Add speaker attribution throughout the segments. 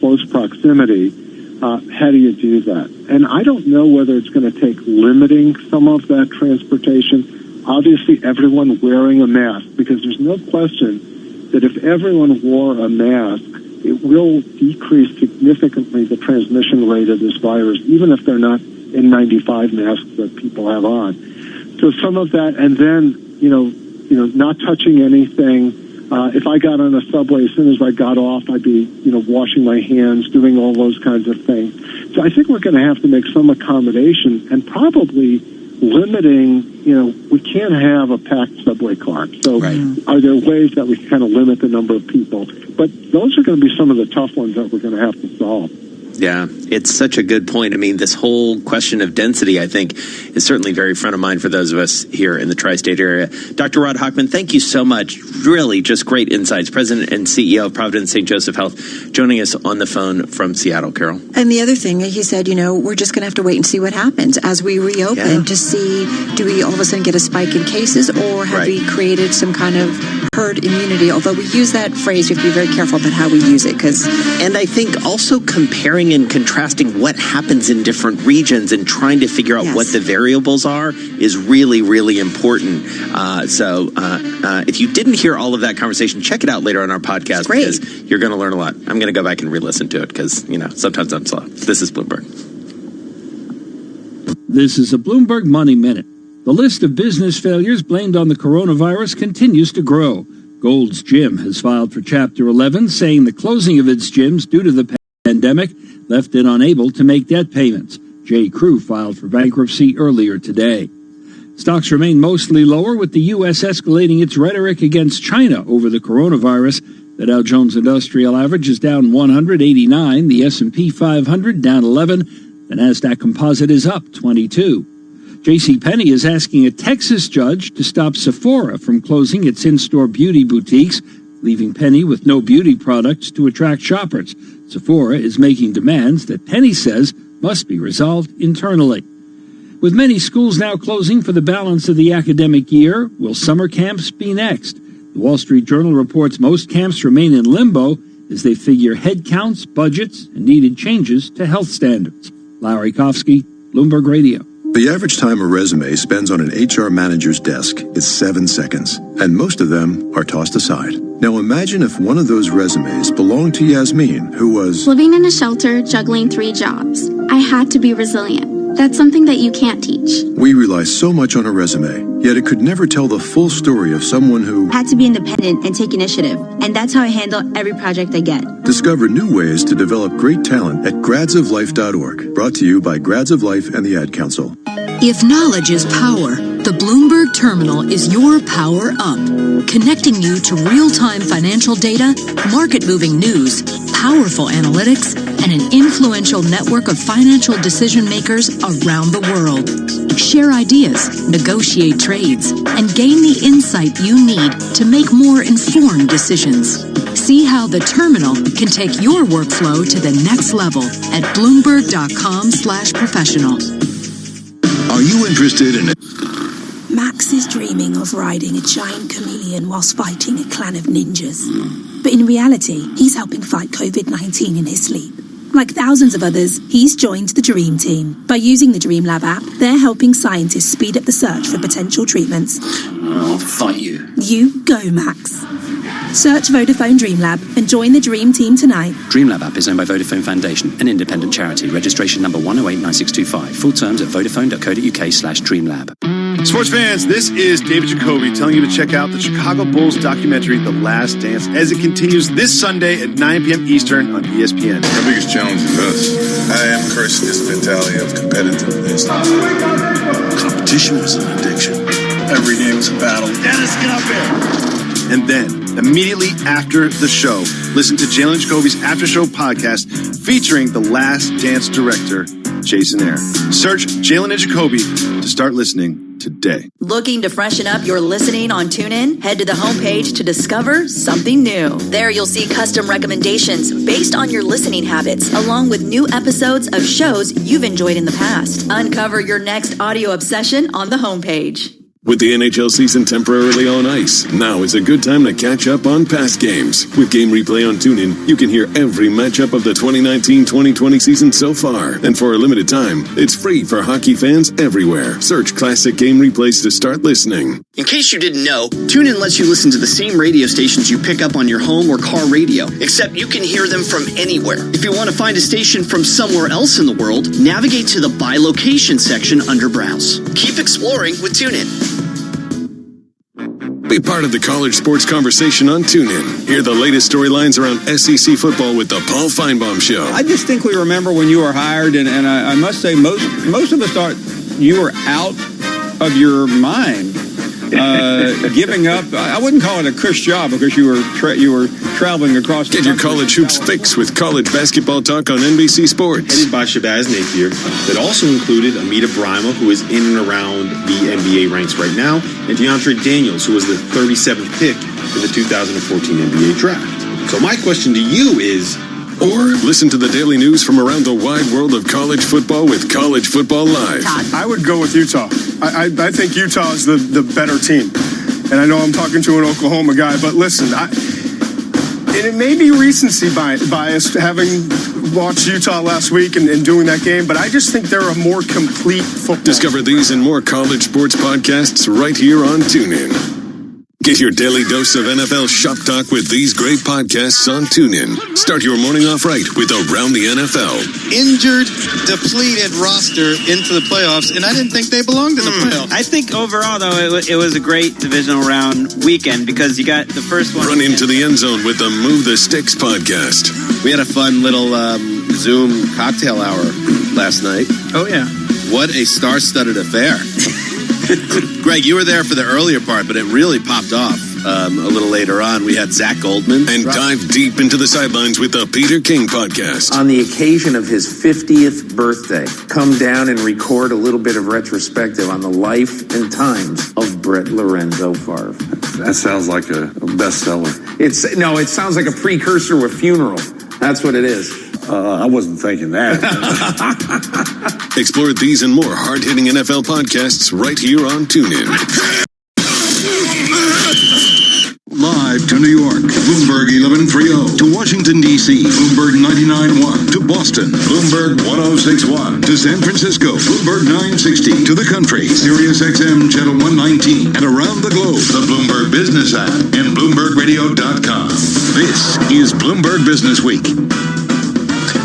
Speaker 1: close proximity, how do you do that? And I don't know whether it's going to take limiting some of that transportation. Obviously, everyone wearing a mask, because there's no question that if everyone wore a mask, it will decrease significantly the transmission rate of this virus, even if they're not N95 masks that people have on. So some of that, and then, not touching anything. If I got on a subway, as soon as I got off, I'd be, washing my hands, doing all those kinds of things. So I think we're going to have to make some accommodation and probably limiting, we can't have a packed subway car. So Are there ways that we can kind of limit the number of people? But those are going to be some of the tough ones that we're going to have to solve.
Speaker 2: Yeah, it's such a good point. I mean, this whole question of density, I think, is certainly very front of mind for those of us here in the tri-state area. Dr. Rod Hochman, thank you so much. Really just great insights. President and CEO of Providence St. Joseph Health, joining us on the phone from Seattle. Carol?
Speaker 3: And the other thing, he said, we're just going to have to wait and see what happens as we reopen to see, do we all of a sudden get a spike in cases, or have we created some kind of herd immunity? Although we use that phrase, you have to be very careful about how we use it.
Speaker 2: And I think also comparing and contrasting what happens in different regions and trying to figure out what the variables are is really, really important. So if you didn't hear all of that conversation, check it out later on our podcast, because you're going to learn a lot. I'm going to go back and re-listen to it because, sometimes I'm slow. This is Bloomberg.
Speaker 4: This is a Bloomberg Money Minute. The list of business failures blamed on the coronavirus continues to grow. Gold's Gym has filed for Chapter 11, saying the closing of its gyms due to the pandemic left it unable to make debt payments. J.Crew filed for bankruptcy earlier today. Stocks remain mostly lower, with the U.S. escalating its rhetoric against China over the coronavirus. The Dow Jones Industrial Average is down 189, the S&P 500 down 11, the Nasdaq Composite is up 22. JCPenney is asking a Texas judge to stop Sephora from closing its in-store beauty boutiques, leaving Penny with no beauty products to attract shoppers. Sephora is making demands that Penny says must be resolved internally. With many schools now closing for the balance of the academic year, will summer camps be next? The Wall Street Journal reports most camps remain in limbo as they figure head counts, budgets, and needed changes to health standards. Larry Kofsky, Bloomberg Radio.
Speaker 5: The average time a resume spends on an HR manager's desk is 7 seconds, and most of them are tossed aside. Now imagine if one of those resumes belonged to Yasmin, who was
Speaker 6: living in a shelter, juggling 3 jobs. I had to be resilient. That's something that you can't teach.
Speaker 5: We rely so much on a resume, yet it could never tell the full story of someone who
Speaker 7: had to be independent and take initiative. And that's how I handle every project I get.
Speaker 5: Discover new ways to develop great talent at gradsoflife.org. Brought to you by Grads of Life and the Ad Council.
Speaker 8: If knowledge is power, the Bloomberg Terminal is your power up, connecting you to real-time financial data, market-moving news, powerful analytics, and an influential network of financial decision makers around the world. Share ideas, negotiate trades, and gain the insight you need to make more informed decisions. See how the terminal can take your workflow to the next level at Bloomberg.com/professional.
Speaker 5: Are you interested in it?
Speaker 9: Max is dreaming of riding a giant chameleon whilst fighting a clan of ninjas. But in reality, he's helping fight COVID-19 in his sleep. Like thousands of others, he's joined the Dream Team. By using the Dream Lab app, they're helping scientists speed up the search for potential treatments.
Speaker 10: I'll fight you.
Speaker 9: You go, Max. Search Vodafone Dream Lab and join the Dream Team tonight.
Speaker 10: Dream Lab app is owned by Vodafone Foundation, an independent charity. Registration number 1089625. Full terms at vodafone.co.uk/dreamlab.
Speaker 11: Sports fans, this is David Jacoby telling you to check out the Chicago Bulls documentary, The Last Dance, as it continues this Sunday at 9 p.m. Eastern on ESPN.
Speaker 12: Our biggest challenge is us. I am cursed this mentality of competitiveness. Competition is an addiction. Every game is a battle. Dennis, get up here.
Speaker 11: And then, immediately after the show, listen to Jalen Jacoby's After Show podcast featuring The Last Dance director, Jason Ayer. Search Jalen and Jacoby to start listening today.
Speaker 13: Looking to freshen up your listening on TuneIn? Head to the homepage to discover something new. There you'll see custom recommendations based on your listening habits, along with new episodes of shows you've enjoyed in the past. Uncover your next audio obsession on the homepage.
Speaker 14: With the NHL season temporarily on ice, now is a good time to catch up on past games. With Game Replay on TuneIn, you can hear every matchup of the 2019-2020 season so far. And for a limited time, it's free for hockey fans everywhere. Search Classic Game Replays to start listening.
Speaker 2: In case you didn't know, TuneIn lets you listen to the same radio stations you pick up on your home or car radio, except you can hear them from anywhere. If you want to find a station from somewhere else in the world, navigate to the By Location section under Browse. Keep exploring with TuneIn.
Speaker 14: Be part of the college sports conversation on TuneIn. Hear the latest storylines around SEC football with the Paul Feinbaum Show.
Speaker 15: I distinctly remember when you were hired, and I must say most of us thought you were out of your mind, giving up. I wouldn't call it a cush job because you were traveling across the country.
Speaker 14: Get your college hoops fix with college basketball talk on NBC Sports.
Speaker 16: Headed by Shabazz Napier, that also included Amita Brima, who is in and around the NBA ranks right now, and DeAndre Daniels, who was the 37th pick in the 2014 NBA draft. So my question to you is...
Speaker 14: Or listen to the daily news from around the wide world of college football with College Football Live.
Speaker 17: I would go with Utah. I think Utah is the better team. And I know I'm talking to an Oklahoma guy, but listen, and it may be recency bias having watched Utah last week and doing that game, but I just think they're a more complete football.
Speaker 14: Discover these and more college sports podcasts right here on TuneIn. Get your daily dose of NFL shop talk with these great podcasts on TuneIn. Start your morning off right with Around the NFL.
Speaker 18: Injured, depleted roster into the playoffs, and I didn't think they belonged in the playoffs.
Speaker 19: I think overall, though, it was a great divisional round weekend because you got the first one.
Speaker 14: Run into the end zone with the Move the Sticks podcast.
Speaker 20: We had a fun little Zoom cocktail hour last night.
Speaker 19: Oh, yeah.
Speaker 20: What a star-studded affair. Greg, you were there for the earlier part, but it really popped off a little later on. We had Zach Goldman.
Speaker 14: And dive deep into the sidelines with the Peter King podcast.
Speaker 21: On the occasion of his 50th birthday, come down and record a little bit of retrospective on the life and times of Brett Lorenzo Favre.
Speaker 12: That sounds like a bestseller.
Speaker 21: It sounds like a precursor to a funeral. That's what it is.
Speaker 12: I wasn't thinking that.
Speaker 14: Explore these and more hard-hitting NFL podcasts right here on TuneIn.
Speaker 22: Live to New York, Bloomberg 1130. To Washington, D.C., Bloomberg 99.1. To Boston, Bloomberg 106.1. To San Francisco, Bloomberg 960. To the country, Sirius XM Channel 119. And around the globe, the Bloomberg Business app and BloombergRadio.com. This is Bloomberg Business Week.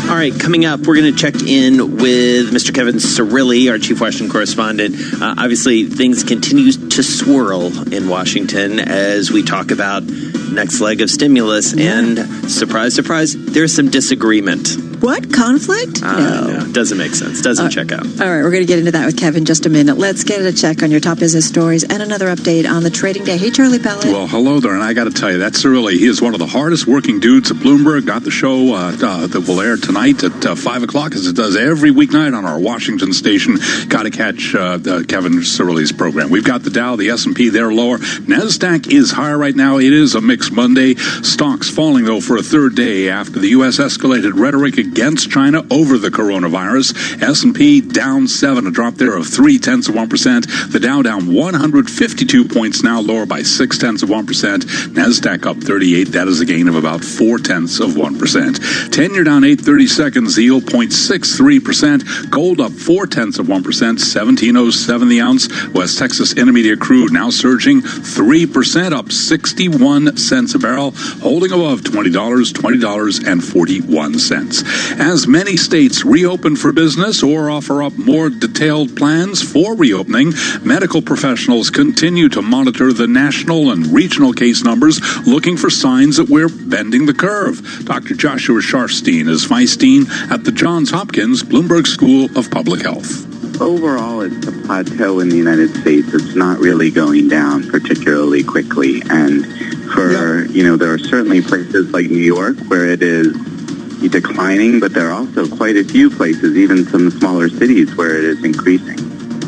Speaker 2: All right, coming up, we're going to check in with Mr. Kevin Cirilli, our chief Washington correspondent. Obviously, things continue to swirl in Washington as we talk about next leg of stimulus. Yeah. And surprise, surprise, there's some disagreement.
Speaker 3: What? Conflict? No.
Speaker 2: Doesn't make sense. Doesn't check out.
Speaker 3: All right, we're going to get into that with Kevin in just a minute. Let's get a check on your top business stories and another update on the trading day. Hey, Charlie Pellet.
Speaker 23: Well, hello there, and I got to tell you, that's Cirilli. He is one of the hardest working dudes at Bloomberg. Got the show that will air tonight at 5 o'clock, as it does every weeknight on our Washington station. Got to catch Kevin Cirilli's program. We've got the Dow, the S&P, they're lower. NASDAQ is higher right now. It is a mixed Monday. Stocks falling, though, for a third day after the U.S. escalated rhetoric against China over the coronavirus. S&P down 7, a drop there of 0.3%. The Dow down 152 points, now lower by 0.6%. NASDAQ up 38. That is a gain of about 0.4%. 10-year down 8/30 seconds, yield 0.63%. Gold up 0.4%, 17.07 the ounce. West Texas Intermediate crude now surging 3%, up 61 cents a barrel, holding above $20.41. As many states reopen for business or offer up more detailed plans for reopening, medical professionals continue to monitor the national and regional case numbers, looking for signs that we're bending the curve. Dr. Joshua Sharfstein is Vice Dean at the Johns Hopkins Bloomberg School of Public Health.
Speaker 24: Overall, it's a plateau in the United States. It's not really going down particularly quickly. And there are certainly places like New York where it is declining, but there are also quite a few places, even some smaller cities, where it is increasing.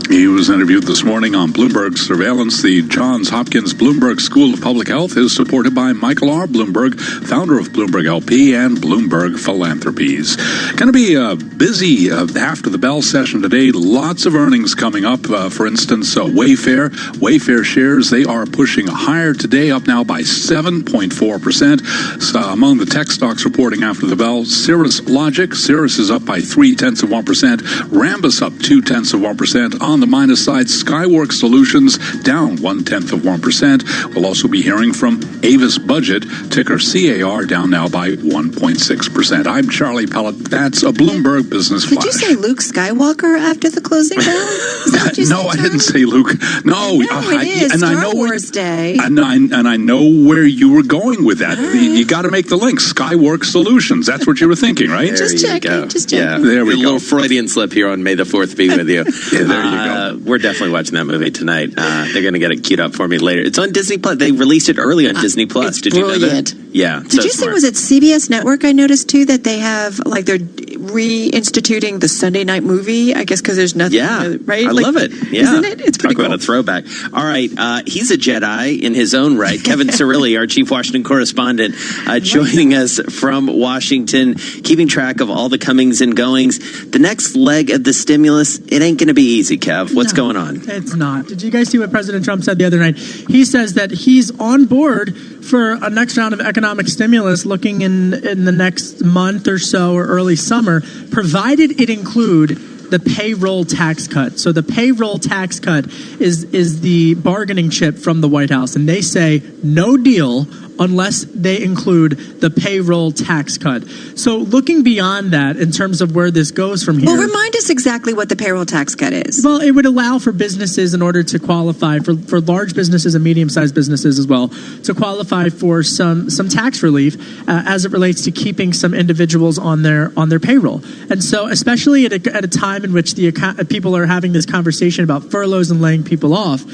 Speaker 23: He was interviewed this morning on Bloomberg Surveillance. The Johns Hopkins Bloomberg School of Public Health is supported by Michael R. Bloomberg, founder of Bloomberg LP and Bloomberg Philanthropies. Going to be a busy after the bell session today. Lots of earnings coming up. For instance, Wayfair. Wayfair shares, they are pushing higher today, up now by 7.4%. So among the tech stocks reporting after the bell, Cirrus Logic. Cirrus is up by 0.3%. Rambus up 0.2%. On the minus side, Skyworks Solutions down 0.1%. We'll also be hearing from Avis Budget, ticker CAR, down now by 1.6%. I'm Charlie Pellet. That's a Bloomberg Business Flash.
Speaker 3: Did you say Luke Skywalker after the closing bell? Is that what you
Speaker 23: No,
Speaker 3: said,
Speaker 23: I didn't say Luke. No,
Speaker 3: it is Star Wars Day.
Speaker 23: And I know where you were going with that. You got to make the link. Skyworks Solutions. That's what you were thinking, right?
Speaker 2: Just checking.
Speaker 23: Yeah, there we go.
Speaker 2: A little Freudian slip here on May the 4th be with you.
Speaker 23: Yeah, there you go.
Speaker 2: We're definitely watching that movie tonight. They're going to get it queued up for me later. It's on Disney Plus. They released it early on Disney Plus. Did
Speaker 3: brilliant.
Speaker 2: you know that? Yeah.
Speaker 3: Did you see, was it CBS Network I noticed too, that they have, like, they're reinstituting the Sunday night movie, I guess because there's nothing, right?
Speaker 2: I love it. Yeah.
Speaker 3: Isn't it? It's pretty
Speaker 2: Talk about a throwback. All right. He's a Jedi in his own right. Kevin Cirilli, our chief Washington correspondent, joining us from Washington, keeping track of all the comings and goings. The next leg of the stimulus, it ain't going to be easy, Kev. What's going on?
Speaker 1: It's not. Did you guys see what President Trump said the other night? He says that he's on board for a next round of economic stimulus looking in the next month or so or early summer, provided it include the payroll tax cut. So the payroll tax cut is the bargaining chip from the White House. And they say no deal unless they include the payroll tax cut. So looking beyond that in terms of where this goes from here.
Speaker 3: Well, remind us exactly what the payroll tax cut is.
Speaker 1: Well, it would allow for businesses, in order to qualify, for large businesses and medium-sized businesses as well, to qualify for some tax relief as it relates to keeping some individuals on their payroll. And so especially at a time in which people are having this conversation about furloughs and laying people off,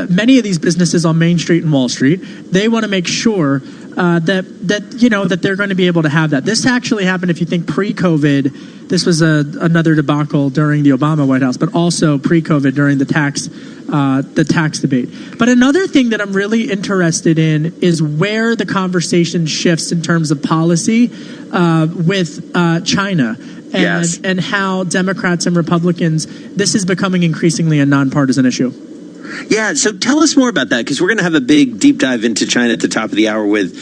Speaker 1: many of these businesses on Main Street and Wall Street, they want to make sure that they're going to be able to have that. This actually happened, if you think pre-COVID. This was another debacle during the Obama White House, but also pre-COVID during the tax debate. But another thing that I'm really interested in is where the conversation shifts in terms of policy with China. And how Democrats and Republicans, this is becoming increasingly a nonpartisan issue.
Speaker 2: Yeah, so tell us more about that, because we're going to have a big deep dive into China at the top of the hour with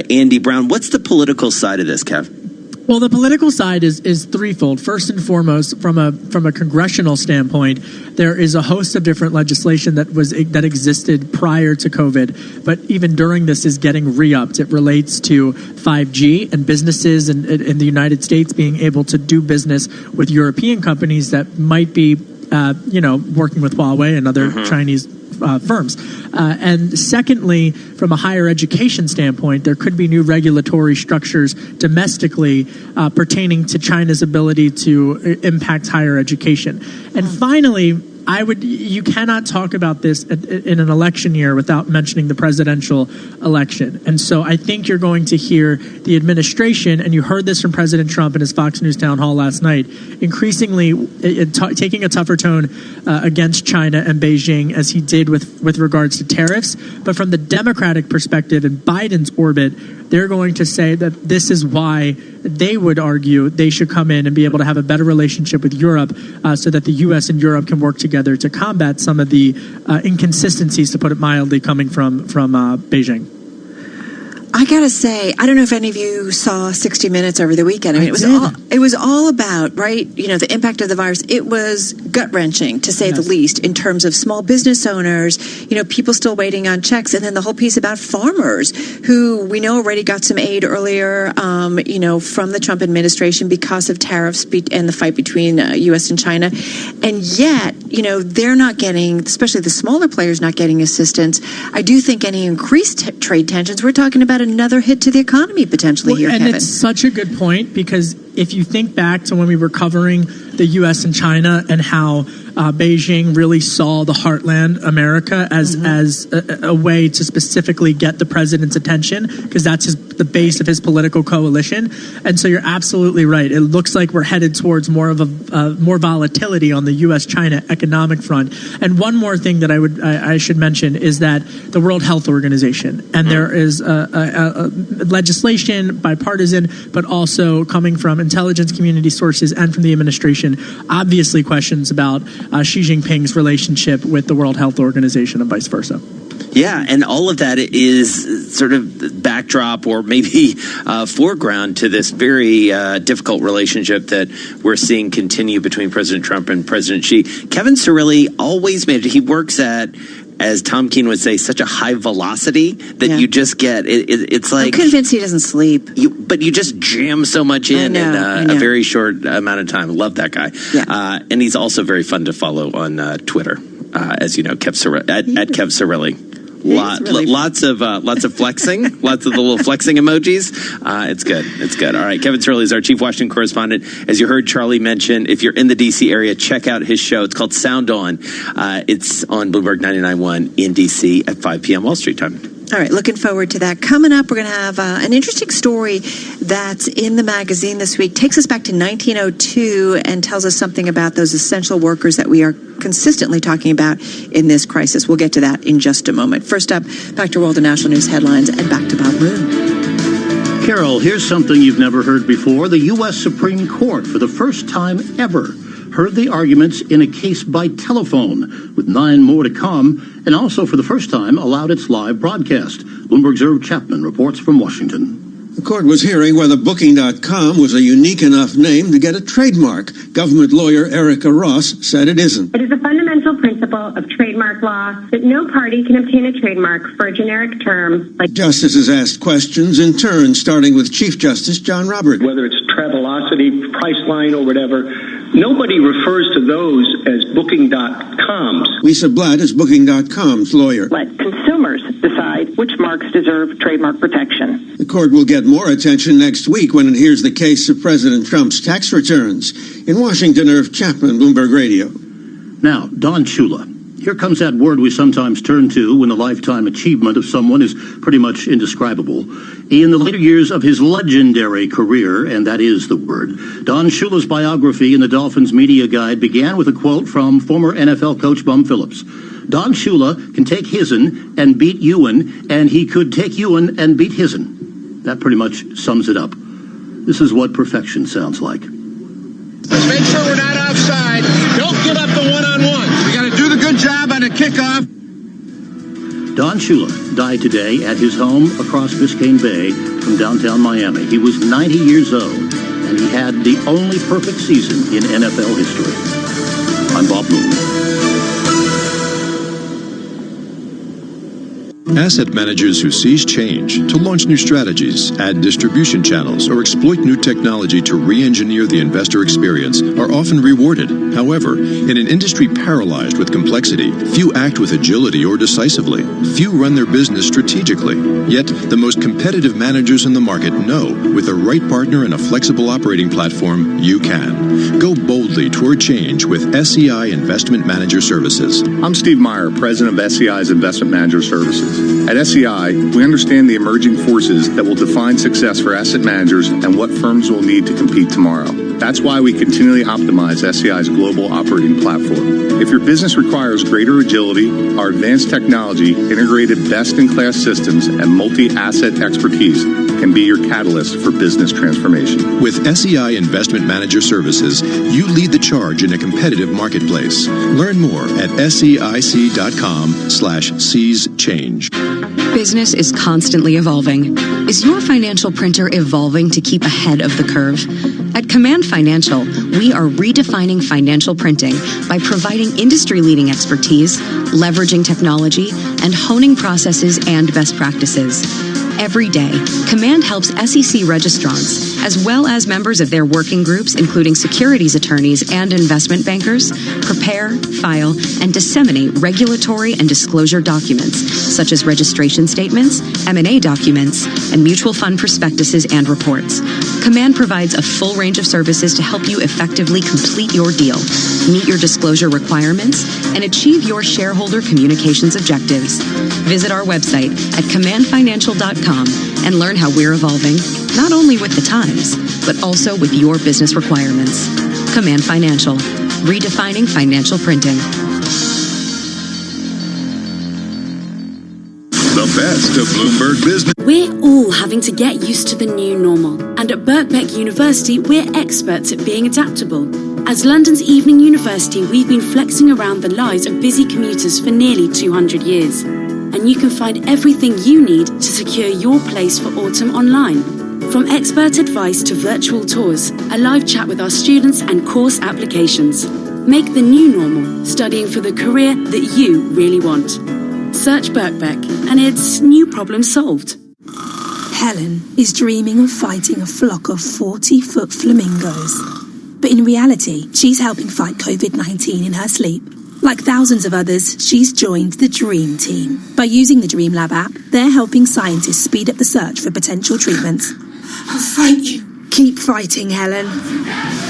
Speaker 2: Andy Brown. What's the political side of this, Kev?
Speaker 1: Well, the political side is threefold. First and foremost, from a congressional standpoint, there is a host of different legislation that existed prior to COVID, but even during this is getting re-upped. It relates to 5G and businesses in the United States being able to do business with European companies that might be working with Huawei and other Chinese firms. And secondly, from a higher education standpoint, there could be new regulatory structures domestically pertaining to China's ability to impact higher education. And finally, you cannot talk about this in an election year without mentioning the presidential election. And so I think you're going to hear the administration, and you heard this from President Trump in his Fox News town hall last night, increasingly taking a tougher tone against China and Beijing, as he did with regards to tariffs. But from the Democratic perspective in Biden's orbit, they're going to say that this is why they would argue they should come in and be able to have a better relationship with Europe so that the U.S. and Europe can work together to combat some of the inconsistencies, to put it mildly, coming from Beijing.
Speaker 3: I gotta say, I don't know if any of you saw 60 Minutes over the weekend. I mean, it was all about, right, the impact of the virus. It was gut-wrenching, to say the least, in terms of small business owners, people still waiting on checks, and then the whole piece about farmers who we know already got some aid earlier, from the Trump administration because of tariffs and the fight between U.S. and China. And yet, they're not getting, especially the smaller players, not getting assistance. I do think any increased trade tensions, we're talking about another hit to the economy potentially here,
Speaker 1: and
Speaker 3: Kevin.
Speaker 1: It's such a good point, because if you think back to when we were covering the U.S. and China and how Beijing really saw the heartland America as a way to specifically get the president's attention, because that's the base of his political coalition. And so you're absolutely right. It looks like we're headed towards more of more volatility on the U.S.-China economic front. And one more thing that I should mention is that the World Health Organization, and there is a legislation, bipartisan, but also coming from intelligence community sources and from the administration, obviously questions about Xi Jinping's relationship with the World Health Organization and vice versa.
Speaker 2: Yeah, and all of that is sort of backdrop or maybe foreground to this very difficult relationship that we're seeing continue between President Trump and President Xi. Kevin Cirilli always made it. He works at, as Tom Keene would say, such a high velocity that you just get. It's like,
Speaker 3: I'm convinced he doesn't sleep.
Speaker 2: But you just jam so much in a very short amount of time. Love that guy. Yeah. And he's also very fun to follow on Twitter, as you know, at Kev Cirilli. Lots of flexing, lots of the little flexing emojis. It's good. It's good. All right. Kevin Cirilli is our chief Washington correspondent. As you heard Charlie mention, if you're in the D.C. area, check out his show. It's called Sound On. It's on Bloomberg 99.1 in D.C. at 5 p.m. Wall Street time.
Speaker 3: All right, looking forward to that. Coming up, we're going to have an interesting story that's in the magazine this week. Takes us back to 1902 and tells us something about those essential workers that we are consistently talking about in this crisis. We'll get to that in just a moment. First up, back to World and National News headlines and back to Bob Moon.
Speaker 4: Carol, here's something you've never heard before. The U.S. Supreme Court, for the first time ever, heard the arguments in a case by telephone, with 9 more to come, and also for the first time allowed its live broadcast. Bloomberg's Irv Chapman reports from Washington.
Speaker 6: The court was hearing whether Booking.com was a unique enough name to get a trademark. Government lawyer Erica Ross said it isn't.
Speaker 7: It is a fundamental principle of trademark law that no party can obtain a trademark for a generic term like...
Speaker 6: Justices asked questions in turn, starting with Chief Justice John Roberts.
Speaker 8: Whether it's Travelocity, Priceline, or whatever, nobody refers to those as Booking.coms.
Speaker 6: Lisa Blatt is Booking.com's lawyer.
Speaker 25: Let consumers decide which marks deserve trademark protection.
Speaker 6: The court will get more attention next week when it hears the case of President Trump's tax returns. In Washington, Irv Chapman, Bloomberg Radio.
Speaker 4: Now, Don Shula. Here comes that word we sometimes turn to when the lifetime achievement of someone is pretty much indescribable. In the later years of his legendary career, and that is the word, Don Shula's biography in the Dolphins Media Guide began with a quote from former NFL coach Bum Phillips. Don Shula can take his'n and beat Ewan, and he could take Ewan and beat his'n. That pretty much sums it up. This is what perfection sounds like.
Speaker 26: Let's make sure we're not offside. Don't give up the one-on-one. We got to do the good job on the kickoff.
Speaker 4: Don Shula died today at his home across Biscayne Bay from downtown Miami. He was 90 years old, and he had the only perfect season in NFL history. I'm Bob Moon.
Speaker 5: Asset managers who seize change to launch new strategies, add distribution channels, or exploit new technology to re-engineer the investor experience are often rewarded. However, in an industry paralyzed with complexity, few act with agility or decisively. Few run their business strategically. Yet, the most competitive managers in the market know with the right partner and a flexible operating platform, you can. Go boldly toward change with SEI Investment Manager Services.
Speaker 27: I'm Steve Meyer, president of SEI's Investment Manager Services. At SEI, we understand the emerging forces that will define success for asset managers and what firms will need to compete tomorrow. That's why we continually optimize SEI's global operating platform. If your business requires greater agility, our advanced technology, integrated best-in-class systems, and multi-asset expertise can be your catalyst for business transformation.
Speaker 5: With SEI Investment Manager Services, you lead the charge in a competitive marketplace. Learn more at SEIC.com/seize change.
Speaker 28: Business is constantly evolving. Is your financial printer evolving to keep ahead of the curve? At Command Financial, we are redefining financial printing by providing industry-leading expertise, leveraging technology, and honing processes and best practices. Every day, Command helps SEC registrants as well as members of their working groups, including securities attorneys and investment bankers, prepare, file, and disseminate regulatory and disclosure documents, such as registration statements, M&A documents, and mutual fund prospectuses and reports. Command provides a full range of services to help you effectively complete your deal, meet your disclosure requirements, and achieve your shareholder communications objectives. Visit our website at commandfinancial.com and learn how we're evolving, not only with the times, but also with your business requirements. Command Financial, redefining financial printing.
Speaker 22: The best of Bloomberg Business.
Speaker 9: We're all having to get used to the new normal. And at Birkbeck University, we're experts at being adaptable. As London's evening university, we've been flexing around the lives of busy commuters for nearly 200 years. And you can find everything you need to secure your place for autumn online. From expert advice to virtual tours, a live chat with our students and course applications. Make the new normal, studying for the career that you really want. Search Birkbeck, and it's new problem solved.
Speaker 10: Helen is dreaming of fighting a flock of 40-foot flamingos. But in reality, she's helping fight COVID-19 in her sleep. Like thousands of others, she's joined the Dream Team. By using the Dream Lab app, they're helping scientists speed up the search for potential treatments. I'll fight you. Keep fighting, Helen.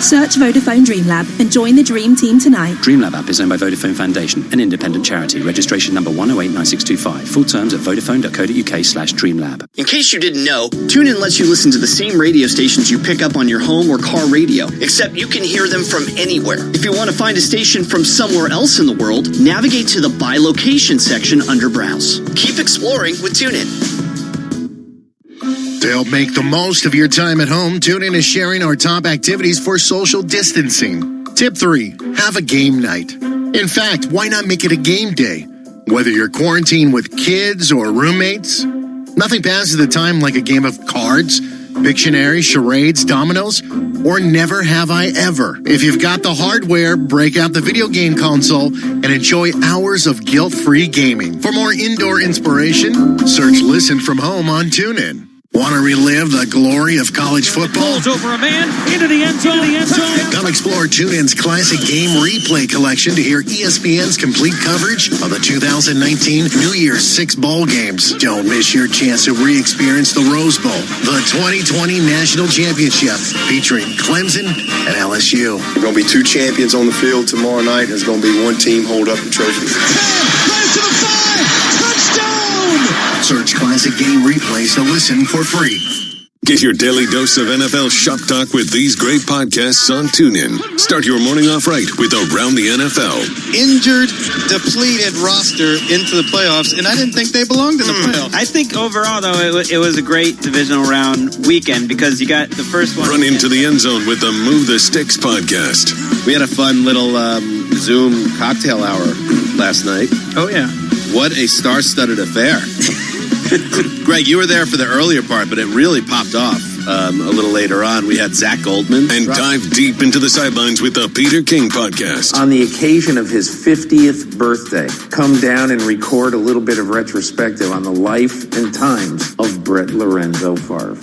Speaker 10: Search Vodafone Dream Lab and join the Dream Team tonight.
Speaker 11: Dream Lab app is owned by Vodafone Foundation, an independent charity. Registration number 1089625. Full terms at vodafone.co.uk/dreamlab.
Speaker 13: In case you didn't know, TuneIn lets you listen to the same radio stations you pick up on your home or car radio, except you can hear them from anywhere. If you want to find a station from somewhere else in the world, navigate to the By Location section under Browse. Keep exploring with TuneIn.
Speaker 15: To help make the most of your time at home, TuneIn is sharing our top activities for social distancing. Tip 3, have a game night. In fact, why not make it a game day? Whether you're quarantined with kids or roommates, nothing passes the time like a game of cards, Pictionary, charades, dominoes, or Never Have I Ever. If you've got the hardware, break out the video game console and enjoy hours of guilt-free gaming. For more indoor inspiration, search Listen from Home on TuneIn. Want to relive the glory of college football?
Speaker 16: Balls over a man, into the end zone.
Speaker 15: Come explore TuneIn's classic game replay collection to hear ESPN's complete coverage of the 2019 New Year's 6 bowl games. Don't miss your chance to re-experience the Rose Bowl, the 2020 National Championship, featuring Clemson and LSU.
Speaker 12: There are going to be 2 champions on the field tomorrow night. There's going to be 1 team hold up the trophy.
Speaker 15: 10, to the 5, touchdown! Search classic game replays to listen for free.
Speaker 14: Get your daily dose of NFL shop talk with these great podcasts on TuneIn. Start your morning off right with Around the NFL.
Speaker 17: Injured, depleted roster into the playoffs, and I didn't think they belonged in the playoffs.
Speaker 19: I think overall, though, it was a great divisional round weekend because you got the first one.
Speaker 14: Run into the end zone with the Move the Sticks podcast.
Speaker 20: We had a fun little Zoom cocktail hour last night.
Speaker 19: Oh, yeah.
Speaker 20: What a star-studded affair. Greg, you were there for the earlier part, but it really popped off a little later on. We had Zach Goldman.
Speaker 14: And dive deep into the sidelines with the Peter King podcast.
Speaker 21: On the occasion of his 50th birthday, come down and record a little bit of retrospective on the life and times of Brett Lorenzo Favre.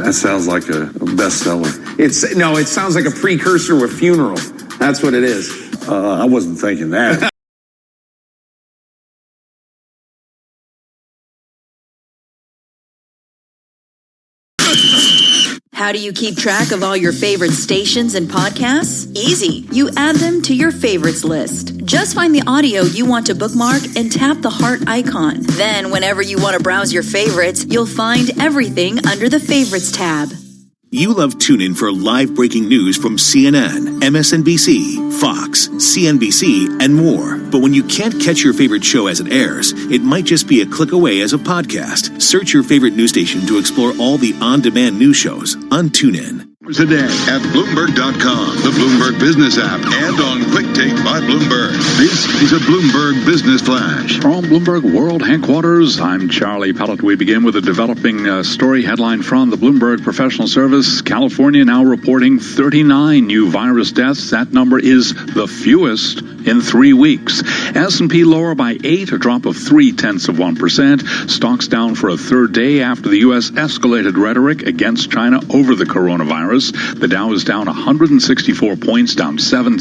Speaker 12: That sounds like a bestseller.
Speaker 21: It sounds like a precursor to a funeral. That's what it is.
Speaker 12: I wasn't thinking that.
Speaker 18: How do you keep track of all your favorite stations and podcasts? Easy. You add them to your favorites list. Just find the audio you want to bookmark and tap the heart icon. Then, whenever you want to browse your favorites, you'll find everything under the Favorites tab.
Speaker 29: You love TuneIn for live breaking news from CNN, MSNBC, Fox, CNBC, and more. But when you can't catch your favorite show as it airs, it might just be a click away as a podcast. Search your favorite news station to explore all the on-demand news shows on TuneIn.
Speaker 22: Today at Bloomberg.com, the Bloomberg Business app, and on Quick Take by Bloomberg. This is a Bloomberg Business Flash.
Speaker 1: From Bloomberg World Headquarters, I'm Charlie Pellet. We begin with a developing story headline from the Bloomberg Professional Service. California now reporting 39 new virus deaths. That number is the fewest in 3 weeks. S&P lower by 8, a drop of 0.3%. Stocks down for a third day after the U.S. escalated rhetoric against China over the coronavirus. The Dow is down 164 points, down 0.7.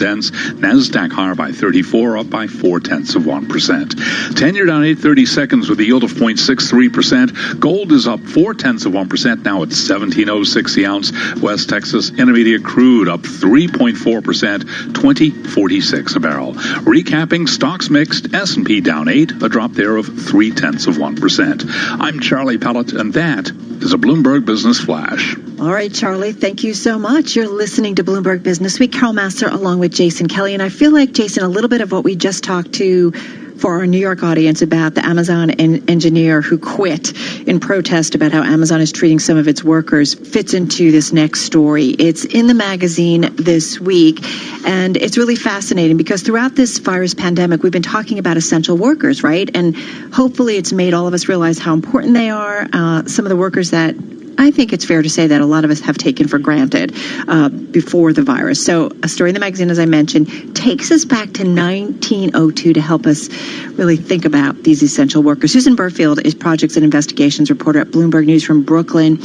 Speaker 1: NASDAQ higher by 34, up by 0.4%. 10-year down 8/30 seconds with a yield of 0.63%. Gold is up 0.4%, now at $17.06 the ounce. West Texas Intermediate crude up 3.4%, $20.46 a barrel. Recapping, stocks mixed, S&P down 8, a drop there of 0.3%. I'm Charlie Pellet, and that is a Bloomberg Business Flash.
Speaker 2: All right, Charlie, thank you so much. You're listening to Bloomberg Business Week. Carol Master along with Jason Kelly. And I feel like, Jason, a little bit of what we just talked to for our New York audience about the Amazon engineer who quit in protest about how Amazon is treating some of its workers fits into this next story. It's in the magazine this week, and it's really fascinating because throughout this virus pandemic, we've been talking about essential workers, right? And hopefully it's made all of us realize how important they are. Some of the workers that I think it's fair to say that a lot of us have taken for granted before the virus. So a story in the magazine, as I mentioned, takes us back to 1902 to help us really think about these essential workers. Susan Burfield is projects and investigations reporter at Bloomberg News from Brooklyn.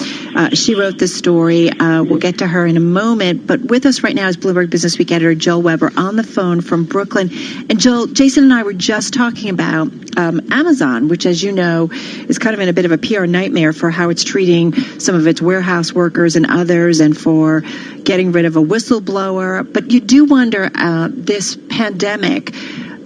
Speaker 2: She wrote this story. We'll get to her in a moment. But with us right now is Bloomberg Business Week editor Joel Weber on the phone from Brooklyn. And Joel, Jason and I were just talking about Amazon, which, as you know, is kind of in a bit of a PR nightmare for how it's treating some of its warehouse workers and others, and for getting rid of a whistleblower. But you do wonder, this pandemic,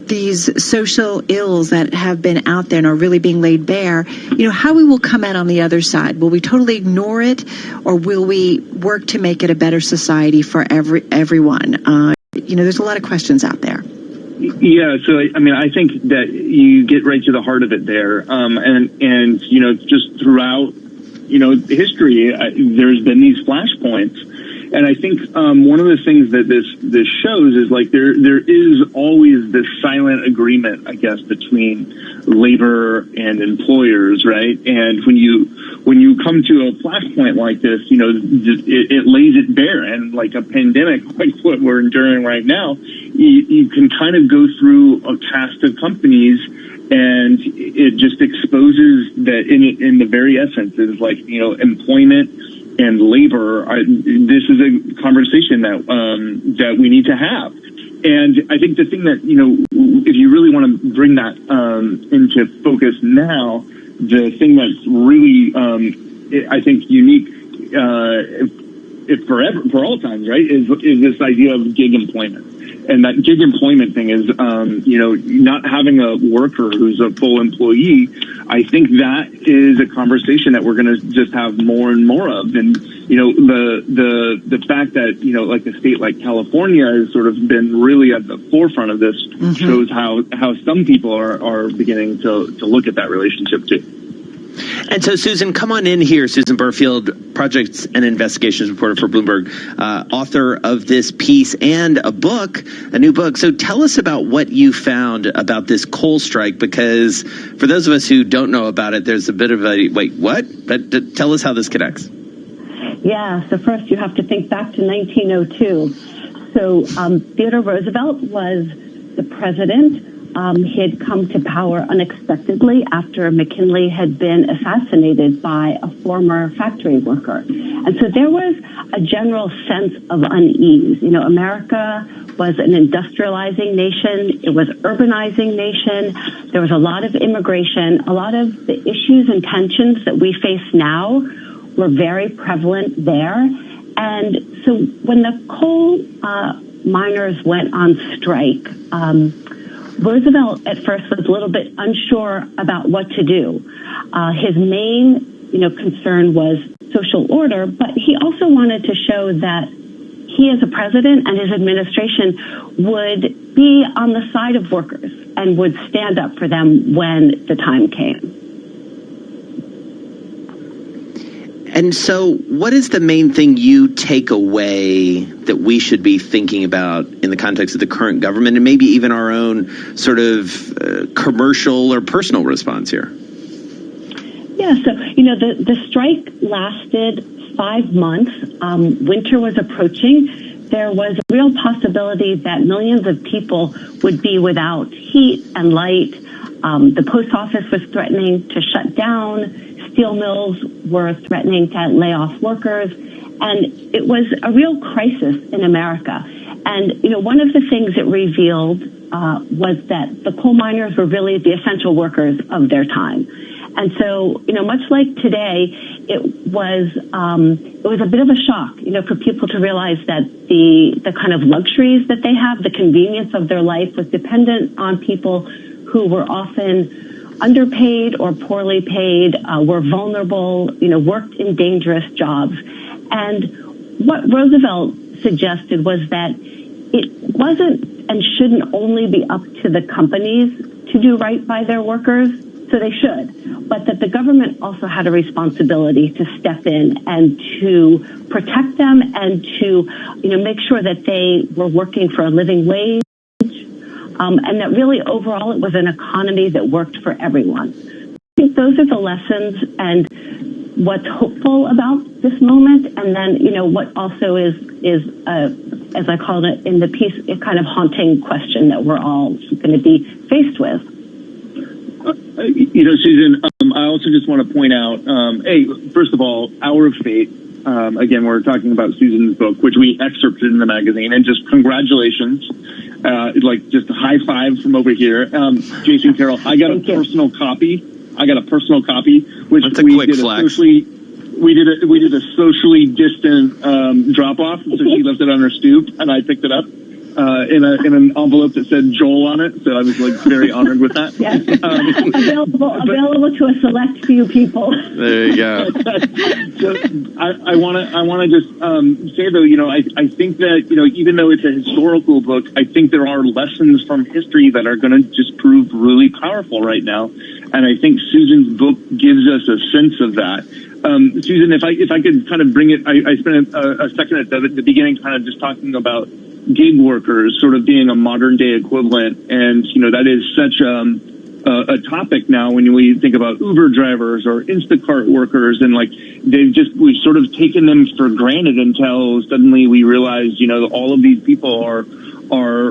Speaker 2: these social ills that have been out there and are really being laid bare, how we will come out on the other side. Will we totally ignore it, or will we work to make it a better society for everyone? There's a lot of questions out there.
Speaker 3: Yeah, so I think that you get right to the heart of it there, and just throughout history, there's been these flashpoints, and I think one of the things that this shows is like there is always this silent agreement, I guess, between labor and employers, right? And when you come to a flashpoint like this, it lays it bare, and like a pandemic like what we're enduring right now, you can kind of go through a cast of companies. And it just exposes that in the very essence is like, employment and labor. This is a conversation that we need to have. And I think the thing that, if you really want to bring that into focus now, the thing that's really, I think, unique for all times, right, is this idea of gig employment. And that gig employment thing is, not having a worker who's a full employee. I think that is a conversation that we're going to just have more and more of. And, the fact that, like a state like California has sort of been really at the forefront of this shows how some people are beginning to look at that relationship too.
Speaker 6: And so, Susan, come on in here. Susan Burfield, projects and investigations reporter for Bloomberg, author of this piece and a new book. So tell us about what you found about this coal strike, because for those of us who don't know about it, there's a bit of a, wait, what? But tell us how this connects.
Speaker 7: Yeah, so first you have to think back to 1902. So Theodore Roosevelt was the president. He had come to power unexpectedly after McKinley had been assassinated by a former factory worker. And so there was a general sense of unease. America was an industrializing nation. It was urbanizing nation. There was a lot of immigration. A lot of the issues and tensions that we face now were very prevalent there. And so when the coal miners went on strike, Roosevelt at first was a little bit unsure about what to do. His main, concern was social order, but he also wanted to show that he as a president and his administration would be on the side of workers and would stand up for them when the time came.
Speaker 6: And so what is the main thing you take away that we should be thinking about in the context of the current government and maybe even our own sort of commercial or personal response here?
Speaker 7: Yeah, so, the strike lasted 5 months. Winter was approaching. There was a real possibility that millions of people would be without heat and light. The post office was threatening to shut down. Steel mills were threatening to lay off workers. And it was a real crisis in America. And, one of the things it revealed was that the coal miners were really the essential workers of their time. And so, much like today, it was a bit of a shock, for people to realize that the kind of luxuries that they have, the convenience of their life was dependent on people who were often underpaid or poorly paid, were vulnerable, worked in dangerous jobs. And what Roosevelt suggested was that it wasn't and shouldn't only be up to the companies to do right by their workers, so they should, but that the government also had a responsibility to step in and to protect them and to, make sure that they were working for a living wage, and that really overall it was an economy that worked for everyone. I think those are the lessons and what's hopeful about this moment, and then, what also is as I called it in the piece, a kind of haunting question that we're all going to be faced with.
Speaker 3: Susan, I also just want to point out, first of all, Hour of Fate. Again, we're talking about Susan's book, which we excerpted in the magazine, and just congratulations. Just a high five from over here. Jason Carroll, I got a personal copy, which
Speaker 6: That's a
Speaker 3: we
Speaker 6: quick
Speaker 3: did
Speaker 6: flex.
Speaker 3: We did a socially distant drop off, so she left it on her stoop, and I picked it up. In an envelope that said Joel on it, so I was very honored with that.
Speaker 7: Yes, available to a select few people.
Speaker 6: There you go.
Speaker 3: So I want to just say though, I think that even though it's a historical book, I think there are lessons from history that are going to just prove really powerful right now, and I think Susan's book gives us a sense of that. Susan, if I could kind of bring it, I spent a second at the beginning, kind of just talking about gig workers sort of being a modern day equivalent. And, that is such a topic now when we think about Uber drivers or Instacart workers, and we've sort of taken them for granted until suddenly we realize, all of these people are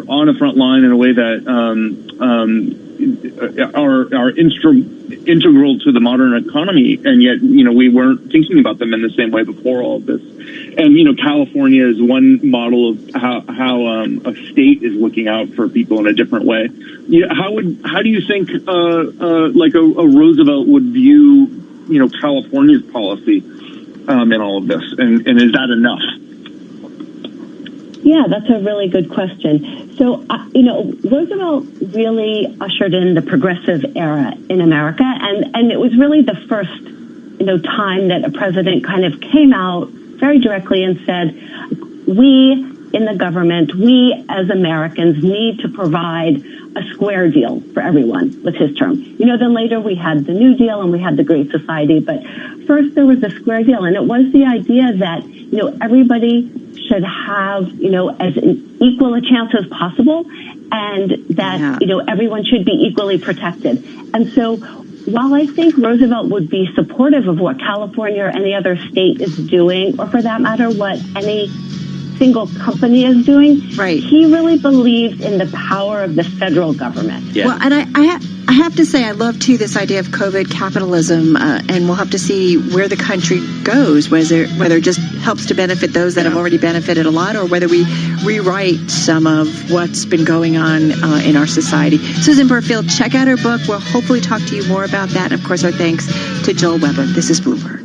Speaker 3: on a front line in a way that are integral to the modern economy, and yet we weren't thinking about them in the same way before all of this. And California is one model of how a state is looking out for people in a different way. How do you think a Roosevelt would view California's policy in all of this, and is that enough?
Speaker 7: Yeah, that's a really good question. So, Roosevelt really ushered in the progressive era in America, and it was really the first, time that a president kind of came out very directly and said, we in the government, we as Americans need to provide a square deal for everyone, was his term. Then later we had the New Deal and we had the Great Society, but first there was a square deal, and it was the idea that, everybody should have, as equal a chance as possible, and that, everyone should be equally protected. And so while I think Roosevelt would be supportive of what California or any other state is doing, or for that matter, what any single company is doing,
Speaker 2: right,
Speaker 7: he really believed in the power of the federal government.
Speaker 2: Yeah. Well, and I have to say, I love, too, this idea of COVID capitalism, and we'll have to see where the country goes, whether it just helps to benefit those that have already benefited a lot, or whether we rewrite some of what's been going on in our society. Susan Burfield, check out her book. We'll hopefully talk to you more about that. And, of course, our thanks to Joel Weber. This is Bloomberg.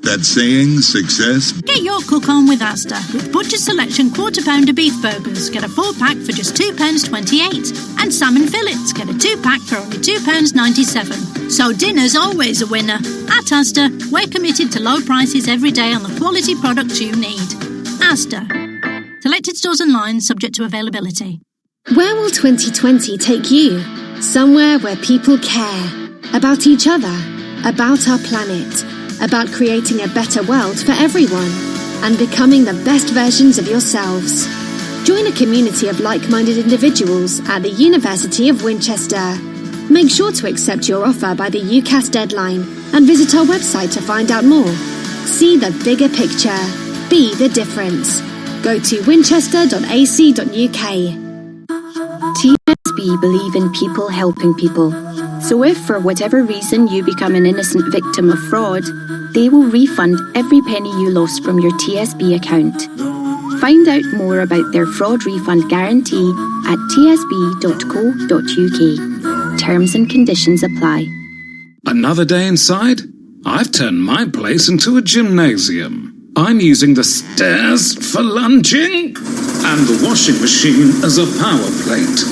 Speaker 22: That saying, success.
Speaker 4: Get your cook on with Asda. With Butcher's Selection quarter-pounder beef burgers, get a 4-pack for just £2.28. And salmon fillets, get a 2-pack for only £2.97. So dinner's always a winner. At Asda, we're committed to low prices every day on the quality products you need. Asda. Selected stores online, subject to availability.
Speaker 5: Where will 2020 take you? Somewhere where people care. About each other. About our planet. about creating a better world for everyone and becoming the best versions of yourselves. Join a community of like-minded individuals at the University of Winchester. Make sure to accept your offer by the UCAS deadline and visit our website to find out more. See the bigger picture. Be the difference. Go to winchester.ac.uk.
Speaker 8: TSB believe in people helping people. So if for whatever reason you become an innocent victim of fraud, they will refund every penny you lost from your TSB account. Find out more about their fraud refund guarantee at tsb.co.uk. Terms and conditions apply.
Speaker 9: Another day inside? I've turned my place into a gymnasium. I'm using the stairs for lunging and the washing machine as a power plate.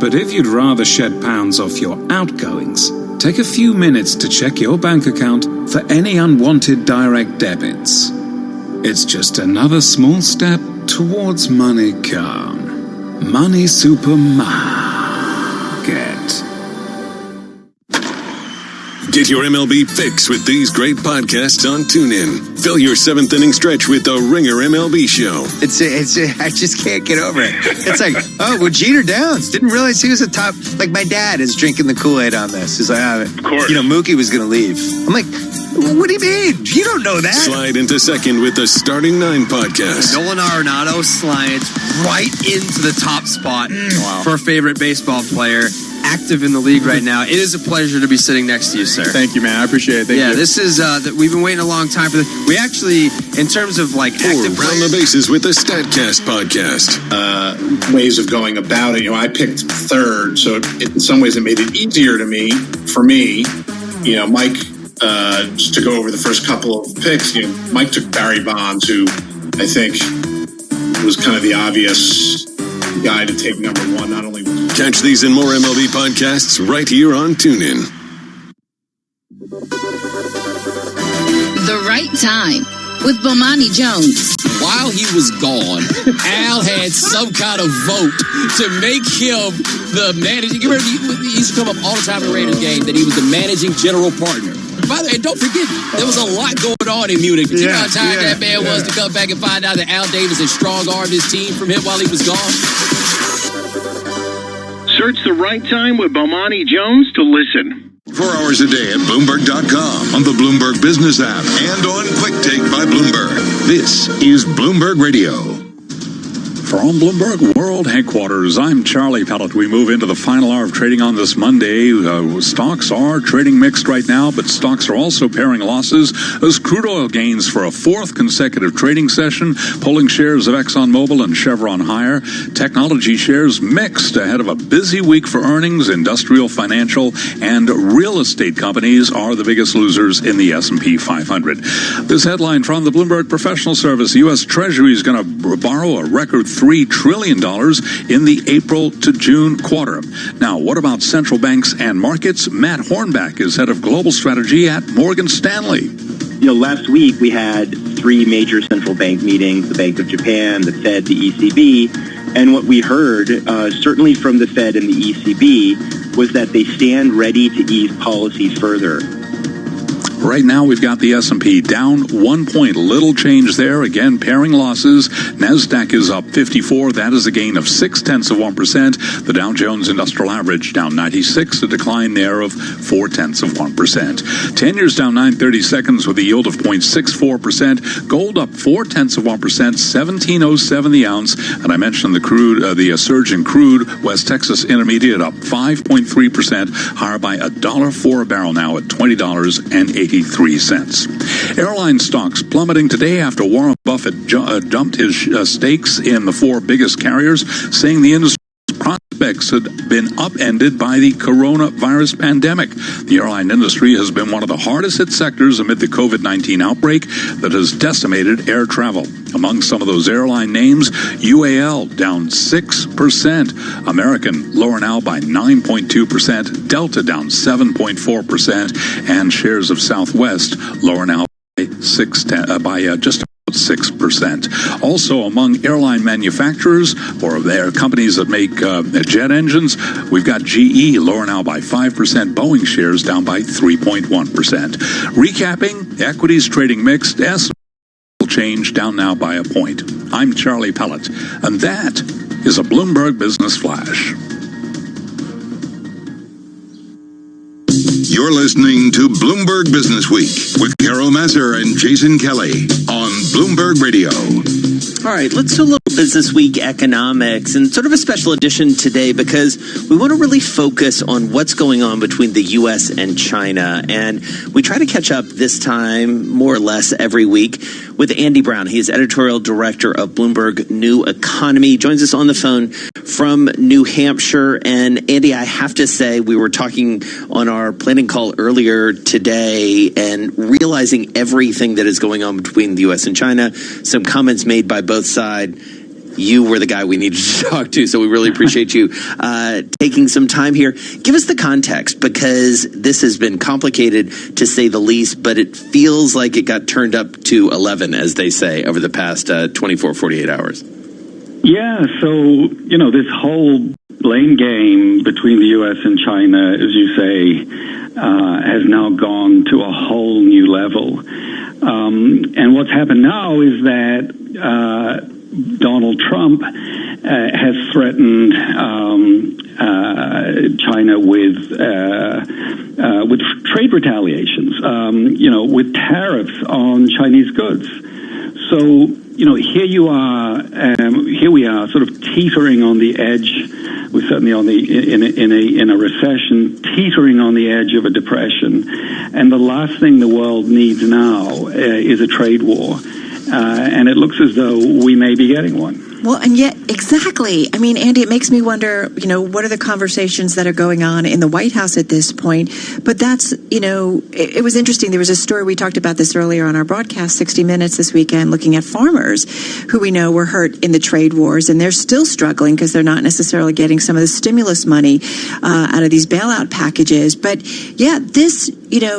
Speaker 9: But if you'd rather shed pounds off your outgoings, take a few minutes to check your bank account for any unwanted direct debits. It's just another small step towards money calm. Money Supermarket.
Speaker 14: Get your MLB fix with these great podcasts on TuneIn. Fill your seventh inning stretch with the Ringer MLB Show.
Speaker 10: I just can't get over it. It's like, oh, well, Jeter Downs didn't realize he was a top. Like, my dad is drinking the Kool-Aid on this. He's like, of course. Mookie was going to leave. I'm like, what do you mean? You don't know that.
Speaker 14: Slide into second with the Starting Nine podcast.
Speaker 23: Nolan Arenado slides right into the top spot for favorite baseball player. Active in the league right now. It is a pleasure to be sitting next to you, sir.
Speaker 24: Thank you, man. I appreciate it. Thank you.
Speaker 23: This is we've been waiting a long time for this. We actually, in terms of like active
Speaker 14: round the bases with the Statcast podcast.
Speaker 25: Ways of going about it. I picked third, so in some ways it made it easier for me. Mike, just to go over the first couple of picks. Mike took Barry Bonds, who I think was kind of the obvious guy to take number one. Not only
Speaker 14: catch these and more MLB podcasts right here on TuneIn.
Speaker 26: The Right Time with Bomani Jones.
Speaker 27: While he was gone, Al had some kind of vote to make him the managing. You remember he used to come up all the time in the Raiders game that he was the managing general partner. By the way, don't forget, there was a lot going on in Munich. But you know how tired that man was to come back and find out that Al Davis had strong-armed his team from him while he was gone?
Speaker 28: Search The Right Time with Bomani Jones to listen.
Speaker 22: 4 hours a day at Bloomberg.com, on the Bloomberg Business app, and on Quick Take by Bloomberg. This is Bloomberg Radio.
Speaker 1: From Bloomberg World Headquarters, I'm Charlie Pellet. We move into the final hour of trading on this Monday. Stocks are trading mixed right now, but stocks are also paring losses as crude oil gains for a fourth consecutive trading session, pulling shares of ExxonMobil and Chevron higher. Technology shares mixed ahead of a busy week for earnings. Industrial, financial, and real estate companies are the biggest losers in the S&P 500. This headline from the Bloomberg Professional Service: U.S. Treasury is going to borrow a record $3 trillion in the April to June quarter. Now, what about central banks and markets? Matt Hornback is head of global strategy at Morgan Stanley.
Speaker 30: Last week we had three major central bank meetings: the Bank of Japan, the Fed, the ECB. And what we heard, certainly from the Fed and the ECB, was that they stand ready to ease policy further.
Speaker 1: Right now, we've got the S&P down 1 point. Little change there. Again, paring losses. NASDAQ is up 54. That is a gain of 0.6%. The Dow Jones Industrial Average down 96, a decline there of 0.4%. 10 years down 9/32 with a yield of 0.64%. Gold up 0.4%, 17.07 the ounce. And I mentioned the surge in crude. West Texas Intermediate up 5.3%, higher by $1.04 a barrel now at $20.83. Airline stocks plummeting today after Warren Buffett dumped his stakes in the four biggest carriers, saying the industry's prospects had been upended by the coronavirus pandemic. The airline industry has been one of the hardest hit sectors amid the COVID-19 outbreak that has decimated air travel. Among some of those airline names, UAL down 6%, American lower now by 9.2%, Delta down 7.4%, and shares of Southwest lower now by just about 6%. Also, among airline manufacturers or their companies that make jet engines, we've got GE lower now by 5%, Boeing shares down by 3.1%. Recapping, equities trading mixed, S change down now by a point. I'm Charlie Pellet, and that is a Bloomberg Business Flash.
Speaker 22: You're listening to Bloomberg Business Week with Carol Masser and Jason Kelly on Bloomberg Radio.
Speaker 6: All right, let's do a little Business Week economics and sort of a special edition today because we want to really focus on what's going on between the U.S. and China. And we try to catch up this time more or less every week with Andy Brown. He is editorial director of Bloomberg New Economy. He joins us on the phone from New Hampshire. And Andy, I have to say, we were talking on our planning call earlier today and realizing everything that is going on between the U.S. and China, some comments made by both sides. You were the guy we needed to talk to, so we really appreciate you taking some time here. Give us the context, because this has been complicated, to say the least, but it feels like it got turned up to 11, as they say, over the past 24, 48 hours.
Speaker 11: Yeah, so, this whole blame game between the U.S. and China, as you say, has now gone to a whole new level. And what's happened now is that Donald Trump has threatened China with trade retaliations, with tariffs on Chinese goods. So, here we are, sort of teetering on the edge. We're certainly in a recession, teetering on the edge of a depression, and the last thing the world needs now is a trade war. And it looks as though we may be getting one.
Speaker 2: Well, and yet, exactly. I mean, Andy, it makes me wonder, what are the conversations that are going on in the White House at this point? But that's, it was interesting. There was a story, we talked about this earlier on our broadcast, 60 Minutes this weekend, looking at farmers who we know were hurt in the trade wars, and they're still struggling because they're not necessarily getting some of the stimulus money out of these bailout packages. But yeah, this,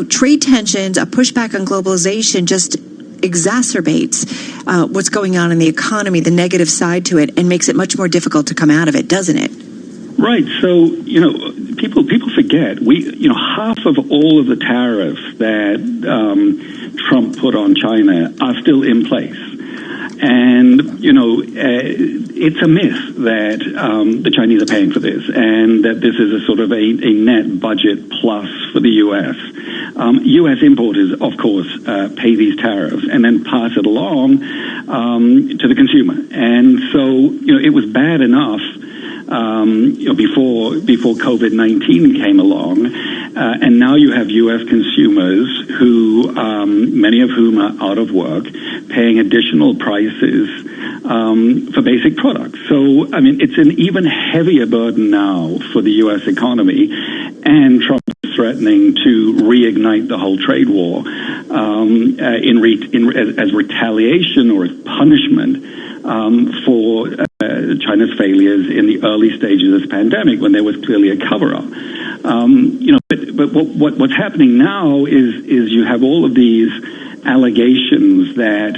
Speaker 2: trade tensions, a pushback on globalization just exacerbates what's going on in the economy, the negative side to it, and makes it much more difficult to come out of it, doesn't it?
Speaker 11: Right. So, people forget half of all of the tariffs that Trump put on China are still in place. And, it's a myth that the Chinese are paying for this, and that this is a sort of a net budget plus for the U.S. U.S. importers, of course, pay these tariffs and then pass it along to the consumer. And so, it was bad enough before COVID-19 came along, and now you have U.S. consumers who, many of whom are out of work, paying additional prices for basic products. So, it's an even heavier burden now for the U.S. economy, and Trump is threatening to reignite the whole trade war as retaliation or as punishment for China's failures in the early stages of this pandemic, when there was clearly a cover-up. But what's happening now is you have all of these allegations that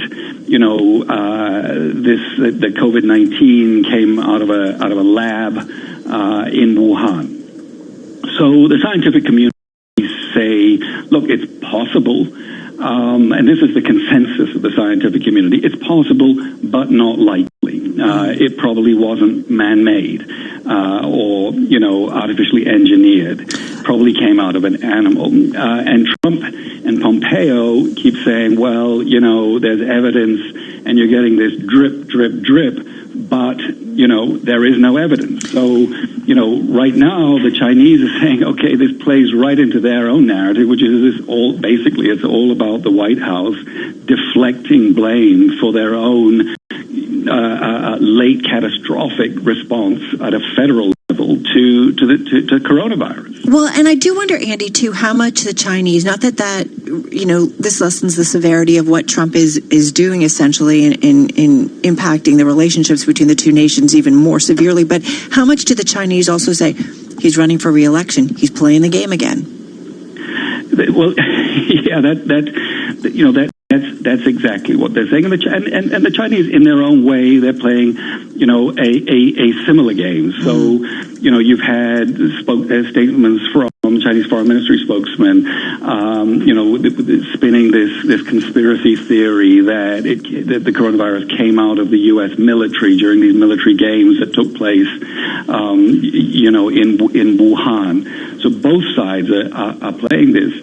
Speaker 11: that COVID-19 came out of a lab in Wuhan. So the scientific community say, look, it's possible. And this is the consensus of the scientific community. It's possible, but not likely. It probably wasn't man-made or, artificially engineered. Probably came out of an animal. And Trump and Pompeo keep saying, well, there's evidence, and you're getting this drip, drip, drip, but, there is no evidence. So, right now the Chinese are saying, okay, this plays right into their own narrative, which is it's all about the White House deflecting blame for their own late catastrophic response at a federal level to coronavirus.
Speaker 2: Well, and I do wonder, Andy, too, how much the Chinese, not that this lessens the severity of what Trump is doing essentially in impacting the relationships between the two nations even more severely, but how much do the Chinese also say, he's running for re-election, he's playing the game again?
Speaker 11: Well, yeah, that That's exactly what they're saying, and the Chinese, in their own way, they're playing, a similar game. So, you've had statements from Chinese Foreign Ministry spokesman, spinning this conspiracy theory that the coronavirus came out of the U.S. military during these military games that took place, in Wuhan. So both sides are playing this.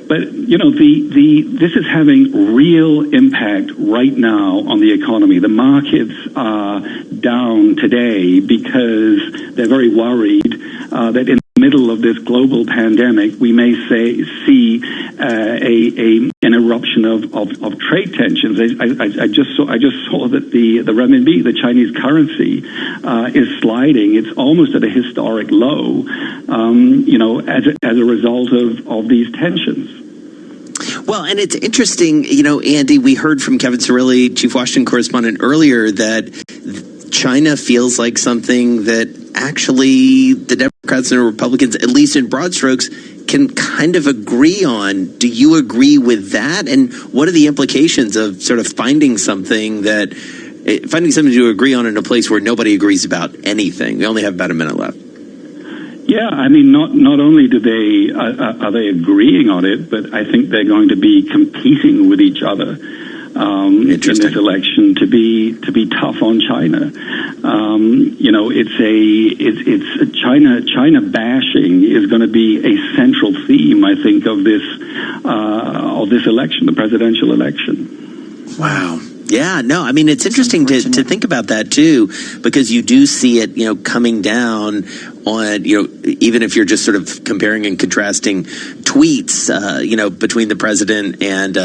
Speaker 11: But, this is having real impact right now on the economy. The markets are down today because they're very worried that in the middle of this global pandemic, we may see an eruption of trade tensions. I just saw that the renminbi, the Chinese currency, is sliding. It's almost at a historic low, as a result of these tensions.
Speaker 6: Well, and it's interesting, Andy, we heard from Kevin Cirilli, Chief Washington Correspondent, earlier that China feels like something that actually the Democrats and Republicans, at least in broad strokes, can kind of agree on. Do you agree with that? And what are the implications of sort of finding something to agree on in a place where nobody agrees about anything? We only have about a minute left.
Speaker 11: Yeah, I mean, not only are they agreeing on it, but I think they're going to be competing with each other in this election to be tough on China. It's China bashing is going to be a central theme, I think, of this election, the presidential election.
Speaker 6: Wow. Yeah, no, I mean, it's interesting to think about that, too, because you do see it, coming down on, even if you're just sort of comparing and contrasting tweets, between the president and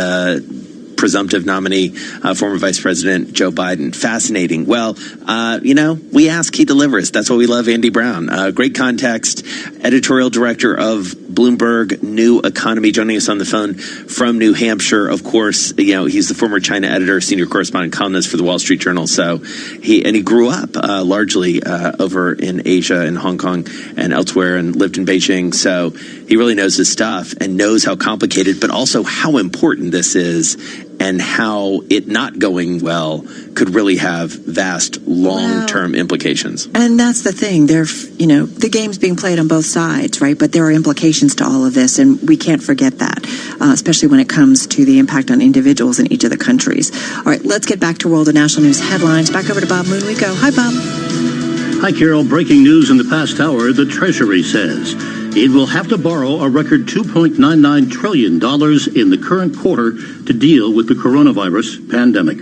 Speaker 6: presumptive nominee, former Vice President Joe Biden. Fascinating. Well, we ask, he delivers. That's what we love, Andy Brown. Great context, editorial director of Bloomberg New Economy, joining us on the phone from New Hampshire. Of course, he's the former China editor, senior correspondent, columnist for the Wall Street Journal. So he grew up largely over in Asia and Hong Kong and elsewhere, and lived in Beijing. So he really knows his stuff and knows how complicated, but also how important this is, and how it not going well could really have vast long-term implications.
Speaker 2: And that's the thing. The game's being played on both sides, right? But there are implications to all of this, and we can't forget that, especially when it comes to the impact on individuals in each of the countries. All right, let's get back to world and national news headlines. Back over to Bob Moon we go. Hi, Bob.
Speaker 12: Hi, Carol. Breaking news in the past hour, the Treasury says it will have to borrow a record $2.99 trillion in the current quarter to deal with the coronavirus pandemic.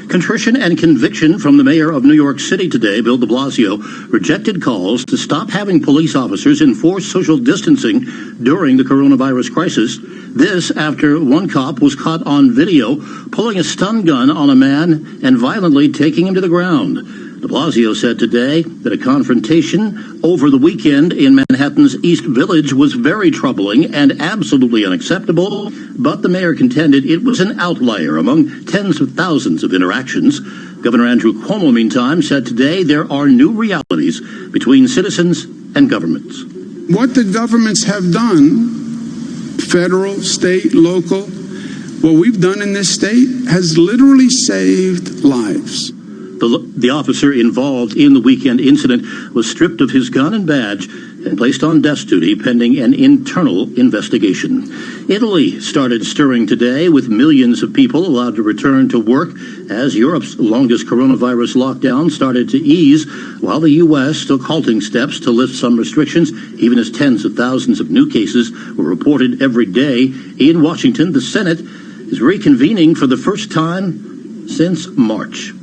Speaker 12: Contrition and conviction from the mayor of New York City today, Bill de Blasio, rejected calls to stop having police officers enforce social distancing during the coronavirus crisis. This after one cop was caught on video pulling a stun gun on a man and violently taking him to the ground. De Blasio said today that a confrontation over the weekend in Manhattan's East Village was very troubling and absolutely unacceptable, but the mayor contended it was an outlier among tens of thousands of interactions. Governor Andrew Cuomo, meantime, said today there are new realities between citizens and governments.
Speaker 13: What the governments have done, federal, state, local, what we've done in this state has literally saved lives.
Speaker 12: The officer involved in the weekend incident was stripped of his gun and badge and placed on desk duty pending an internal investigation. Italy started stirring today with millions of people allowed to return to work as Europe's longest coronavirus lockdown started to ease, while the U.S. took halting steps to lift some restrictions, even as tens of thousands of new cases were reported every day. In Washington, the Senate is reconvening for the first time since March.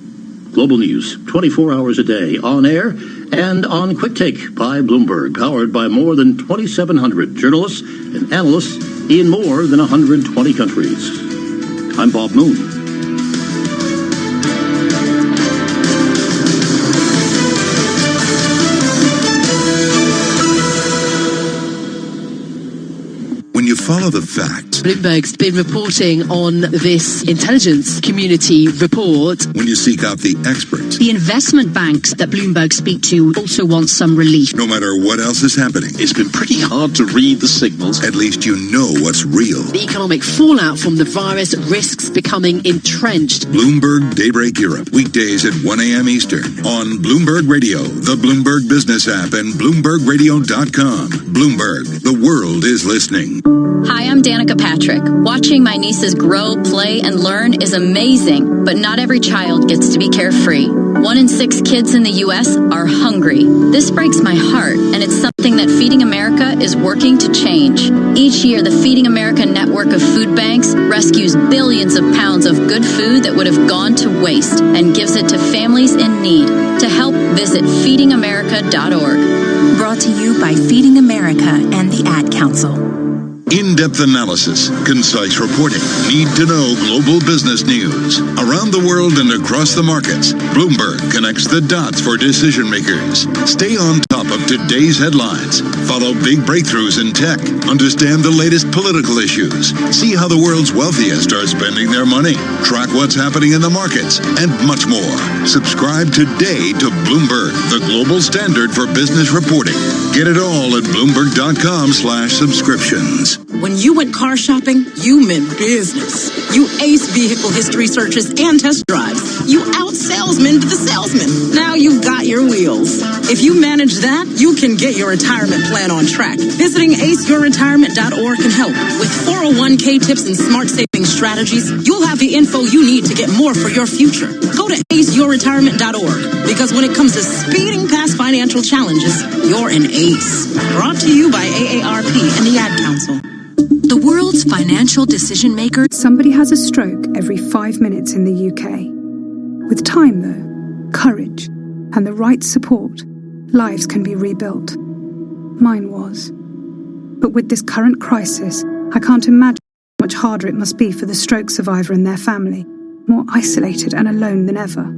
Speaker 12: Global news, 24 hours a day, on air and on Quick Take by Bloomberg, powered by more than 2,700 journalists and analysts in more than 120 countries. I'm Bob Moon.
Speaker 22: When you follow the facts.
Speaker 3: Bloomberg's been reporting on this intelligence community report.
Speaker 22: When you seek out the experts.
Speaker 15: The investment banks that Bloomberg speak to also want some relief.
Speaker 22: No matter what else is happening.
Speaker 16: It's been pretty hard to read the signals.
Speaker 22: At least you know what's real.
Speaker 3: The economic fallout from the virus risks becoming entrenched.
Speaker 22: Bloomberg Daybreak Europe, weekdays at 1 a.m. Eastern on Bloomberg Radio, the Bloomberg Business app, and BloombergRadio.com. Bloomberg, the world is listening.
Speaker 17: Hi, I'm Danica Patrick. Watching my nieces grow, play, and learn is amazing, but not every child gets to be carefree. 1 in 6 kids in the U.S. are hungry. This breaks my heart, and it's something that Feeding America is working to change. Each year, the Feeding America network of food banks rescues billions of pounds of good food that would have gone to waste and gives it to families in need. To help, visit feedingamerica.org.
Speaker 18: Brought to you by Feeding America and the Ad Council.
Speaker 22: In-depth analysis, concise reporting, need-to-know global business news. Around the world and across the markets, Bloomberg connects the dots for decision makers. Stay on top of today's headlines. Follow big breakthroughs in tech. Understand the latest political issues. See how the world's wealthiest are spending their money. Track what's happening in the markets, and much more. Subscribe today to Bloomberg, the global standard for business reporting. Get it all at Bloomberg.com/subscriptions.
Speaker 19: When you went car shopping, you meant business. You aced vehicle history searches and test drives. You out-salesman to the salesman. Now you've got your wheels. If you manage that, you can get your retirement plan on track. Visiting aceyourretirement.org can help. With 401k tips and smart saving strategies, you'll have the info you need to get more for your future. Go to aceyourretirement.org, because when it comes to speeding past financial challenges, you're an ace. Brought to you by AARP and the Ad Council.
Speaker 18: The world's financial decision maker.
Speaker 20: Somebody has a stroke every 5 minutes in the UK. With time, though, courage, and the right support, lives can be rebuilt. Mine was. But with this current crisis, I can't imagine how much harder it must be for the stroke survivor and their family, more isolated and alone than ever.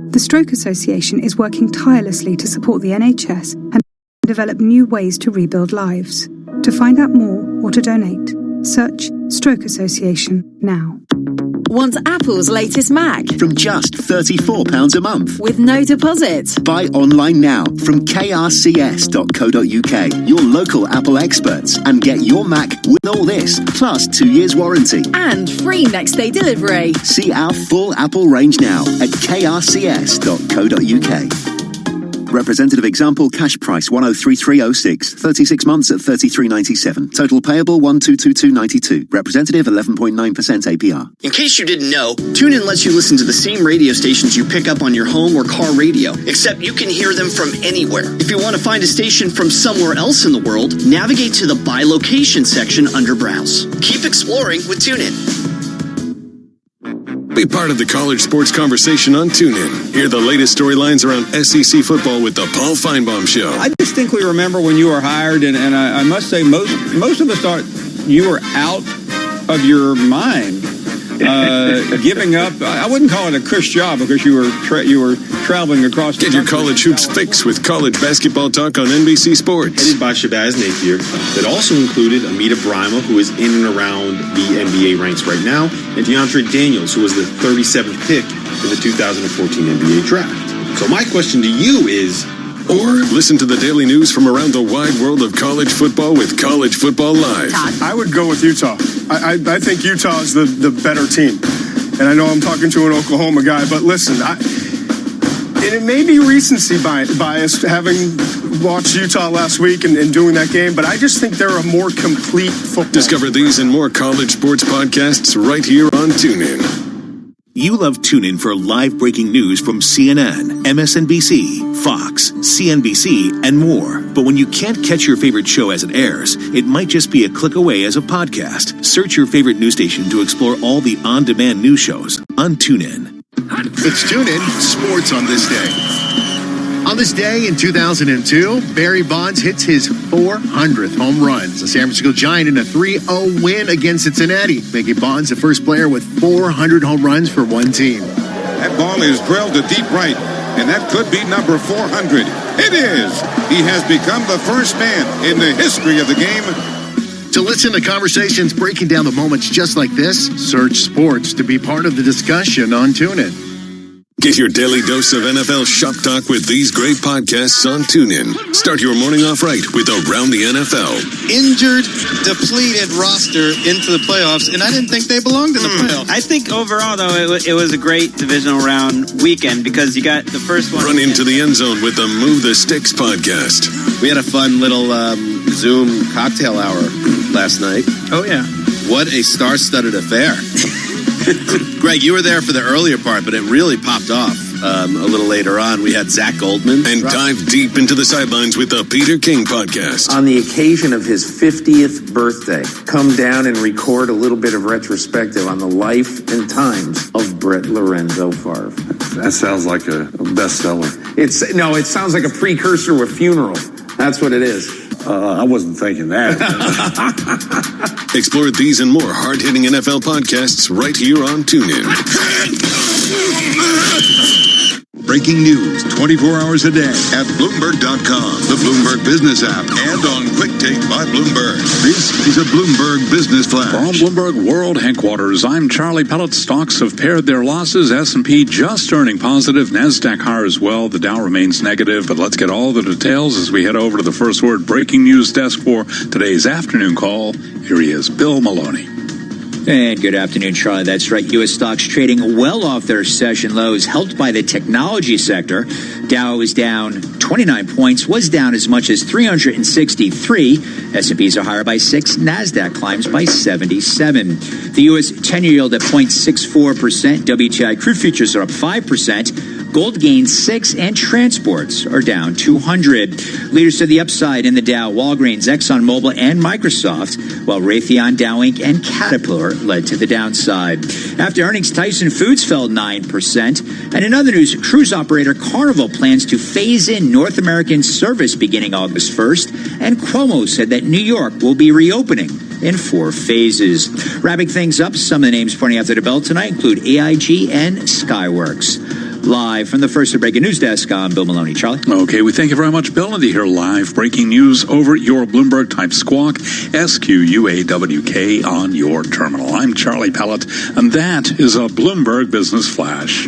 Speaker 20: The Stroke Association is working tirelessly to support the NHS and develop new ways to rebuild lives. To find out more or to donate, search Stroke Association now.
Speaker 21: Want Apple's latest Mac?
Speaker 24: From just £34 a month.
Speaker 21: With no deposit.
Speaker 24: Buy online now from krcs.co.uk, your local Apple experts, and get your Mac with all this, plus 2 years warranty.
Speaker 21: And free next day delivery.
Speaker 24: See our full Apple range now at krcs.co.uk. Representative example, cash price 103,306, 36 months at 33.97. Total payable 122,292. Representative 11.9% APR.
Speaker 29: In case you didn't know, TuneIn lets you listen to the same radio stations you pick up on your home or car radio, except you can hear them from anywhere. If you want to find a station from somewhere else in the world, navigate to the By Location section under Browse. Keep exploring with TuneIn.
Speaker 14: Be part of the college sports conversation on TuneIn. Hear the latest storylines around SEC football with the Paul Feinbaum Show.
Speaker 31: I distinctly remember when you were hired, and I must say most of us thought you were out of your mind, giving up. I wouldn't call it a cush job because you were traveling across the country.
Speaker 14: Get your college hoops fix with college basketball talk on NBC Sports.
Speaker 32: Headed by Shabazz Napier, that also included Amita Brima, who is in and around the NBA ranks right now, and DeAndre Daniels, who was the 37th pick in the 2014 NBA draft. So my question to you is...
Speaker 14: Or listen to the daily news from around the wide world of college football with College Football Live.
Speaker 33: I would go with Utah. I think Utah is the better team. And I know I'm talking to an Oklahoma guy, but listen, and it may be recency bias having watched Utah last week and doing that game, but I just think they're a more complete football.
Speaker 14: Discover these and more college sports podcasts right here on TuneIn.
Speaker 34: You love TuneIn for live breaking news from CNN, MSNBC, Fox, CNBC, and more. But when you can't catch your favorite show as it airs, it might just be a click away as a podcast. Search your favorite news station to explore all the on-demand news shows on TuneIn.
Speaker 22: It's TuneIn Sports on this day. On this day in 2002, Barry Bonds hits his 400th home run. The San Francisco Giant in a 3-0 win against Cincinnati, making Bonds the first player with 400 home runs for one team.
Speaker 35: That ball is drilled to deep right, and that could be number 400. It is. He has become the first man in the history of the game
Speaker 22: To listen to conversations breaking down the moments just like this, search sports to be part of the discussion on TuneIn.
Speaker 14: Get your daily dose of NFL shop talk with these great podcasts on TuneIn. Start your morning off right with Around the NFL.
Speaker 1: Injured, depleted roster into the playoffs, and I didn't think they belonged in the playoffs.
Speaker 4: I think overall, though, it was a great divisional round weekend because you got the first one.
Speaker 14: Run into the end zone with the Move the Sticks podcast.
Speaker 32: We had a fun little Zoom cocktail hour last night.
Speaker 4: Oh, yeah.
Speaker 32: What a star-studded affair. Greg, you were there for the earlier part, but it really popped off a little later on. We had Zach Goldman.
Speaker 14: And dive deep into the sidelines with the Peter King podcast.
Speaker 5: On the occasion of his 50th birthday, come down and record a little bit of retrospective on the life and times of Brett Lorenzo Favre.
Speaker 6: That sounds like a bestseller.
Speaker 5: It sounds like a precursor to a funeral. That's what it is.
Speaker 6: I wasn't thinking that.
Speaker 14: Explore these and more hard-hitting NFL podcasts right here on TuneIn.
Speaker 22: Breaking news 24 hours a day at Bloomberg.com, the Bloomberg Business app, and on Quick Take by Bloomberg. This is a Bloomberg Business Flash.
Speaker 7: From Bloomberg World Headquarters, I'm Charlie Pellet. Stocks have pared their losses. S&P just turning positive. NASDAQ higher as well. The Dow remains negative. But let's get all the details as we head over to the First Word breaking news desk for today's afternoon call. Here he is, Bill Maloney.
Speaker 8: And good afternoon, Charlie. That's right. U.S. stocks trading well off their session lows, helped by the technology sector. Dow is down 29 points, was down as much as 363. S&Ps are higher by 6. NASDAQ climbs by 77. The U.S. 10-year yield at 0.64%. WTI crude futures are up 5%. Gold gains 6, and transports are down 200. Leaders to the upside in the Dow: Walgreens, ExxonMobil, and Microsoft, while Raytheon, Dow Inc., and Caterpillar led to the downside. After earnings, Tyson Foods fell 9%. And in other news, cruise operator Carnival plans to phase in North American service beginning August 1st, and Cuomo said that New York will be reopening in 4 phases. Wrapping things up, some of the names pointing after the bell tonight include AIG and Skyworks. Live from the First Breaking News Desk, I'm Bill Maloney. Charlie?
Speaker 7: Okay, we thank you very much, Bill. And to hear live breaking news over your Bloomberg type squawk, SQUAWK on your terminal. I'm Charlie Pellet, and that is a Bloomberg Business Flash.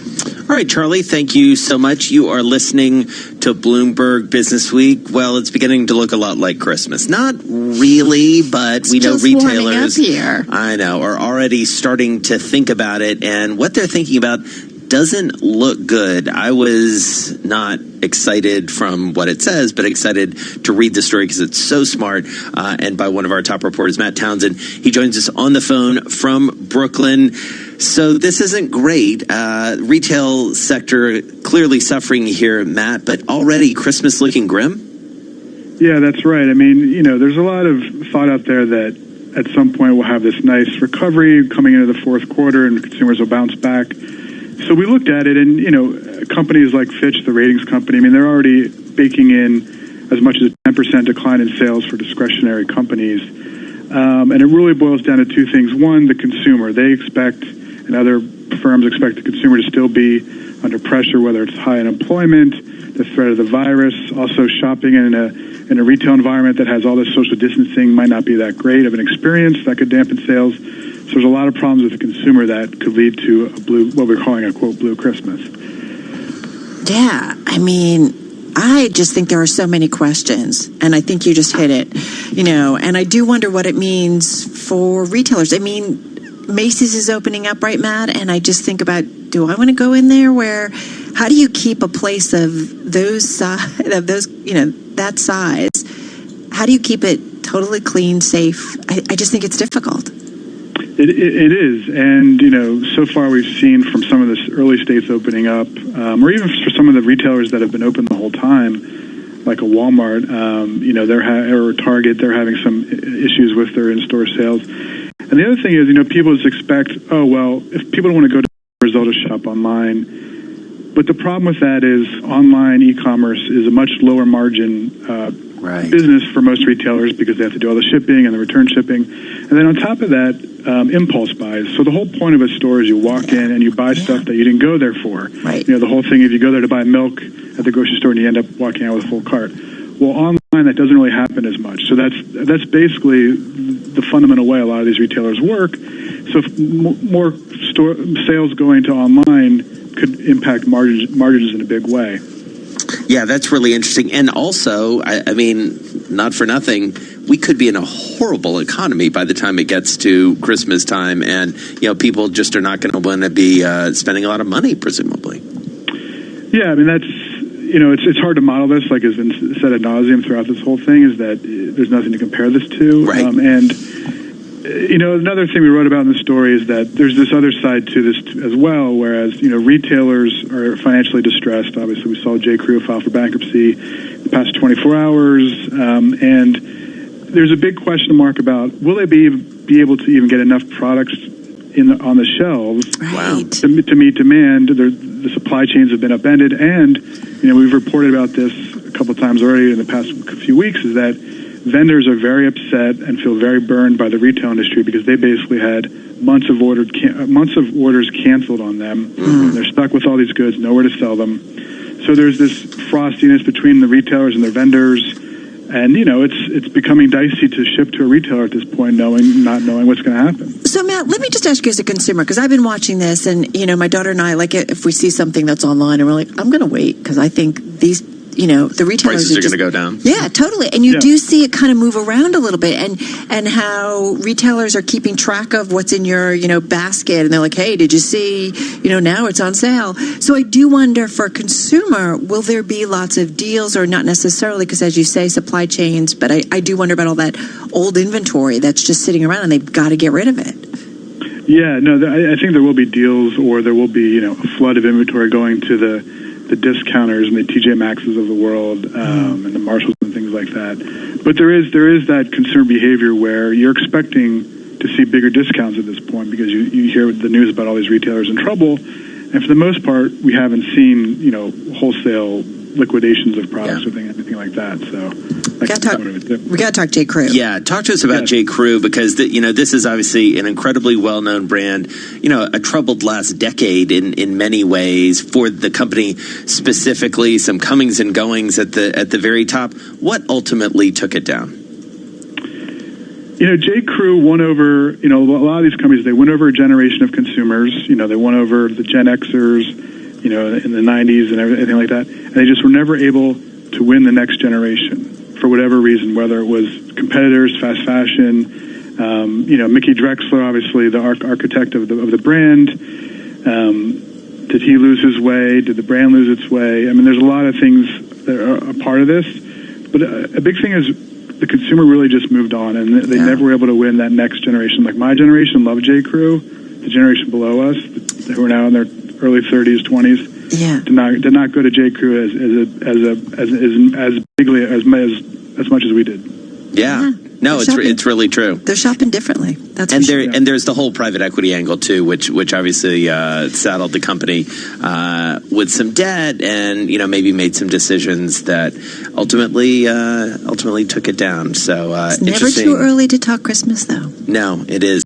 Speaker 9: All right, Charlie, thank you so much. You are listening to Bloomberg Business Week. Well, it's beginning to look a lot like Christmas. Not really, but we know retailers,
Speaker 2: here.
Speaker 9: I know, are already starting to think about it, and what they're thinking about doesn't look good. I was not excited from what it says, but excited to read the story because it's so smart, and by one of our top reporters, Matt Townsend. He joins us on the phone from Brooklyn. So this isn't great. Retail sector clearly suffering here, Matt, but already Christmas looking grim?
Speaker 10: Yeah, that's right. I mean, there's a lot of thought out there that at some point we'll have this nice recovery coming into the fourth quarter and consumers will bounce back. So we looked at it, and, companies like Fitch, the ratings company, they're already baking in as much as a 10% decline in sales for discretionary companies. And it really boils down to 2 things. One, the consumer. They expect, and other firms expect, the consumer to still be under pressure, whether it's high unemployment, the threat of the virus. Also, shopping in a retail environment that has all this social distancing might not be that great of an experience. That could dampen sales. So there's a lot of problems with the consumer that could lead to what we're calling a, quote, blue Christmas.
Speaker 2: Yeah, I just think there are so many questions, and I think you just hit it, and I do wonder what it means for retailers. Macy's is opening up, right, Matt? And I just think about, do I want to go in there? How do you keep a place of that size? How do you keep it totally clean, safe? I just think it's difficult.
Speaker 10: It is, and so far we've seen from some of the early states opening up, or even for some of the retailers that have been open the whole time, like a Walmart, or Target, they're having some issues with their in-store sales. And the other thing is, people just expect, if people don't want to go to Brazil to shop online, but the problem with that is online e-commerce is a much lower margin business for most retailers because they have to do all the shipping and the return shipping. And then on top of that, impulse buys. So the whole point of a store is you walk in and you buy stuff that you didn't go there for.
Speaker 2: Right.
Speaker 10: The whole thing, if you go there to buy milk at the grocery store and you end up walking out with a full cart. Well, online, that doesn't really happen as much. So that's basically the fundamental way a lot of these retailers work. So if more sales going to online could impact margins in a big way.
Speaker 9: Yeah, that's really interesting. And also, I mean, not for nothing, we could be in a horrible economy by the time it gets to Christmas time, and people just are not going to want to be spending a lot of money, presumably.
Speaker 10: Yeah, I mean, that's it's hard to model this, like has been said ad nauseum throughout this whole thing, is that there's nothing to compare this to.
Speaker 9: Right.
Speaker 10: And another thing we wrote about in the story is that there's this other side to this as well, whereas retailers are financially distressed. Obviously, we saw J.Crew file for bankruptcy the past 24 hours, and there's a big question mark about will they be able to even get enough products on the shelves to meet demand. The supply chains have been upended, and we've reported about this a couple of times already in the past few weeks, is that vendors are very upset and feel very burned by the retail industry because they basically had months of orders canceled on them. They're stuck with all these goods, nowhere to sell them. So there's this frostiness between the retailers and their vendors, and it's becoming dicey to ship to a retailer at this point, not knowing what's going to happen.
Speaker 2: So Matt, let me just ask you as a consumer, because I've been watching this, and my daughter and I, like if we see something that's online, and we're like, I'm going to wait because I think these. The retailers
Speaker 9: prices are going to go down.
Speaker 2: Yeah, totally. And you do see it kind of move around a little bit, and how retailers are keeping track of what's in your, basket. And they're like, hey, did you see, now it's on sale. So I do wonder for a consumer, will there be lots of deals or not necessarily? Because as you say, supply chains, but I do wonder about all that old inventory that's just sitting around and they've got to get rid of it.
Speaker 10: Yeah, no, I think there will be deals, or there will be, a flood of inventory going to the discounters and the TJ Maxx's of the world, and the Marshalls and things like that. But there is that consumer behavior where you're expecting to see bigger discounts at this point because you hear the news about all these retailers in trouble, and for the most part, we haven't seen wholesale liquidations of products or anything like that. So we got
Speaker 2: to talk J.Crew.
Speaker 9: Yeah, talk to us about J.Crew, because this is obviously an incredibly well-known brand. A troubled last decade in many ways for the company specifically. Some comings and goings at the very top. What ultimately took it down?
Speaker 10: J.Crew won over. A lot of these companies, they won over a generation of consumers. They won over the Gen Xers, in the 90s and everything like that. And they just were never able to win the next generation for whatever reason, whether it was competitors, fast fashion, Mickey Drexler, obviously the architect of the brand. Did he lose his way? Did the brand lose its way? I mean, there's a lot of things that are a part of this. But a big thing is the consumer really just moved on, and they never were able to win that next generation. Like my generation loved J.Crew. The generation below us, who are now in their early 30s, 20s, did not go to J.Crew as much as we did.
Speaker 9: Yeah. No, it's really true.
Speaker 2: They're shopping differently. That's
Speaker 9: and
Speaker 2: for sure.
Speaker 9: And there's the whole private equity angle too, which obviously saddled the company with some debt, and maybe made some decisions that ultimately took it down. So
Speaker 2: it's never too early to talk Christmas, though.
Speaker 9: No, it is.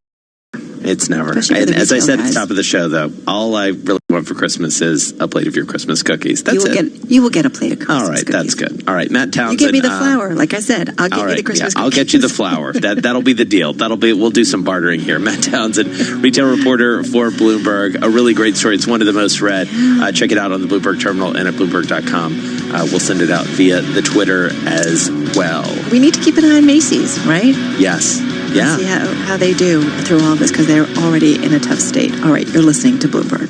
Speaker 9: It's never. And as I said at the top of the show, though, all I really want for Christmas is a plate of your Christmas cookies. That's
Speaker 2: you will get a plate of Christmas
Speaker 9: cookies. All right, that's good. All right, Matt Townsend.
Speaker 2: You give me the flour. Like I said, I'll get you the Christmas cookies.
Speaker 9: I'll get you the flour. That'll be the deal. We'll do some bartering here. Matt Townsend, retail reporter for Bloomberg. A really great story. It's one of the most read. Check it out on the Bloomberg terminal and at Bloomberg.com. We'll send it out via the Twitter as well.
Speaker 2: We need to keep an eye on Macy's, right?
Speaker 9: Yes. Yeah.
Speaker 2: See how they do through all this, because they're already in a tough state. All right, you're listening to Bloomberg.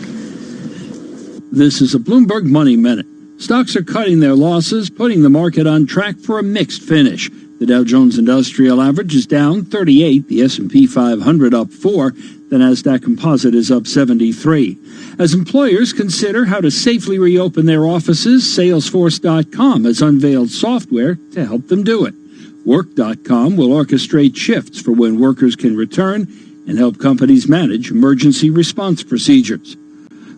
Speaker 3: This is a Bloomberg Money Minute. Stocks are cutting their losses, putting the market on track for a mixed finish. The Dow Jones Industrial Average is down 38, the S&P 500 up 4, the Nasdaq Composite is up 73. As employers consider how to safely reopen their offices, Salesforce.com has unveiled software to help them do it. Work.com will orchestrate shifts for when workers can return and help companies manage emergency response procedures.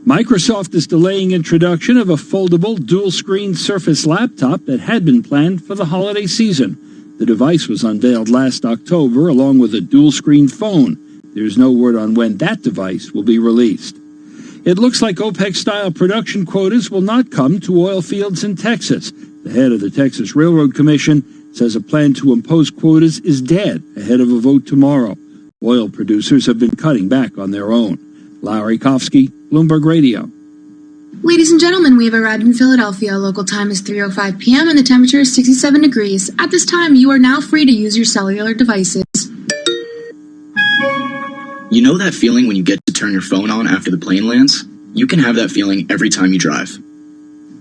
Speaker 3: Microsoft is delaying introduction of a foldable dual-screen Surface laptop that had been planned for the holiday season. The device was unveiled last October along with a dual-screen phone. There's no word on when that device will be released. It looks like OPEC-style production quotas will not come to oil fields in Texas. The head of the Texas Railroad Commission says a plan to impose quotas is dead ahead of a vote tomorrow. Oil producers have been cutting back on their own. Larry Kofsky, Bloomberg Radio.
Speaker 11: Ladies and gentlemen, we have arrived in Philadelphia. Local time is 3:05 p.m. and the temperature is 67 degrees. At this time, you are now free to use your cellular devices.
Speaker 12: You know that feeling when you get to turn your phone on after the plane lands? You can have that feeling every time you drive.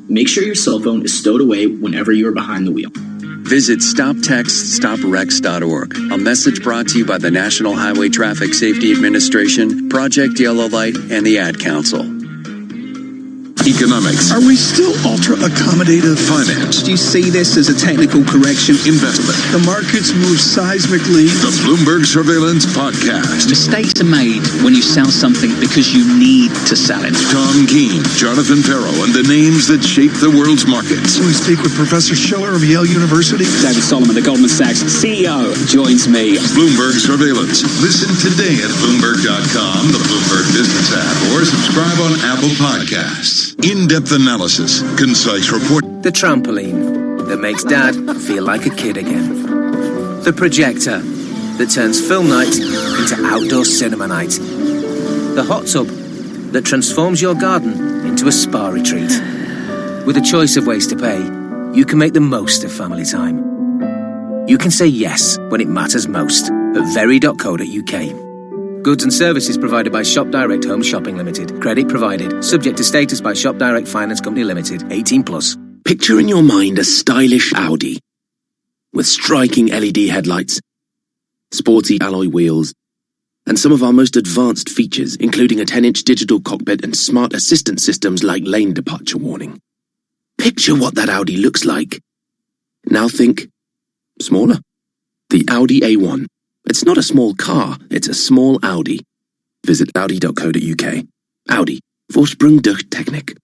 Speaker 12: Make sure your cell phone is stowed away whenever you are behind the wheel.
Speaker 13: Visit StopTextStopWrecks.org. A message brought to you by the National Highway Traffic Safety Administration, Project Yellow Light, and the Ad Council.
Speaker 22: Economics.
Speaker 15: Are we still ultra-accommodative?
Speaker 22: Finance.
Speaker 15: Do you see this as a technical correction?
Speaker 22: Investment.
Speaker 15: The markets move seismically.
Speaker 22: The Bloomberg Surveillance Podcast.
Speaker 15: Mistakes are made when you sell something because you need to sell it.
Speaker 22: Tom Keene, Jonathan Farrow, and the names that shape the world's markets.
Speaker 15: We speak with Professor Schiller of Yale University. David Solomon, the Goldman Sachs CEO, joins me.
Speaker 22: Bloomberg Surveillance. Listen today at Bloomberg.com, the Bloomberg Business app, or subscribe on Apple Podcasts. In-depth analysis, concise report.
Speaker 16: The trampoline that makes Dad feel like a kid again. The projector that turns film night into outdoor cinema night. The hot tub that transforms your garden into a spa retreat. With a choice of ways to pay, you can make the most of family time. You can say yes when it matters most at very.co.uk. Goods and services provided by Shop Direct Home Shopping Limited. Credit provided. Subject to status by Shop Direct Finance Company Limited. 18+.
Speaker 17: Picture in your mind a stylish Audi with striking LED headlights, sporty alloy wheels, and some of our most advanced features, including a 10-inch digital cockpit and smart assistant systems like lane departure warning. Picture what that Audi looks like. Now think smaller. The Audi A1. It's not a small car, it's a small Audi. Visit audi.co.uk. Audi. Vorsprung durch Technik.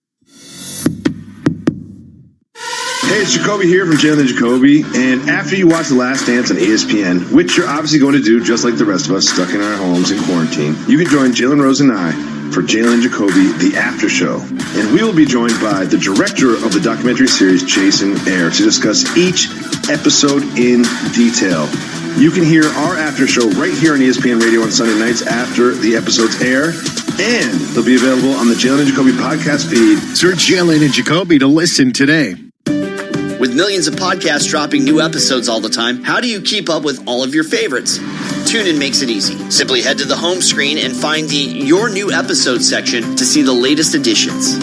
Speaker 18: Hey, it's Jacoby here from Jalen and Jacoby. And after you watch The Last Dance on ESPN, which you're obviously going to do just like the rest of us stuck in our homes in quarantine, you can join Jalen Rose and I for Jalen and Jacoby, The After Show. And we will be joined by the director of the documentary series, Jason Eyre, to discuss each episode in detail. You can hear our after show right here on ESPN Radio on Sunday nights after the episodes air, and they'll be available on the Jalen and Jacoby podcast feed.
Speaker 19: Search Jalen and Jacoby to listen today.
Speaker 29: With millions of podcasts dropping new episodes all the time, how do you keep up with all of your favorites? TuneIn makes it easy. Simply head to the home screen and find the Your New Episode section to see the latest additions.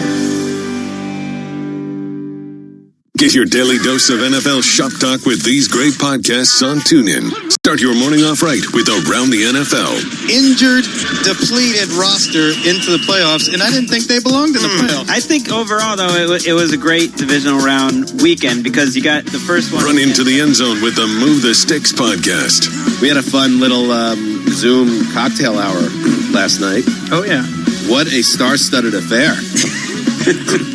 Speaker 14: Get your daily dose of NFL shop talk with these great podcasts on TuneIn. Start your morning off right with Around the NFL.
Speaker 1: Injured, depleted roster into the playoffs, and I didn't think they belonged in the playoffs.
Speaker 4: I think overall, though, it was a great divisional round weekend because you got the first one.
Speaker 14: Run into the end zone with the Move the Sticks podcast.
Speaker 20: We had a fun little Zoom cocktail hour last night.
Speaker 1: Oh, yeah.
Speaker 20: What a star-studded affair.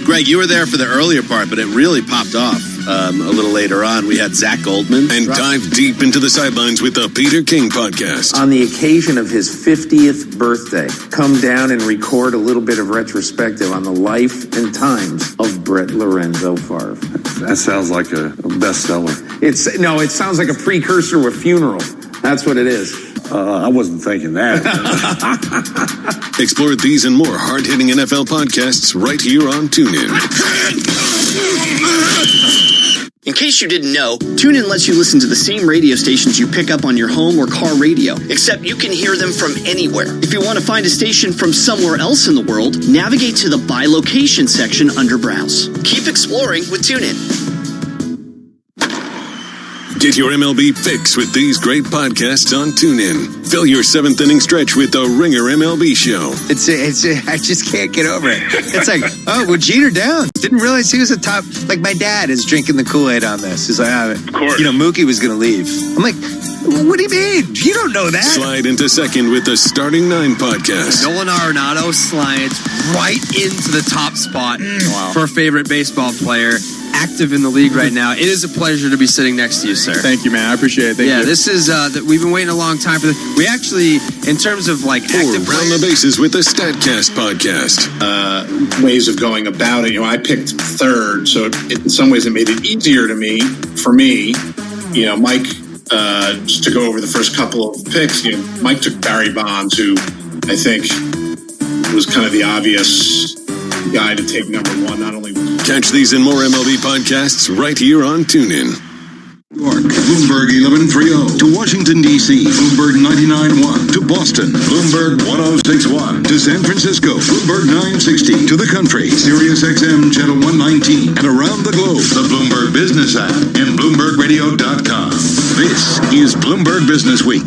Speaker 20: Greg, you were there for the earlier part, but it really popped off a little later on. We had Zach Goldman.
Speaker 14: And dive deep into the sidelines with the Peter King podcast.
Speaker 5: On the occasion of his 50th birthday, come down and record a little bit of retrospective on the life and times of Brett Lorenzo Favre.
Speaker 6: That sounds like a bestseller.
Speaker 5: It sounds like a precursor to a funeral. That's what it is.
Speaker 6: I wasn't thinking that.
Speaker 14: Explore these and more hard-hitting NFL podcasts right here on TuneIn.
Speaker 29: In case you didn't know, TuneIn lets you listen to the same radio stations you pick up on your home or car radio, except you can hear them from anywhere. If you want to find a station from somewhere else in the world, navigate to the By Location section under Browse. Keep exploring with TuneIn.
Speaker 14: Get your MLB fix with these great podcasts on TuneIn. Fill your seventh inning stretch with the Ringer MLB Show.
Speaker 23: I just can't get over it. It's like, oh, well, Jeter down. Didn't realize he was a top. Like, my dad is drinking the Kool-Aid on this. He's like, of course. Mookie was going to leave. I'm like, what do you mean? You don't know that.
Speaker 14: Slide into second with the Starting Nine podcast.
Speaker 25: Nolan Arenado slides right into the top spot for a favorite baseball player. Active in the league right now. It is a pleasure to be sitting next to you, sir.
Speaker 33: Thank you, man. I appreciate it. Thank you.
Speaker 25: This is we've been waiting a long time for this. We actually, in terms of like active
Speaker 14: Round the Bases with the StatCast podcast.
Speaker 26: Ways of going about it. I picked third, so in some ways it made it easier for me Mike, just to go over the first couple of picks, Mike took Barry Bonds, who I think was kind of the obvious guy to take number one, not only.
Speaker 14: Catch these and more MLB podcasts right here on TuneIn.
Speaker 22: York, Bloomberg 1130. To Washington, D.C., Bloomberg 99.1. To Boston, Bloomberg 106.1. To San Francisco, Bloomberg 960. To the country, Sirius XM Channel 119. And around the globe, the Bloomberg Business app and BloombergRadio.com. This is Bloomberg Business Week.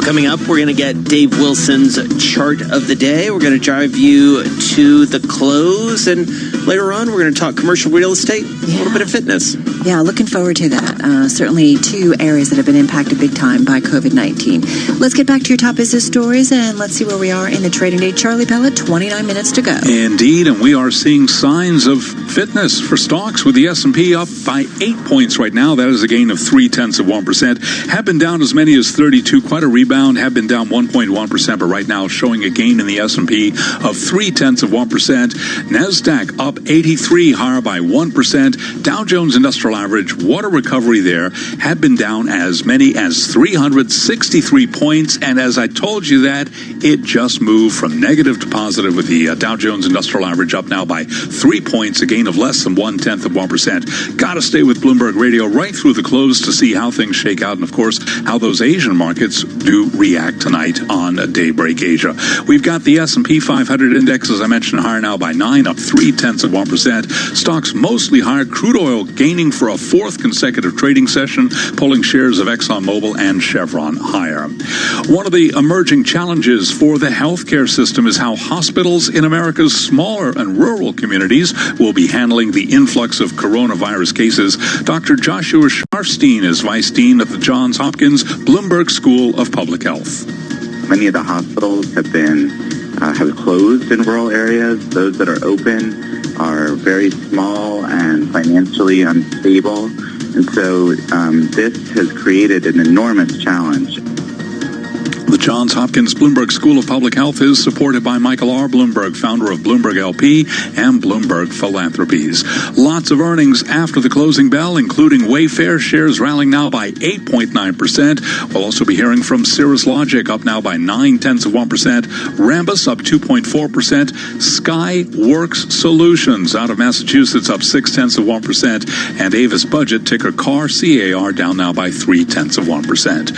Speaker 2: Coming up, we're going to get Dave Wilson's chart of the day. We're going to drive you to the close. And later on, we're going to talk commercial real estate, a little bit of fitness.
Speaker 3: Yeah, looking forward to that. Certainly two areas that have been impacted big time by COVID-19. Let's get back to your top business stories, and let's see where we are in the trading day. Charlie Pellet, 29 minutes to go.
Speaker 7: Indeed, and we are seeing signs of fitness for stocks with the S&P up by 8 points right now. That is a gain of 0.3%. Have been down as many as 32. Quite a rebound. Have been down 1.1%, but right now showing a gain in the S&P of 0.3%. NASDAQ up 83, higher by 1%. Dow Jones Industrial Average, what a recovery there, had been down as many as 363 points. And as I told you that, it just moved from negative to positive with the Dow Jones Industrial Average up now by 3 points, a gain of less than 0.1%. Got to stay with Bloomberg Radio right through the close to see how things shake out and, of course, how those Asian markets do react tonight on Daybreak Asia. We've got the S&P 500 index, as I mentioned, higher now by 9, up 0.3%. Stocks mostly higher. Crude oil gaining for a fourth consecutive trading session, pulling shares of ExxonMobil and Chevron higher. One of the emerging challenges for the healthcare system is how hospitals in America's smaller and rural communities will be handling the influx of coronavirus cases. Dr. Joshua Sharfstein is Vice Dean at the Johns Hopkins Bloomberg School of Public Health.
Speaker 8: Many of the hospitals have closed in rural areas. Those that are open are very small and financially unstable. And so this has created an enormous challenge.
Speaker 7: The Johns Hopkins Bloomberg School of Public Health is supported by Michael R. Bloomberg, founder of Bloomberg LP and Bloomberg Philanthropies. Lots of earnings after the closing bell, including Wayfair shares rallying now by 8.9%. We'll also be hearing from Cirrus Logic up now by 0.9%. Rambus up 2.4%. Skyworks Solutions out of Massachusetts up 0.6%. And Avis Budget, ticker CAR, CAR, down now by 0.3%.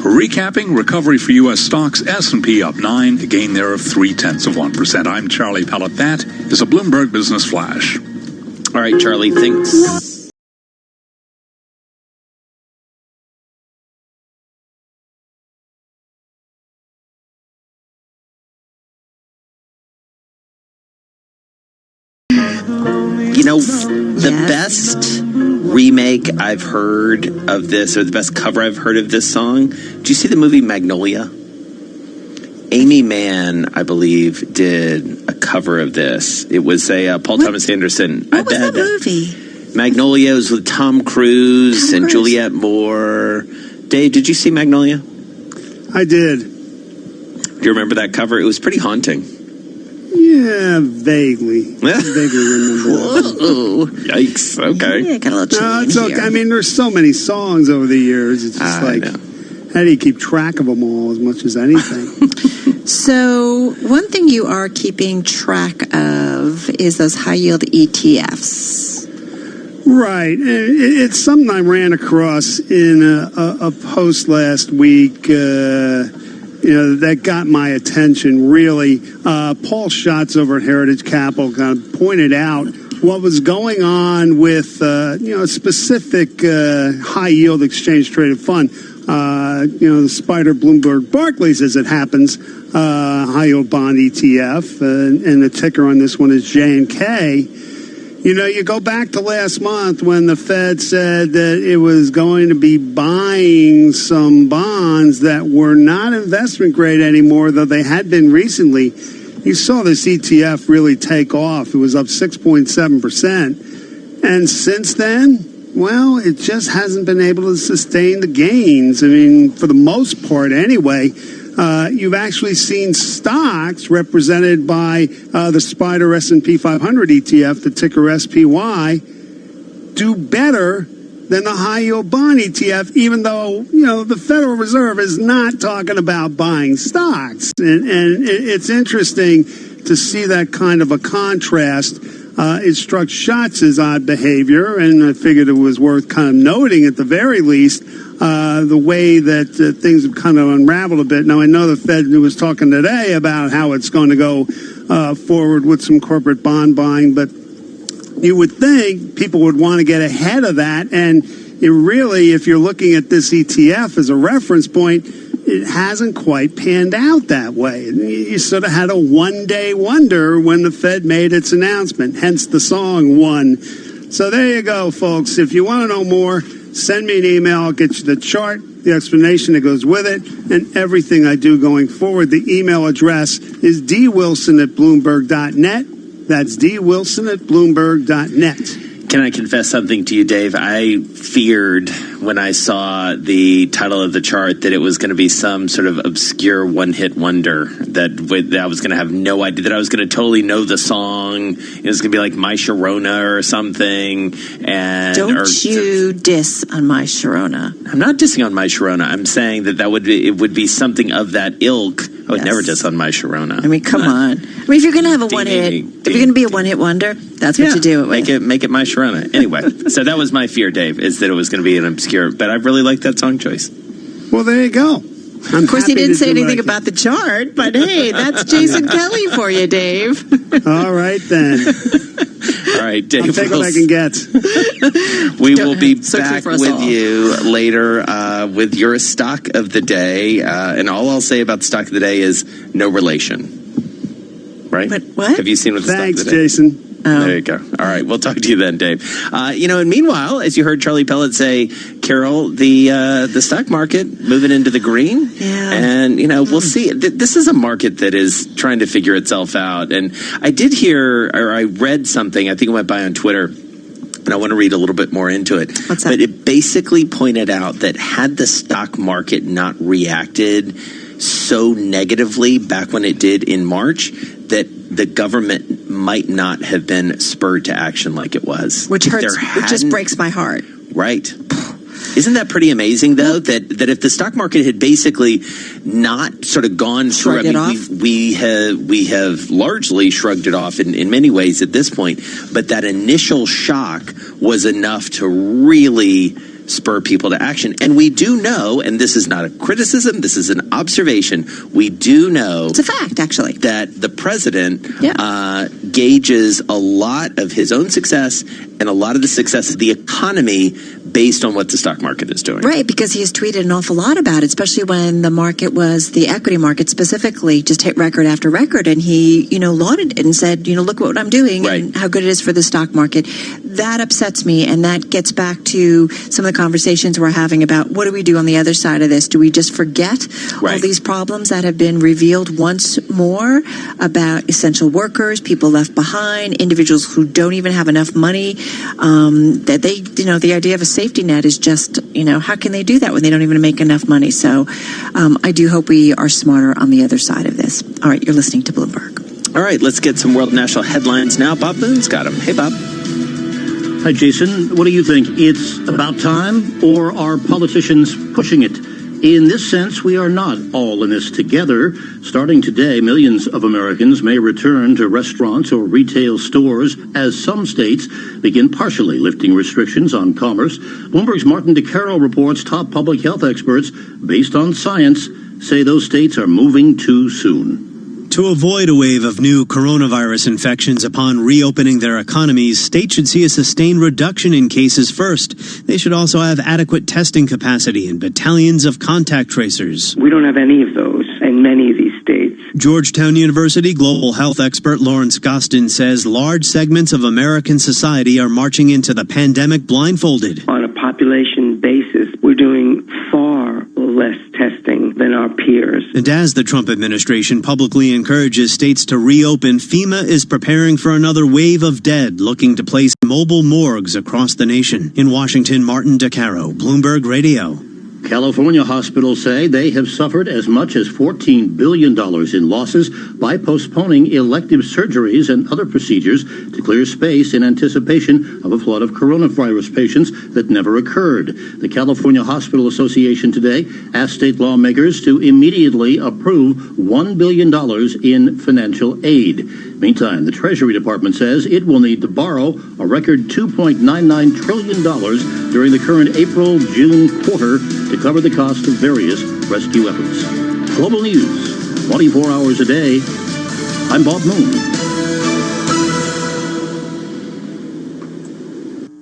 Speaker 7: Recapping recovery for U.S. stocks, S&P up 9, a gain there of 0.3%. I'm Charlie Pellet. That is a Bloomberg Business Flash.
Speaker 2: All right, Charlie, thanks. The best remake I've heard of this, or the best cover I've heard of this song, did you see the movie Magnolia? Amy Mann, I believe, did a cover of this. It was a Paul Thomas Anderson.
Speaker 3: What was that movie?
Speaker 2: Magnolia was with Tom Cruise and Juliette Moore. Dave, did you see Magnolia?
Speaker 33: I did.
Speaker 2: Do you remember that cover? It was pretty haunting.
Speaker 33: Yeah, vaguely. Vaguely remember.
Speaker 2: Whoa. Yikes. Okay.
Speaker 3: Yeah, got a little chilly
Speaker 33: it's okay. I mean, there's so many songs over the years. It's just how do you keep track of them all as much as anything?
Speaker 3: So one thing you are keeping track of is those high-yield ETFs.
Speaker 33: Right. It's something I ran across in a post last week that got my attention, really. Paul Schatz over at Heritage Capital kind of pointed out what was going on with, a specific high-yield exchange-traded fund. The Spider Bloomberg Barclays, as it happens, high-yield bond ETF, and the ticker on this one is J&K. You go back to last month when the Fed said that it was going to be buying some bonds that were not investment grade anymore, though they had been recently. You saw this ETF really take off. It was up 6.7%. And since then, well, it just hasn't been able to sustain the gains. I mean, for the most part anyway. You've actually seen stocks represented by the Spider S&P 500 ETF, the ticker SPY, do better
Speaker 9: than the high yield bond ETF, even though, the Federal Reserve is not talking about buying stocks. And it's interesting to see that kind of a contrast. It struck Schatz as odd behavior, and I figured it was worth kind of noting at the very least the way that things have kind of unraveled a bit. Now, I know the Fed was talking today about how it's going to go forward with some corporate bond buying, but you would think people would want to get ahead of that. And it really, if you're looking at this ETF as a reference point, it hasn't quite panned out that way. You sort of had a one-day wonder when the Fed made its announcement, hence the song One. So there you go, folks. If you want to know more, send me an email. I'll get you the chart, the explanation that goes with it, and everything I do going forward. The email address is dwilson@bloomberg.net. That's dwilson@bloomberg.net.
Speaker 2: Can I confess something to you, Dave? I feared when I saw the title of the chart that it was going to be some sort of obscure one-hit wonder, that I was going to have no idea, that I was going to totally know the song. It was going to be like My Sharona or something. And
Speaker 3: Don't you diss on My Sharona.
Speaker 2: I'm not dissing on My Sharona. I'm saying that it would be something of that ilk. I would never diss on My Sharona.
Speaker 3: I mean, come on. I mean, if you're going to have a one-hit, if you're going to be a one-hit wonder, that's what you do it with.
Speaker 2: Make it My Sharona. Anyway, so that was my fear, Dave, is that it was going to be an obscure, but I really like that song choice.
Speaker 9: Well, there you go.
Speaker 3: Of course, he didn't say anything about the chart, but hey, that's Jason Kelly for you, Dave.
Speaker 9: All right, then.
Speaker 2: All right, Dave.
Speaker 9: I'll take what I can get.
Speaker 2: We will be back with you later with your stock of the day. And all I'll say about the stock of the day is no relation. Right?
Speaker 3: What?
Speaker 2: Have you seen what the
Speaker 9: Thanks,
Speaker 2: stock of the day?
Speaker 9: Jason.
Speaker 2: There you go. All right, we'll talk to you then, Dave. And meanwhile, as you heard Charlie Pellet say, Carol, the stock market moving into the green.
Speaker 3: Yeah.
Speaker 2: And, we'll see. This is a market that is trying to figure itself out. And I did hear, or I read something, I think it went by on Twitter, and I want to read a little bit more into it.
Speaker 3: What's that?
Speaker 2: But it basically pointed out that had the stock market not reacted so negatively back when it did in March, that the government might not have been spurred to action like it was.
Speaker 3: Which hurts, which just breaks my heart.
Speaker 2: Right. Isn't that pretty amazing, though, that if the stock market had basically not sort of gone through, we have largely shrugged it off in many ways at this point, but that initial shock was enough to really spur people to action. And we do know, and this is not a criticism, this is an observation, we do know...
Speaker 3: It's a fact, actually.
Speaker 2: ...that the president gauges a lot of his own success and a lot of the success of the economy based on what the stock market is doing.
Speaker 3: Right, because he has tweeted an awful lot about it, especially when the market was, the equity market specifically, just hit record after record, and he, lauded it and said, look what I'm doing and how good it is for the stock market. That upsets me, and that gets back to some of the conversations we're having about what do we do on the other side of this? Do we just forget all these problems that have been revealed once more about essential workers, people left behind, individuals who don't even have enough money, that they, the idea of a safety net is just, how can they do that when they don't even make enough money? So I do hope we are smarter on the other side of this. All right, you're listening to Bloomberg.
Speaker 2: All right, let's get some world national headlines now. Bob Boone's got them. Hey, Bob.
Speaker 10: Hi, Jason. What do you think? It's about time, or are politicians pushing it? In this sense, we are not all in this together. Starting today, millions of Americans may return to restaurants or retail stores as some states begin partially lifting restrictions on commerce. Bloomberg's Martin DeCaro reports top public health experts, based on science, say those states are moving too soon.
Speaker 11: To avoid a wave of new coronavirus infections upon reopening their economies, states should see a sustained reduction in cases first. They should also have adequate testing capacity and battalions of contact tracers.
Speaker 33: We don't have any of those in many of these states.
Speaker 11: Georgetown University global health expert Lawrence Gostin says large segments of American society are marching into the pandemic blindfolded.
Speaker 33: On a population basis, we're doing far less testing than our peers.
Speaker 11: And as the Trump administration publicly encourages states to reopen, FEMA is preparing for another wave of dead, looking to place mobile morgues across the nation. In Washington, Martin DeCaro, Bloomberg Radio.
Speaker 10: California hospitals say they have suffered as much as $14 billion in losses by postponing elective surgeries and other procedures to clear space in anticipation of a flood of coronavirus patients that never occurred. The California Hospital Association today asked state lawmakers to immediately approve $1 billion in financial aid. Meantime, the Treasury Department says it will need to borrow a record $2.99 trillion during the current April-June quarter to cover the cost of various rescue efforts. Global News, 24 hours a day. I'm Bob Moon.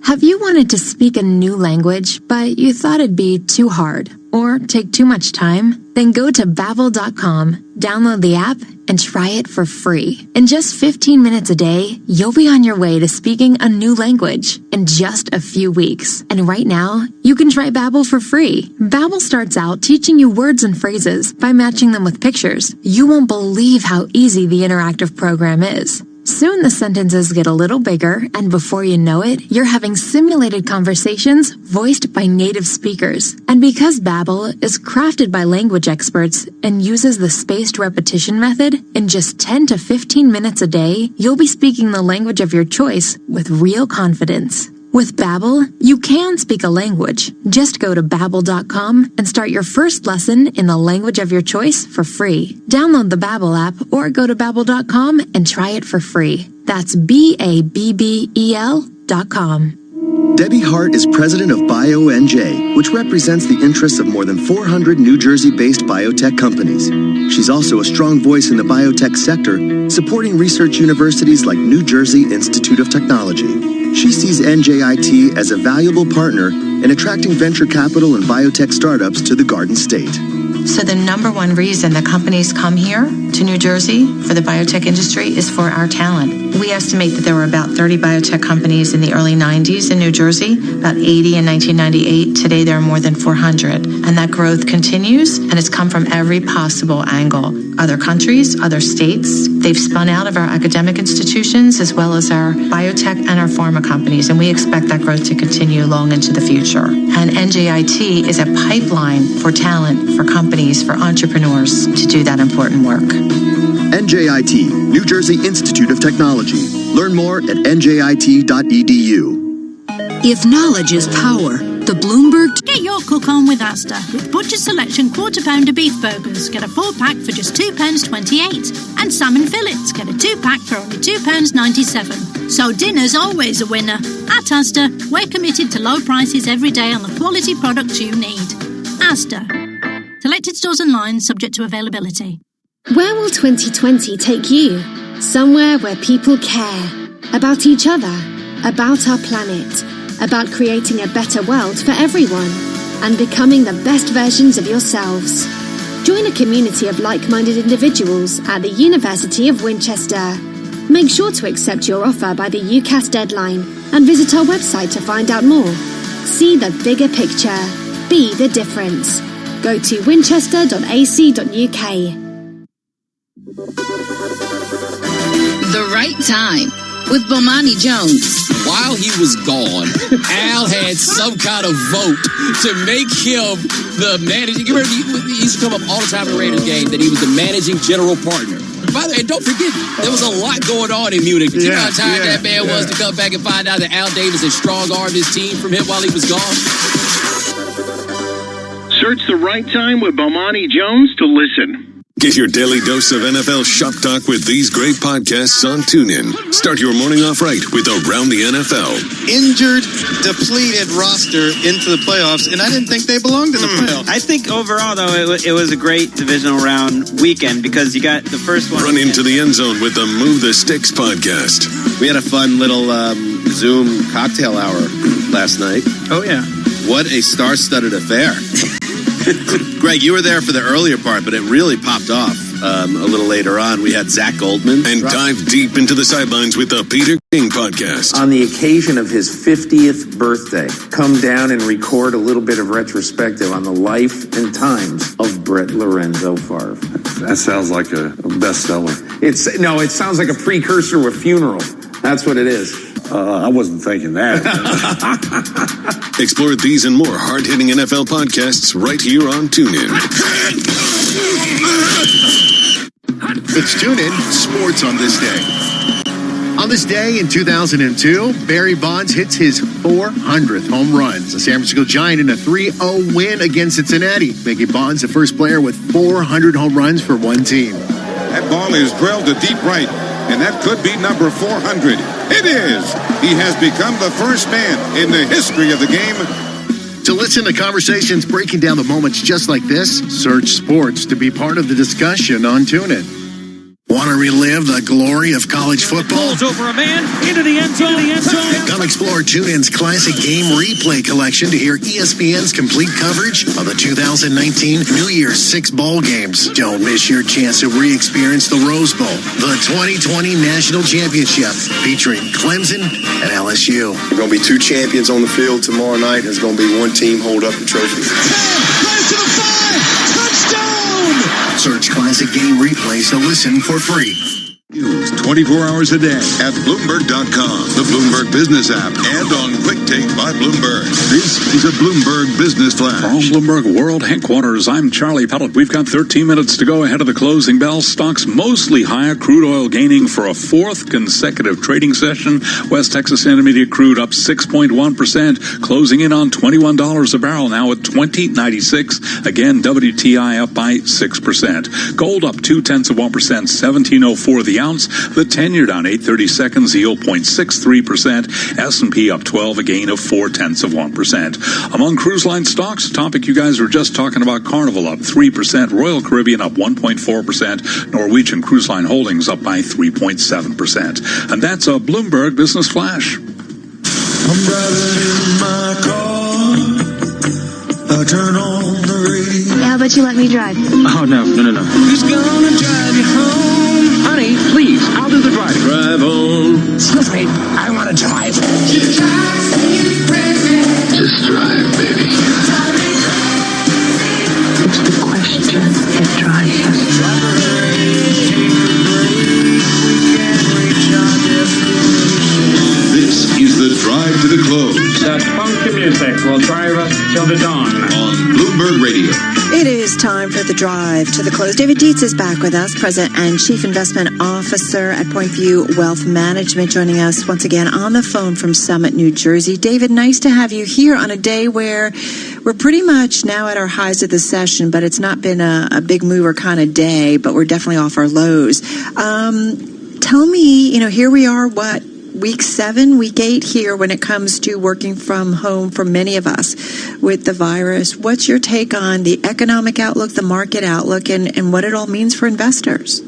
Speaker 12: Have you wanted to speak a new language, but you thought it'd be too hard or take too much time? Then go to Babbel.com, download the app, and try it for free. In just 15 minutes a day, you'll be on your way to speaking a new language in just a few weeks. And right now, you can try Babbel for free. Babbel starts out teaching you words and phrases by matching them with pictures. You won't believe how easy the interactive program is. Soon the sentences get a little bigger, and before you know it, you're having simulated conversations voiced by native speakers. And because Babbel is crafted by language experts and uses the spaced repetition method, in just 10 to 15 minutes a day, you'll be speaking the language of your choice with real confidence. With Babbel, you can speak a language. Just go to Babbel.com and start your first lesson in the language of your choice for free. Download the Babbel app or go to Babbel.com and try it for free. That's Babbel.com.
Speaker 13: Debbie Hart is president of BioNJ, which represents the interests of more than 400 New Jersey-based biotech companies. She's also a strong voice in the biotech sector, supporting research universities like New Jersey Institute of Technology. She sees NJIT as a valuable partner in attracting venture capital and biotech startups to the Garden State.
Speaker 15: So the number one reason that companies come here to New Jersey for the biotech industry is for our talent. We estimate that there were about 30 biotech companies in the early 90s in New Jersey, about 80 in 1998. Today there are more than 400. And that growth continues, and it's come from every possible angle. Other countries, other states, they've spun out of our academic institutions as well as our biotech and our pharma companies, and we expect that growth to continue long into the future. And NJIT is a pipeline for talent, for companies, for entrepreneurs to do that important work.
Speaker 13: NJIT, New Jersey Institute of Technology. Learn more at njit.edu.
Speaker 16: If knowledge is power, the Bloomberg... Get your cook on with Asda. With Butcher Selection Quarter Pounder Beef Burgers, get a 4-pack for just £2.28. And salmon fillets, get a 2-pack for only £2.97. So dinner's always a winner. At Asda, we're committed to low prices every day on the quality products you need. Asda. Selected stores online, subject to availability.
Speaker 17: Where will 2020 take you? Somewhere where people care. About each other. About our planet. About creating a better world for everyone. And becoming the best versions of yourselves. Join a community of like-minded individuals at the University of Winchester. Make sure to accept your offer by the UCAS deadline and visit our website to find out more. See the bigger picture. Be the difference. Go to winchester.ac.uk.
Speaker 18: The Right Time with Bomani Jones.
Speaker 21: While he was gone, Al had some kind of vote to make him the managing. You remember he used to come up all the time in the Raiders game that he was the managing general partner. By the way, don't forget, there was a lot going on in Munich. But you know how tired that man was to come back and find out that Al Davis had strong-armed his team from him while he was gone?
Speaker 24: Search The Right Time with Bomani Jones to listen.
Speaker 14: Get your daily dose of NFL shop talk with these great podcasts on TuneIn. Start your morning off right with Around the NFL.
Speaker 1: Injured, depleted roster into the playoffs, and I didn't think they belonged in the playoffs.
Speaker 4: I think overall, though, it was a great divisional round weekend because you got the first one.
Speaker 14: Run into the end zone with the Move the Sticks podcast.
Speaker 20: We had a fun little Zoom cocktail hour last night.
Speaker 1: Oh, yeah.
Speaker 20: What a star-studded affair. Greg, you were there for the earlier part, but it really popped off a little later on. We had Zach Goldman.
Speaker 14: And dive deep into the sidelines with the Peter King podcast.
Speaker 5: On the occasion of his 50th birthday, come down and record a little bit of retrospective on the life and times of Brett Lorenzo Favre.
Speaker 6: That sounds like a bestseller.
Speaker 5: It sounds like a precursor to a funeral. That's what it is.
Speaker 6: I wasn't thinking that.
Speaker 14: Explore these and more hard-hitting NFL podcasts right here on TuneIn.
Speaker 7: It's TuneIn Sports on this day. On this day in 2002, Barry Bonds hits his 400th home run. The San Francisco Giant in a 3-0 win against Cincinnati, making Bonds the first player with 400 home runs for one team.
Speaker 8: That ball is drilled to deep right, and that could be number 400. It is. He has become the first man in the history of the game.
Speaker 7: To listen to conversations breaking down the moments just like this, search sports to be part of the discussion on TuneIn. Want to relive the glory of college football?
Speaker 19: Balls over a man, into the end zone.
Speaker 7: Come explore TuneIn's classic game replay collection to hear ESPN's complete coverage of the 2019 New Year's 6 bowl games. Don't miss your chance to re-experience the Rose Bowl, the 2020 National Championship, featuring Clemson and LSU.
Speaker 22: There's going to be 2 champions on the field tomorrow night. There's going to be 1 team hold up the trophy.
Speaker 19: Drives to the 5, touchdown!
Speaker 7: Search classic game replays to listen for free.
Speaker 8: News 24 hours a day at Bloomberg.com, the Bloomberg Business app, and on Quick Take by Bloomberg. This is a Bloomberg Business Flash.
Speaker 23: From Bloomberg World Headquarters, I'm Charlie Pellet. We've got 13 minutes to go ahead of the closing bell. Stocks mostly higher. Crude oil gaining for a 4th consecutive trading session. West Texas Intermediate crude up 6.1%, closing in on $21 a barrel, now at $20.96. Again, WTI up by 6%. Gold up 0.2%, $17.04 the ounce. The 10-year down 8/32, 0.63%. S&P up 12, a gain of 0.4%. Among cruise line stocks, a topic you guys were just talking about, Carnival up 3%, Royal Caribbean up 1.4%, Norwegian Cruise Line Holdings up by 3.7%. And that's a Bloomberg Business Flash.
Speaker 19: I'm driving in my car. I turn on the radio.
Speaker 25: How about you let me drive?
Speaker 19: Oh, no. Who's gonna drive you home? Honey, please, I'll do the driving. Drive on.
Speaker 25: Excuse me, I want to drive.
Speaker 19: Just drive, baby.
Speaker 25: It's the question that drives us.
Speaker 8: This is the Drive to the Close.
Speaker 26: That funky music will drive us till the dawn.
Speaker 8: On Bloomberg Radio.
Speaker 3: It is time for the drive to the close. David Dietz is back with us, President and Chief Investment Officer at Point View Wealth Management, joining us once again on the phone from Summit, New Jersey. David, nice to have you here on a day where we're pretty much now at our highs of the session, but it's not been a big mover kind of day, but we're definitely off our lows. Tell me, here we are, week 7, week 8 here when it comes to working from home for many of us with the virus. What's your take on the economic outlook, the market outlook, and what it all means for investors?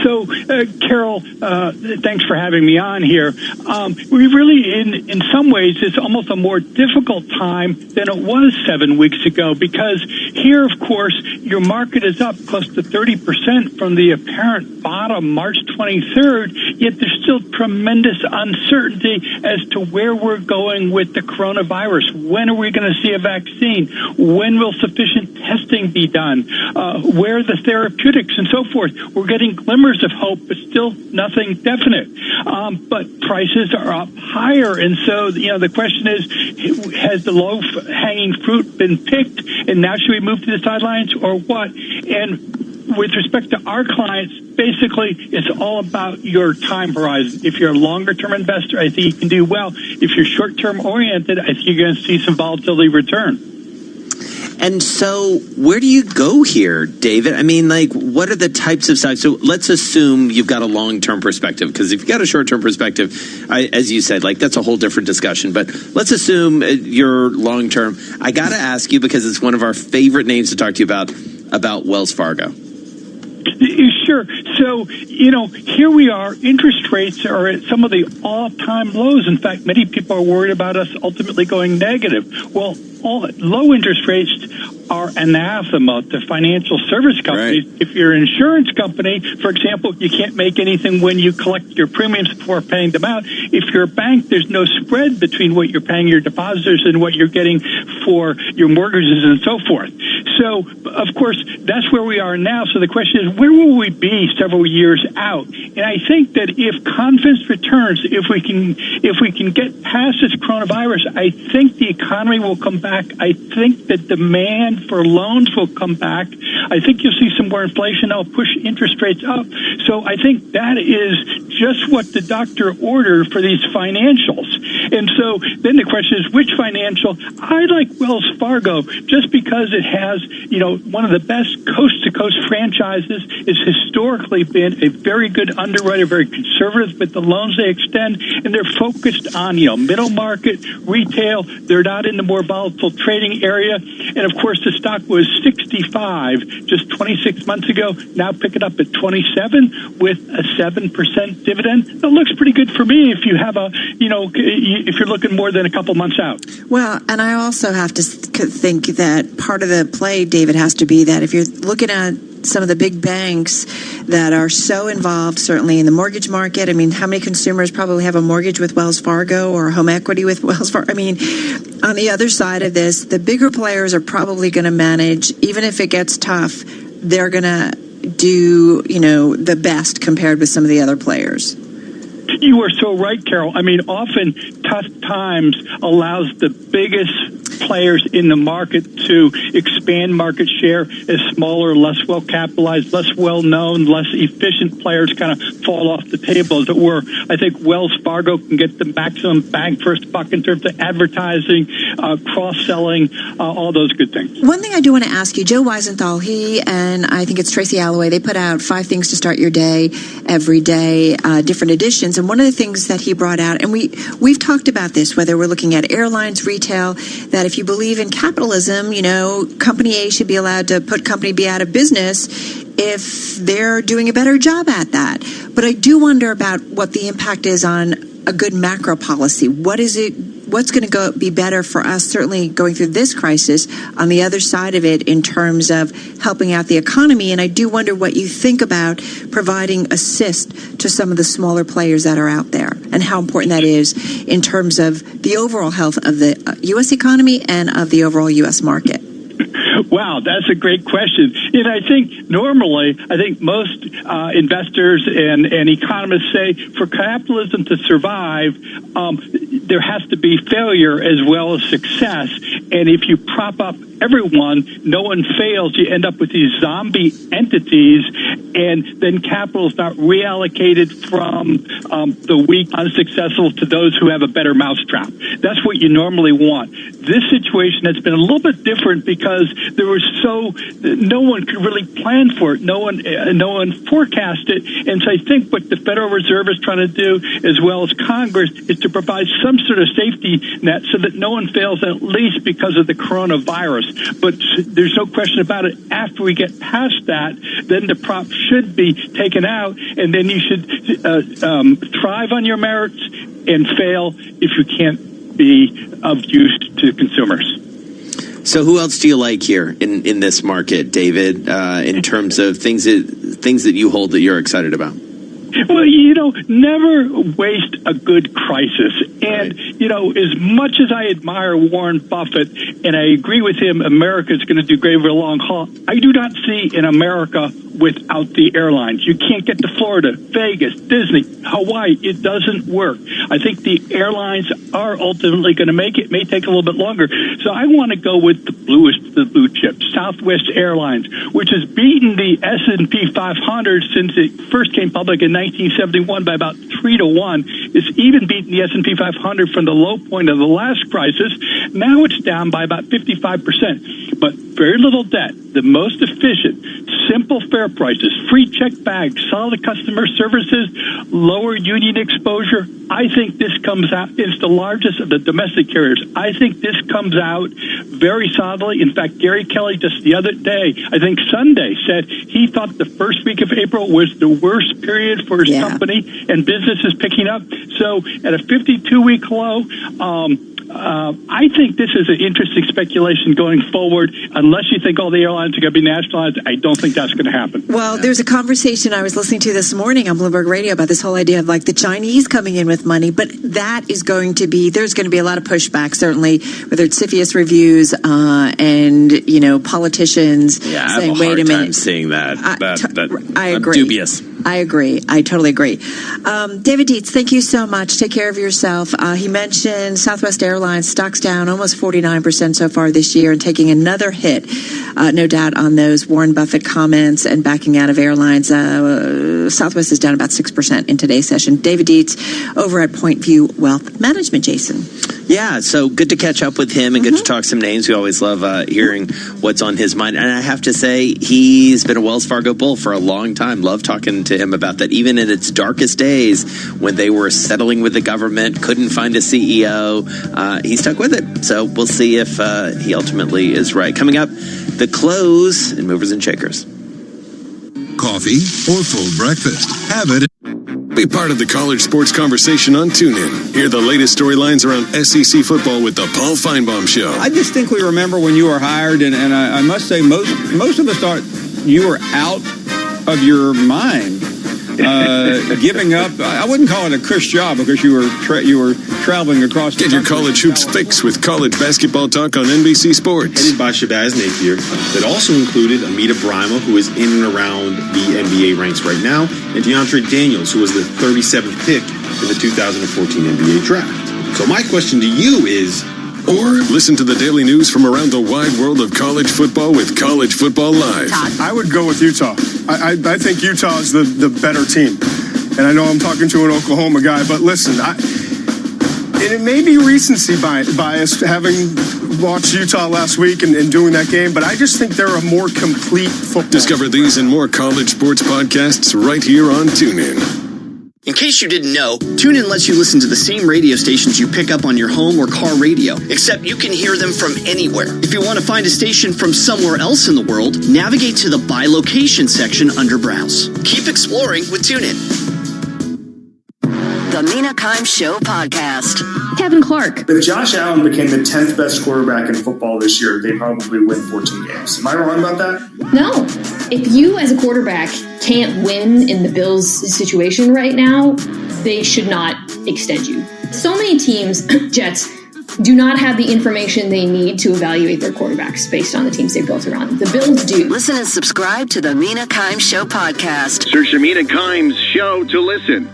Speaker 26: So, Carol, thanks for having me on here. We really, in some ways, it's almost a more difficult time than it was 7 weeks ago, because here, of course, your market is up close to 30% from the apparent bottom March 23rd, yet there's still tremendous uncertainty as to where we're going with the coronavirus. When are we going to see a vaccine? When will sufficient testing be done? Where are the therapeutics and so forth? We're getting glimmers of hope, but still nothing definite. But prices are up higher, and so the question is, has the low-hanging fruit been picked, and now should we move to the sidelines, or what? And with respect to our clients, basically, it's all about your time horizon. If you're a longer-term investor, I think you can do well. If you're short-term oriented, I think you're going to see some volatility return.
Speaker 2: And so where do you go here, David? I mean, what are the types of stocks? So let's assume you've got a long-term perspective, because if you've got a short-term perspective, as you said, that's a whole different discussion. But let's assume you're long-term. I got to ask you, because it's one of our favorite names to talk to you about Wells Fargo.
Speaker 26: Sure. So, here we are. Interest rates are at some of the all-time lows. In fact, many people are worried about us ultimately going negative. Well, low interest rates are anathema to financial service companies. Right. If you're an insurance company, for example, you can't make anything when you collect your premiums before paying them out. If you're a bank, there's no spread between what you're paying your depositors and what you're getting for your mortgages and so forth. So, of course, that's where we are now. So the question is, where will we be several years out? And I think that if confidence returns, if we can get past this coronavirus, I think the economy will come back. I think the demand for loans will come back. I think you'll see some more inflation. That'll push interest rates up. So I think that is just what the doctor ordered for these financials. And so then the question is, which financial? I like Wells Fargo just because it has, one of the best coast-to-coast franchises. It's historically been a very good underwriter, very conservative with the loans they extend, and they're focused on, middle market, retail. They're not in the more volatile trading area. And, of course, the stock was 65 just 26 months ago, now pick it up at 27 with a 7% dividend. That looks pretty good for me if you have if you're looking more than a couple months out.
Speaker 3: Well, and I also have to think that part of the play, David, has to be that if you're looking at some of the big banks that are so involved, certainly in the mortgage market. I mean, how many consumers probably have a mortgage with Wells Fargo or home equity with Wells Fargo? I mean, on the other side of this, the bigger players are probably going to manage, even if it gets tough, they're going to do, the best compared with some of the other players.
Speaker 26: You are so right, Carol. I mean, often tough times allows the biggest players in the market to expand market share as smaller, less well-capitalized, less well-known, less efficient players kind of fall off the table, as it were. I think Wells Fargo can get the maximum bang for its buck in terms of advertising, cross-selling, all those good things.
Speaker 3: One thing I do want to ask you, Joe Weisenthal, he and I think it's Tracy Alloway, they put out 5 things to start your day every day, different editions. And one of the things that he brought out, and we've talked about this, whether we're looking at airlines, retail, that if you believe in capitalism, company A should be allowed to put company B out of business if they're doing a better job at that. But I do wonder about what the impact is on a good macro policy. What's going to be better for us, certainly going through this crisis, on the other side of it in terms of helping out the economy? And I do wonder what you think about providing assist to some of the smaller players that are out there and how important that is in terms of the overall health of the U.S. economy and of the overall U.S. market.
Speaker 26: Wow, that's a great question. And I think normally, most investors and economists say for capitalism to survive, there has to be failure as well as success. And if you prop up everyone, no one fails, you end up with these zombie entities, and then capital is not reallocated from the weak, unsuccessful to those who have a better mousetrap. That's what you normally want. This situation has been a little bit different because there was no one could really plan for it. No one forecast it. And so I think what the Federal Reserve is trying to do, as well as Congress, is to provide some sort of safety net so that no one fails, at least because of the coronavirus. But there's no question about it. After we get past that, then the prop should be taken out, and then you should thrive on your merits and fail if you can't be of use to consumers.
Speaker 2: So who else do you like here in this market, David, in terms of things that you hold that you're excited about?
Speaker 26: Well, never waste a good crisis. And, as much as I admire Warren Buffett, and I agree with him, America is going to do great over the long haul, I do not see in America without the airlines. You can't get to Florida, Vegas, Disney, Hawaii. It doesn't work. I think the airlines are ultimately going to make it. It may take a little bit longer. So I want to go with the blue chip, Southwest Airlines, which has beaten the S&P 500 since it first came public in 1971 by about 3-1. It's even beaten the S&P 500 from the low point of the last crisis. Now it's down by about 55%, but very little debt, the most efficient, simple fare prices, free check bags, solid customer services, lower union exposure. I think this comes out, it's the largest of the domestic carriers. I think this comes out very solidly. In fact, Gary Kelly just the other day, I think Sunday, said he thought the first week of April was the worst period for his company, and business is picking up. So at a 52-week low, I think this is an interesting speculation going forward. Unless you think all the airlines are going to be nationalized, I don't think that's going to happen.
Speaker 3: Well, there's a conversation I was listening to this morning on Bloomberg Radio about this whole idea of like the Chinese coming in with money, but that is going to be, there's going to be a lot of pushback, certainly, whether it's CFIUS reviews and, you know, politicians saying,
Speaker 2: I have a
Speaker 3: wait
Speaker 2: hard
Speaker 3: a minute.
Speaker 2: time seeing that.
Speaker 3: I agree.
Speaker 2: I'm dubious.
Speaker 3: I agree. I totally agree. David Dietz, thank you so much. Take care of yourself. He mentioned Southwest Airlines stocks down almost 49% so far this year and taking another hit, no doubt, on those Warren Buffett comments and backing out of airlines. Southwest is down about 6% in today's session. David Dietz over at Point View Wealth Management, Jason.
Speaker 2: Yeah, so good to catch up with him and good to talk some names. We always love hearing what's on his mind. And I have to say, he's been a Wells Fargo bull for a long time. Love talking to him about that, even in its darkest days when they were settling with the government, couldn't find a CEO. He stuck with it. So we'll see if he ultimately is right. Coming up, the close and movers and shakers.
Speaker 8: Coffee or full breakfast. Have it.
Speaker 14: Be part of the college sports conversation on TuneIn. Hear the latest storylines around SEC football with the Paul Feinbaum Show.
Speaker 9: I distinctly remember when you were hired, and I must say most of us thought you were out of your mind, giving up. I wouldn't call it a cush job because you were traveling across the country.
Speaker 14: Get your college hoops fix with college basketball talk on NBC Sports.
Speaker 10: Headed by Shabazz Napier, that also included Amita Brima, who is in and around the NBA ranks right now, and DeAndre Daniels, who was the 37th pick in the 2014 NBA draft. So my question to you is...
Speaker 14: Or listen to the daily news from around the wide world of college football with College Football Live.
Speaker 11: I would go with Utah. I think Utah is the better team. And I know I'm talking to an Oklahoma guy, but listen, and it may be recency bias having watched Utah last week and doing that game, but I just think they're a more complete football.
Speaker 14: Discover these and more college sports podcasts right here on TuneIn.
Speaker 12: In case you didn't know, TuneIn lets you listen to the same radio stations you pick up on your home or car radio, except you can hear them from anywhere. If you want to find a station from somewhere else in the world, navigate to the By Location section under Browse. Keep exploring with TuneIn.
Speaker 13: The Mina Kimes Show podcast.
Speaker 15: Kevin Clark.
Speaker 27: If Josh Allen became the 10th best quarterback in football this year, they'd probably win 14 games. Am I wrong about that?
Speaker 15: No. If you as a quarterback can't win in the Bills' situation right now, they should not extend you. So many teams, Jets, do not have the information they need to evaluate their quarterbacks based on the teams they built around them. The Bills do.
Speaker 13: Listen and subscribe to the Mina Kimes Show podcast.
Speaker 24: Search the Mina Kimes Show to listen.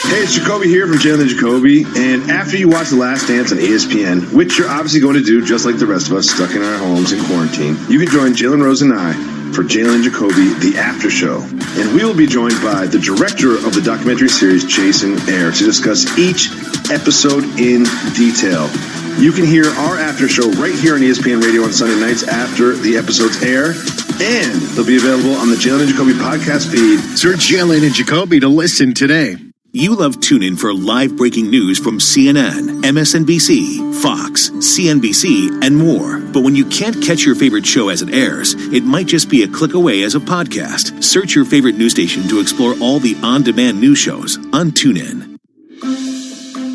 Speaker 28: Hey, it's Jacoby here from Jalen and Jacoby. And after you watch The Last Dance on ESPN, which you're obviously going to do just like the rest of us stuck in our homes in quarantine, you can join Jalen Rose and I for Jalen and Jacoby, The After Show. And we will be joined by the director of the documentary series, Jason Eyre, to discuss each episode in detail. You can hear our After Show right here on ESPN Radio on Sunday nights after the episodes air. And they'll be available on the Jalen and Jacoby podcast feed.
Speaker 7: Search Jalen and Jacoby to listen today.
Speaker 29: You love TuneIn for live breaking news from CNN, MSNBC, Fox, CNBC, and more. But when you can't catch your favorite show as it airs, it might just be a click away as a podcast. Search your favorite news station to explore all the on-demand news shows on TuneIn.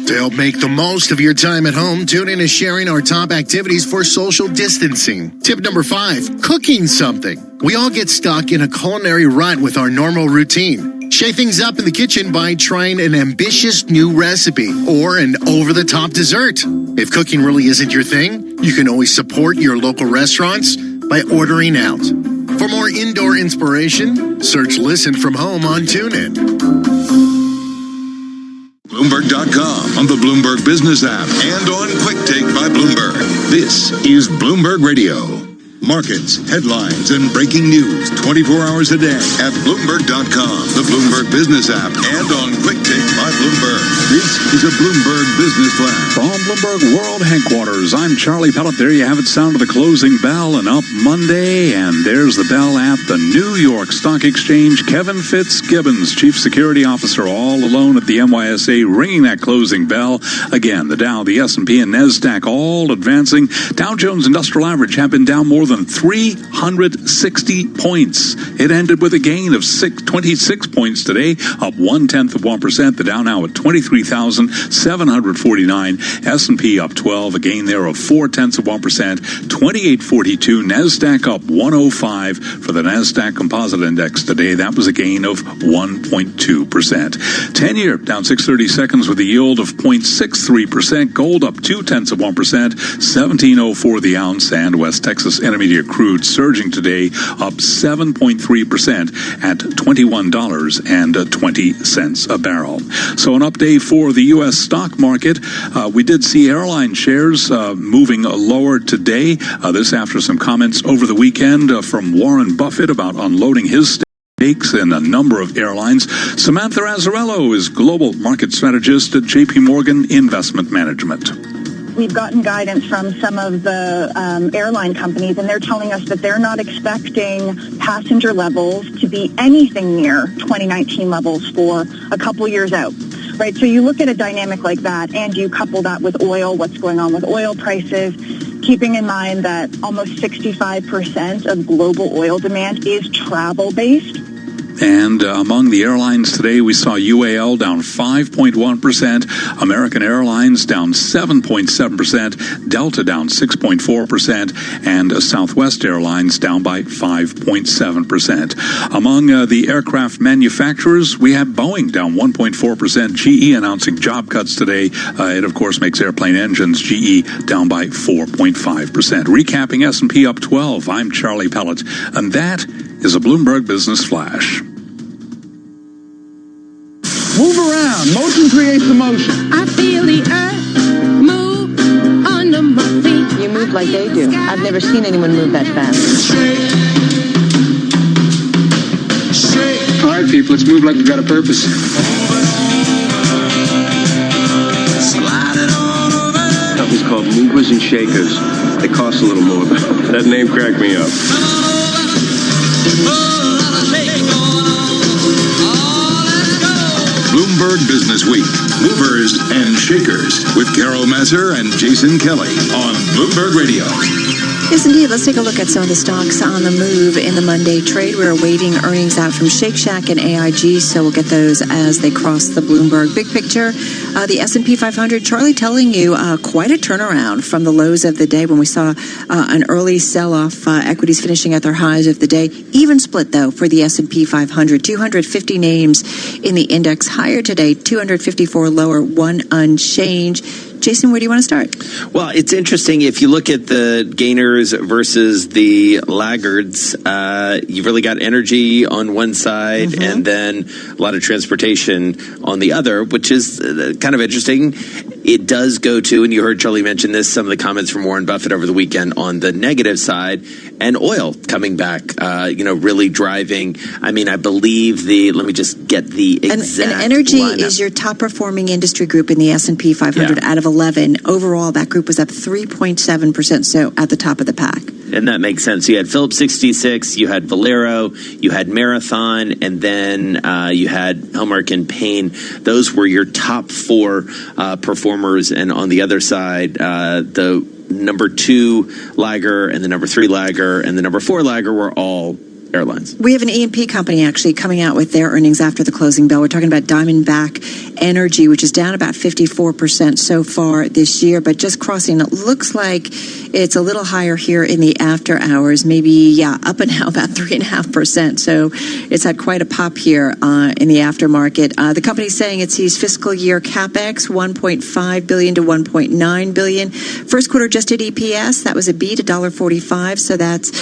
Speaker 7: To help make the most of your time at home, TuneIn is sharing our top activities for social distancing. Tip number 5, cooking something. We all get stuck in a culinary rut with our normal routine. Shake things up in the kitchen by trying an ambitious new recipe or an over-the-top dessert. If cooking really isn't your thing, you can always support your local restaurants by ordering out. For more indoor inspiration, search Listen from Home on TuneIn.
Speaker 8: Bloomberg.com, on the Bloomberg Business app, and on Quick Take by Bloomberg. This is Bloomberg Radio. Markets, headlines, and breaking news 24 hours a day at Bloomberg.com, the Bloomberg Business app, and on Quick Take by Bloomberg. This is a Bloomberg Business Flash.
Speaker 23: From Bloomberg World Headquarters, I'm Charlie Pellet. There you have it, sound of the closing bell, and up Monday, and there's the bell at the New York Stock Exchange. Kevin Fitzgibbons, Chief Security Officer, all alone at the NYSE, ringing that closing bell. Again, the Dow, the S&P, and NASDAQ all advancing. Dow Jones Industrial Average have been down more than than 360 points. It ended with a gain of 26 points today, up 0.1%. The Dow now at 23,749. S&P up 12, a gain there of 0.4%. 2842. Nasdaq up 105 for the Nasdaq Composite Index today. That was a gain of 1.2%. 10-year down 6/32 with a yield of 0.63%. Gold up 0.2%. 17.04 the ounce, and West Texas Intermediate crude surging today, up 7.3% at $21.20 a barrel. So an update for the U.S. stock market. We did see airline shares moving lower today. This after some comments over the weekend from Warren Buffett about unloading his stakes in a number of airlines. Samantha Azzarello is global market strategist at J.P. Morgan Investment Management.
Speaker 1: We've gotten guidance from some of the airline companies, and they're telling us that they're not expecting passenger levels to be anything near 2019 levels for a couple years out. Right, so you look at a dynamic like that, and you couple that with oil, what's going on with oil prices, keeping in mind that almost 65% of global oil demand is travel-based.
Speaker 23: And among the airlines today, we saw UAL down 5.1%, American Airlines down 7.7%, Delta down 6.4%, and Southwest Airlines down by 5.7%. Among the aircraft manufacturers, we have Boeing down 1.4%, GE announcing job cuts today. It, of course, makes airplane engines, GE down by 4.5%. Recapping S&P up 12, I'm Charlie Pellet, and that is a Bloomberg Business Flash.
Speaker 4: Move around. Motion creates the motion.
Speaker 25: I feel the earth move under my feet.
Speaker 5: You move like they do. I've never seen anyone move that fast.
Speaker 4: All right, people, let's move like we've got a purpose.
Speaker 6: That was called Movers and Shakers. They cost a little more, but that name cracked me up.
Speaker 8: Bloomberg Business Week, Movers and Shakers, with Carol Messer and Jason Kelly on Bloomberg Radio.
Speaker 3: Yes, indeed. Let's take a look at some of the stocks on the move in the Monday trade. We're awaiting earnings out from Shake Shack and AIG, so we'll get those as they cross the Bloomberg. Big picture, the S&P 500, Charlie telling you quite a turnaround from the lows of the day when we saw an early sell-off, equities finishing at their highs of the day. Even split, though, for the S&P 500. 250 names in the index higher today, 254 lower, one unchanged. Jason, where do you want to start?
Speaker 2: Well, it's interesting. If you look at the gainers versus the laggards, you've really got energy on one side and then a lot of transportation on the other, which is kind of interesting. It does go to, and you heard Charlie mention this, some of the comments from Warren Buffett over the weekend on the negative side, and oil coming back, really driving. I mean, I believe let me just get the exact
Speaker 3: And energy
Speaker 2: lineup.
Speaker 3: is your top performing industry group in the S&P 500 out of 11. Overall, that group was up 3.7%, so at the top of the pack.
Speaker 2: And that makes sense. You had Phillips 66, you had Valero, you had Marathon, and then you had Helmerich and Payne. Those were your top four performers. And on the other side, the number 2 lagger and the number 3 lagger and the number 4 lagger were all airlines.
Speaker 3: We have an E&P company actually coming out with their earnings after the closing bell. We're talking about Diamondback Energy, which is down about 54% so far this year, but just crossing. It looks like it's a little higher here in the after hours, maybe, up and now about 3.5%. So it's had quite a pop here in the aftermarket. The company's saying it sees fiscal year CapEx $1.5 billion to $1.9 billion. First quarter adjusted EPS, that was a beat, $1.45. So that's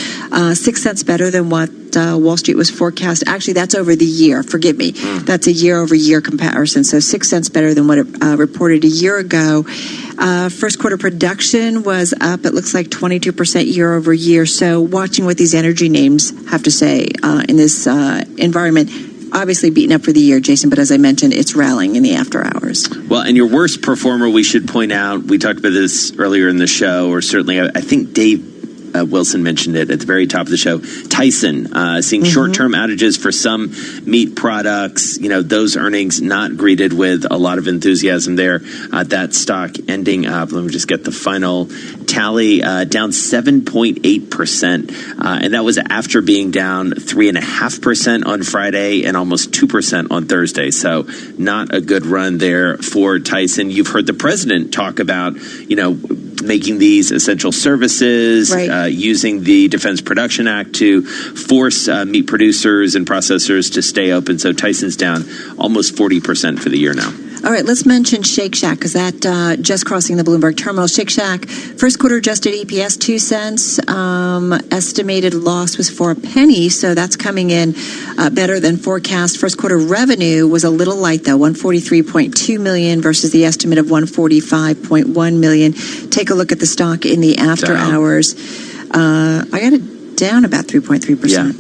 Speaker 3: 6 cents better than what Wall Street was forecast. Actually, that's over the year. Forgive me. That's a year-over-year comparison. So 6 cents better than what it reported a year ago. First quarter production was up, it looks like 22% year over year. So watching what these energy names have to say in this environment. Obviously beaten up for the year, Jason, but as I mentioned, it's rallying in the after hours.
Speaker 2: Well, and your worst performer, we should point out, we talked about this earlier in the show, or certainly I think Dave Wilson mentioned it at the very top of the show. Tyson, seeing short-term outages for some meat products. Those earnings not greeted with a lot of enthusiasm there. That stock ending up, let me just get the final tally, down 7.8%. And that was after being down 3.5% on Friday and almost 2% on Thursday. So not a good run there for Tyson. You've heard the president talk about, making these essential services, using the Defense Production Act to force meat producers and processors to stay open. So Tyson's down almost 40% for the year now.
Speaker 3: All right, let's mention Shake Shack, because that just crossing the Bloomberg terminal. Shake Shack, first quarter adjusted EPS 2 cents. Estimated loss was for $0.01, so that's coming in better than forecast. First quarter revenue was a little light, though, $143.2 million versus the estimate of $145.1 million. Take a look at the stock in the after hours. I got it down about 3.3%.
Speaker 2: Yeah.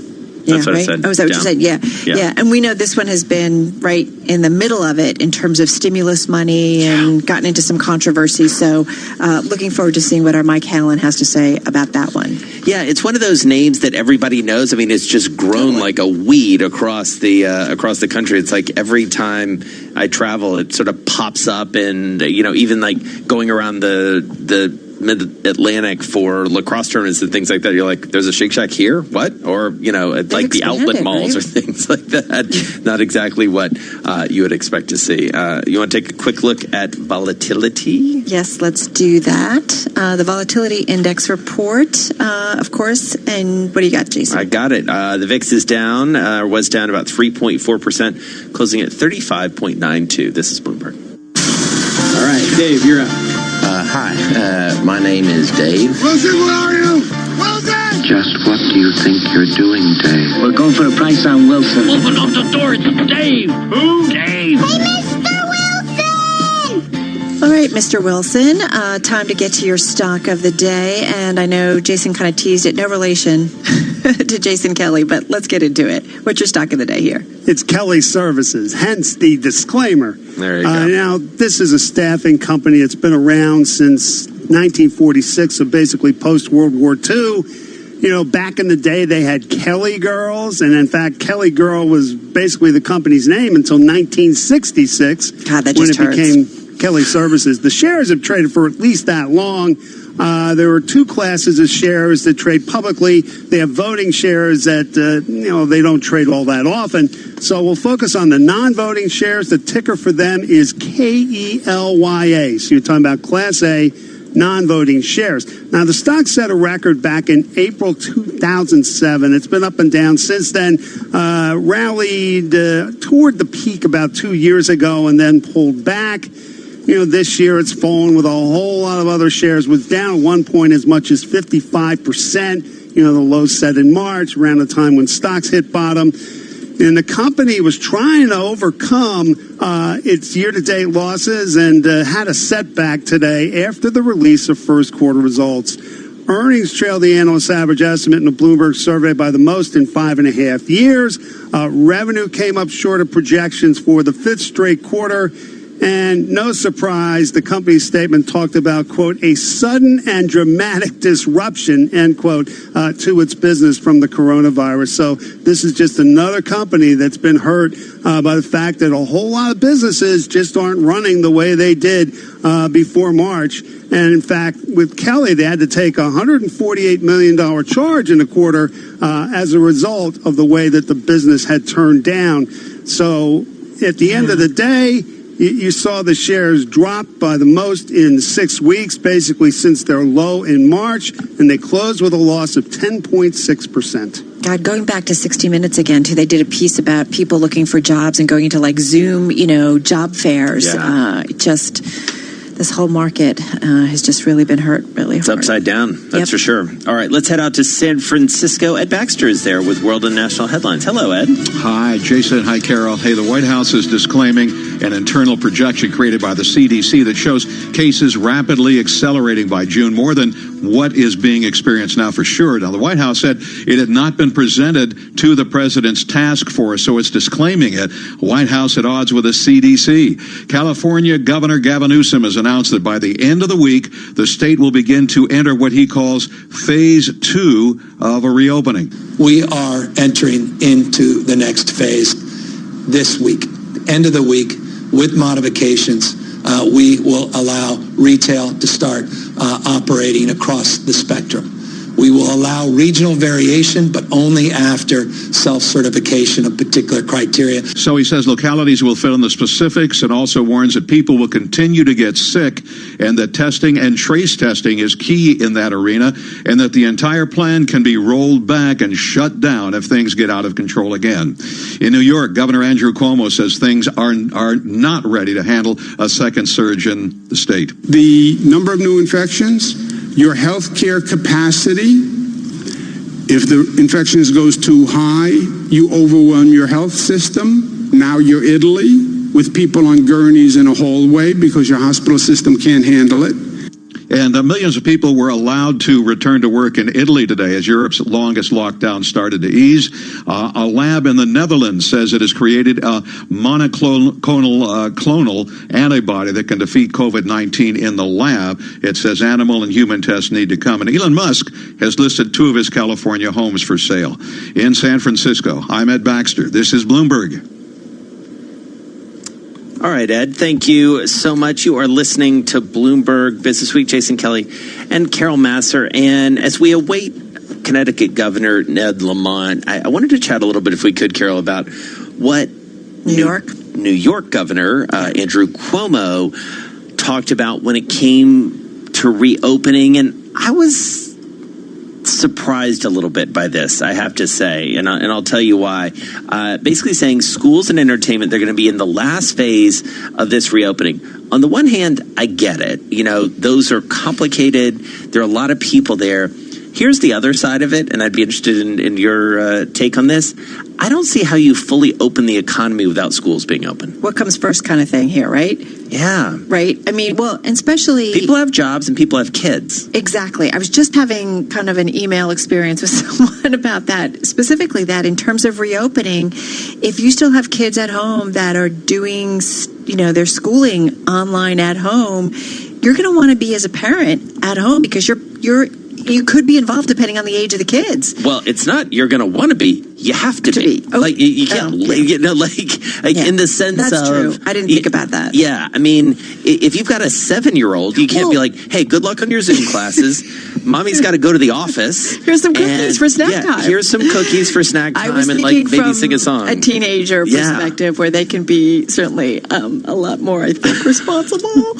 Speaker 2: That's what I said.
Speaker 3: Oh, is that what you said? Yeah. And we know this one has been right in the middle of it in terms of stimulus money and gotten into some controversy. So looking forward to seeing what our Mike Hallen has to say about that one.
Speaker 2: Yeah, it's one of those names that everybody knows. I mean, it's just grown like a weed across the country. It's like every time I travel, it sort of pops up, and even like going around the Mid-Atlantic for lacrosse tournaments and things like that. You're like, there's a Shake Shack here? What? Or, like the outlet malls or things like that. Not exactly what you would expect to see. You want to take a quick look at volatility?
Speaker 3: Yes, let's do that. The volatility index report, of course. And what do you got, Jason?
Speaker 2: I got it. The VIX is down, was down about 3.4%, closing at 35.92. This is Bloomberg.
Speaker 9: All right, Dave, you're up.
Speaker 16: Hi, my name is Dave.
Speaker 4: Wilson, where are you? Wilson!
Speaker 16: Just what do you think you're doing, Dave?
Speaker 5: We're going for a price on Wilson.
Speaker 24: Open up the door. It's Dave. Who? Dave.
Speaker 3: Hey, Mr. Wilson! All right, Mr. Wilson, time to get to your stock of the day. And I know Jason kind of teased it. No relation to Jason Kelly, but let's get into it. What's your stock of the day here?
Speaker 11: It's Kelly Services, hence the disclaimer.
Speaker 2: There you go.
Speaker 11: Now, this is a staffing company. It's been around since 1946, so basically post-World War II. Back in the day, they had Kelly Girls, and in fact, Kelly Girl was basically the company's name until 1966,
Speaker 3: God, that
Speaker 11: when
Speaker 3: just
Speaker 11: it
Speaker 3: hurts.
Speaker 11: became Kelly Services. The shares have traded for at least that long. There are two classes of shares that trade publicly. They have voting shares that, they don't trade all that often. So we'll focus on the non-voting shares. The ticker for them is KELYA. So you're talking about Class A non-voting shares. Now, the stock set a record back in April 2007. It's been up and down since then, rallied toward the peak about 2 years ago and then pulled back. This year it's fallen with a whole lot of other shares. Was down at one point as much as 55%. The low set in March, around the time when stocks hit bottom. And the company was trying to overcome its year-to-date losses and had a setback today after the release of first quarter results. Earnings trailed the analyst average estimate in the Bloomberg survey by the most in 5.5 years. Revenue came up short of projections for the fifth straight quarter. And no surprise, the company's statement talked about, quote, a sudden and dramatic disruption, end quote, to its business from the coronavirus. So this is just another company that's been hurt by the fact that a whole lot of businesses just aren't running the way they did before March. And in fact, with Kelly, they had to take a $148 million charge in the quarter as a result of the way that the business had turned down. So at the end of the day, you saw the shares drop by the most in 6 weeks, basically since their low in March, and they closed with a loss of 10.6%.
Speaker 3: God, going back to 60 Minutes again, too, they did a piece about people looking for jobs and going into like Zoom, job fairs.
Speaker 2: Yeah.
Speaker 3: This whole market has just really been hurt really hard.
Speaker 2: It's upside down, that's for sure. All right, let's head out to San Francisco. Ed Baxter is there with World and National Headlines. Hello, Ed.
Speaker 17: Hi, Jason. Hi, Carol. Hey, the White House is disclaiming
Speaker 10: an internal projection created by the CDC that shows cases rapidly accelerating by June, more than what is being experienced now for sure. Now, the White House said it had not been presented to the president's task force, so it's disclaiming it. White House at odds with the CDC. California Governor Gavin Newsom has announced that by the end of the week, the state will begin to enter what he calls phase 2 of a reopening.
Speaker 14: We are entering into the next phase this week, end of the week, with modifications. We will allow retail to start operating across the spectrum. We will allow regional variation, but only after self-certification of particular criteria.
Speaker 10: So he says localities will fill in the specifics and also warns that people will continue to get sick and that testing and trace testing is key in that arena and that the entire plan can be rolled back and shut down if things get out of control again. In New York, Governor Andrew Cuomo says things are not ready to handle a second surge in the state.
Speaker 17: The number of new infections, your healthcare capacity, if the infections goes too high, you overwhelm your health system. Now you're Italy with people on gurneys in a hallway because your hospital system can't handle it.
Speaker 10: And millions of people were allowed to return to work in Italy today as Europe's longest lockdown started to ease. A lab in the Netherlands says it has created a monoclonal antibody that can defeat COVID-19 in the lab. It says animal and human tests need to come. And Elon Musk has listed 2 of his California homes for sale. In San Francisco, I'm Ed Baxter. This is Bloomberg.
Speaker 2: All right, Ed, thank you so much. You are listening to Bloomberg Business Week. Jason Kelly and Carol Masser. And as we await Connecticut Governor Ned Lamont, I wanted to chat a little bit, if we could, Carol, about what New York Governor Andrew Cuomo talked about when it came to reopening. And I was surprised a little bit by this, I have to say, and I'll tell you why. Basically saying schools and entertainment, they're going to be in the last phase of this reopening. On the one hand, I get it. You know, those are complicated. There are a lot of people there. Here's the other side of it, and I'd be interested in your take on this. I don't see how you fully open the economy without schools being open.
Speaker 3: What comes first kind of thing here, right?
Speaker 2: Yeah.
Speaker 3: Right? I mean, well, and especially...
Speaker 2: people have jobs and people have kids.
Speaker 3: Exactly. I was just having kind of an email experience with someone about that, specifically that in terms of reopening, if you still have kids at home that are doing, you know, their schooling online at home, you're going to want to be, as a parent, at home because you could be involved depending on the age of the kids.
Speaker 2: Well, it's not you're going to want to be. You have to be.
Speaker 3: Oh,
Speaker 2: like you can't, you know, like in the sense
Speaker 3: that's
Speaker 2: of.
Speaker 3: True. I didn't think about that.
Speaker 2: Yeah, I mean, if you've got a 7-year-old, you can't be like, "Hey, good luck on your Zoom classes. Mommy's got to go to the office.
Speaker 3: Here's some cookies for snack time.
Speaker 2: Here's some cookies for snack time, and like maybe sing a song."
Speaker 3: A teenager perspective, where they can be certainly a lot more, I think, responsible.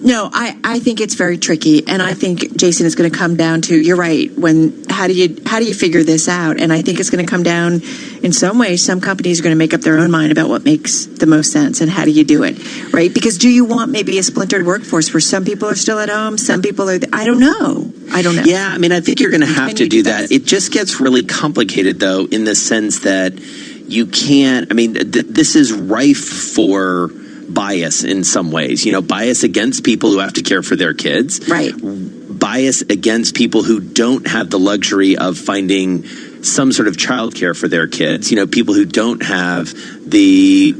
Speaker 3: No, I think it's very tricky, and I think, Jason, is going to come down to, you're right. How do you figure this out? And I think it's going to come down, in some ways, some companies are going to make up their own mind about what makes the most sense and how do you do it, right? Because do you want maybe a splintered workforce where some people are still at home, some people are, I don't know.
Speaker 2: Yeah, I mean, I think you're going to have to do that. It just gets really complicated, though, in the sense that you can't, I mean, this is rife for bias in some ways, you know, bias against people who have to care for their kids.
Speaker 3: Right.
Speaker 2: Bias against people who don't have the luxury of finding some sort of childcare for their kids. You know, people who don't have the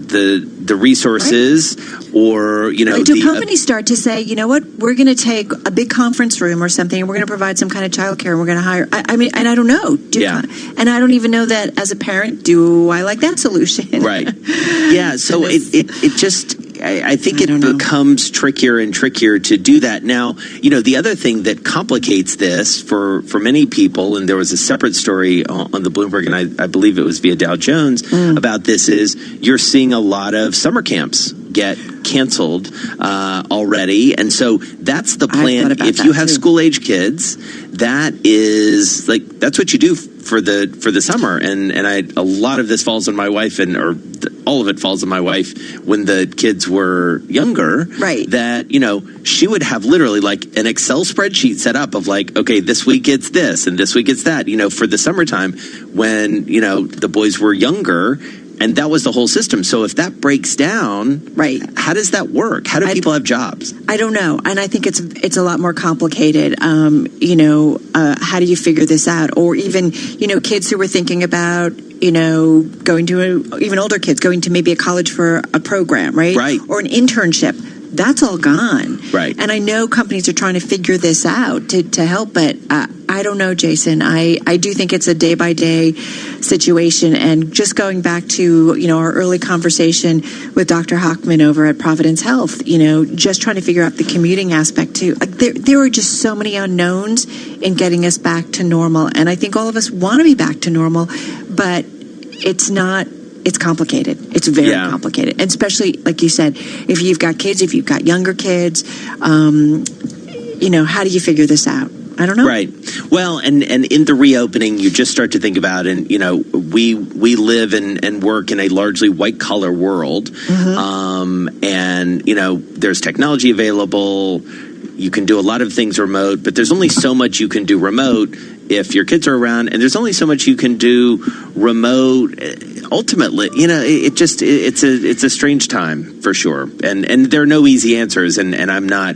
Speaker 2: resources, right, or, you know,
Speaker 3: right. Do companies start to say, you know what, we're going to take a big conference room or something, and we're going to provide some kind of childcare, and we're going to hire. I mean, and I don't know. And I don't even know that as a parent, do I like that solution?
Speaker 2: Right. Yeah. So it just. I think it becomes trickier and trickier to do that. Now, you know, the other thing that complicates this for many people, and there was a separate story on the Bloomberg, and I believe it was via Dow Jones, about this, is you're seeing a lot of summer camps get canceled already. And so that's the plan. If you have school-age kids, that is, like, that's what you do for the summer. And a lot of this falls on my wife, all of it falls on my wife when the kids were younger.
Speaker 3: Right.
Speaker 2: That, you know, she would have literally like an Excel spreadsheet set up of like, okay, this week it's this and this week it's that, you know, for the summertime when, you know, the boys were younger. And that was the whole system. So if that breaks down,
Speaker 3: right,
Speaker 2: how does that work? How do people have jobs?
Speaker 3: I don't know. And I think it's a lot more complicated. How do you figure this out? Or even, kids who were thinking about, going to even older kids, going to maybe a college for a program, right?
Speaker 2: Right.
Speaker 3: Or an internship. That's all gone.
Speaker 2: Right.
Speaker 3: And I know companies are trying to figure this out to help, but I don't know, Jason. I do think it's a day-by-day situation. And just going back to, our early conversation with Dr. Hochman over at Providence Health, just trying to figure out the commuting aspect too. There are just so many unknowns in getting us back to normal. And I think all of us want to be back to normal, but it's not. It's complicated. It's very complicated. And especially, like you said, if you've got kids, if you've got younger kids, how do you figure this out? I don't know.
Speaker 2: Right. Well, and in the reopening, you just start to think about, and we live and work in a largely white collar world, and there's technology available. You can do a lot of things remote, but there's only so much you can do remote if your kids are around, and there's only so much you can do remote. Ultimately, it's a strange time for sure, and there are no easy answers. And I'm not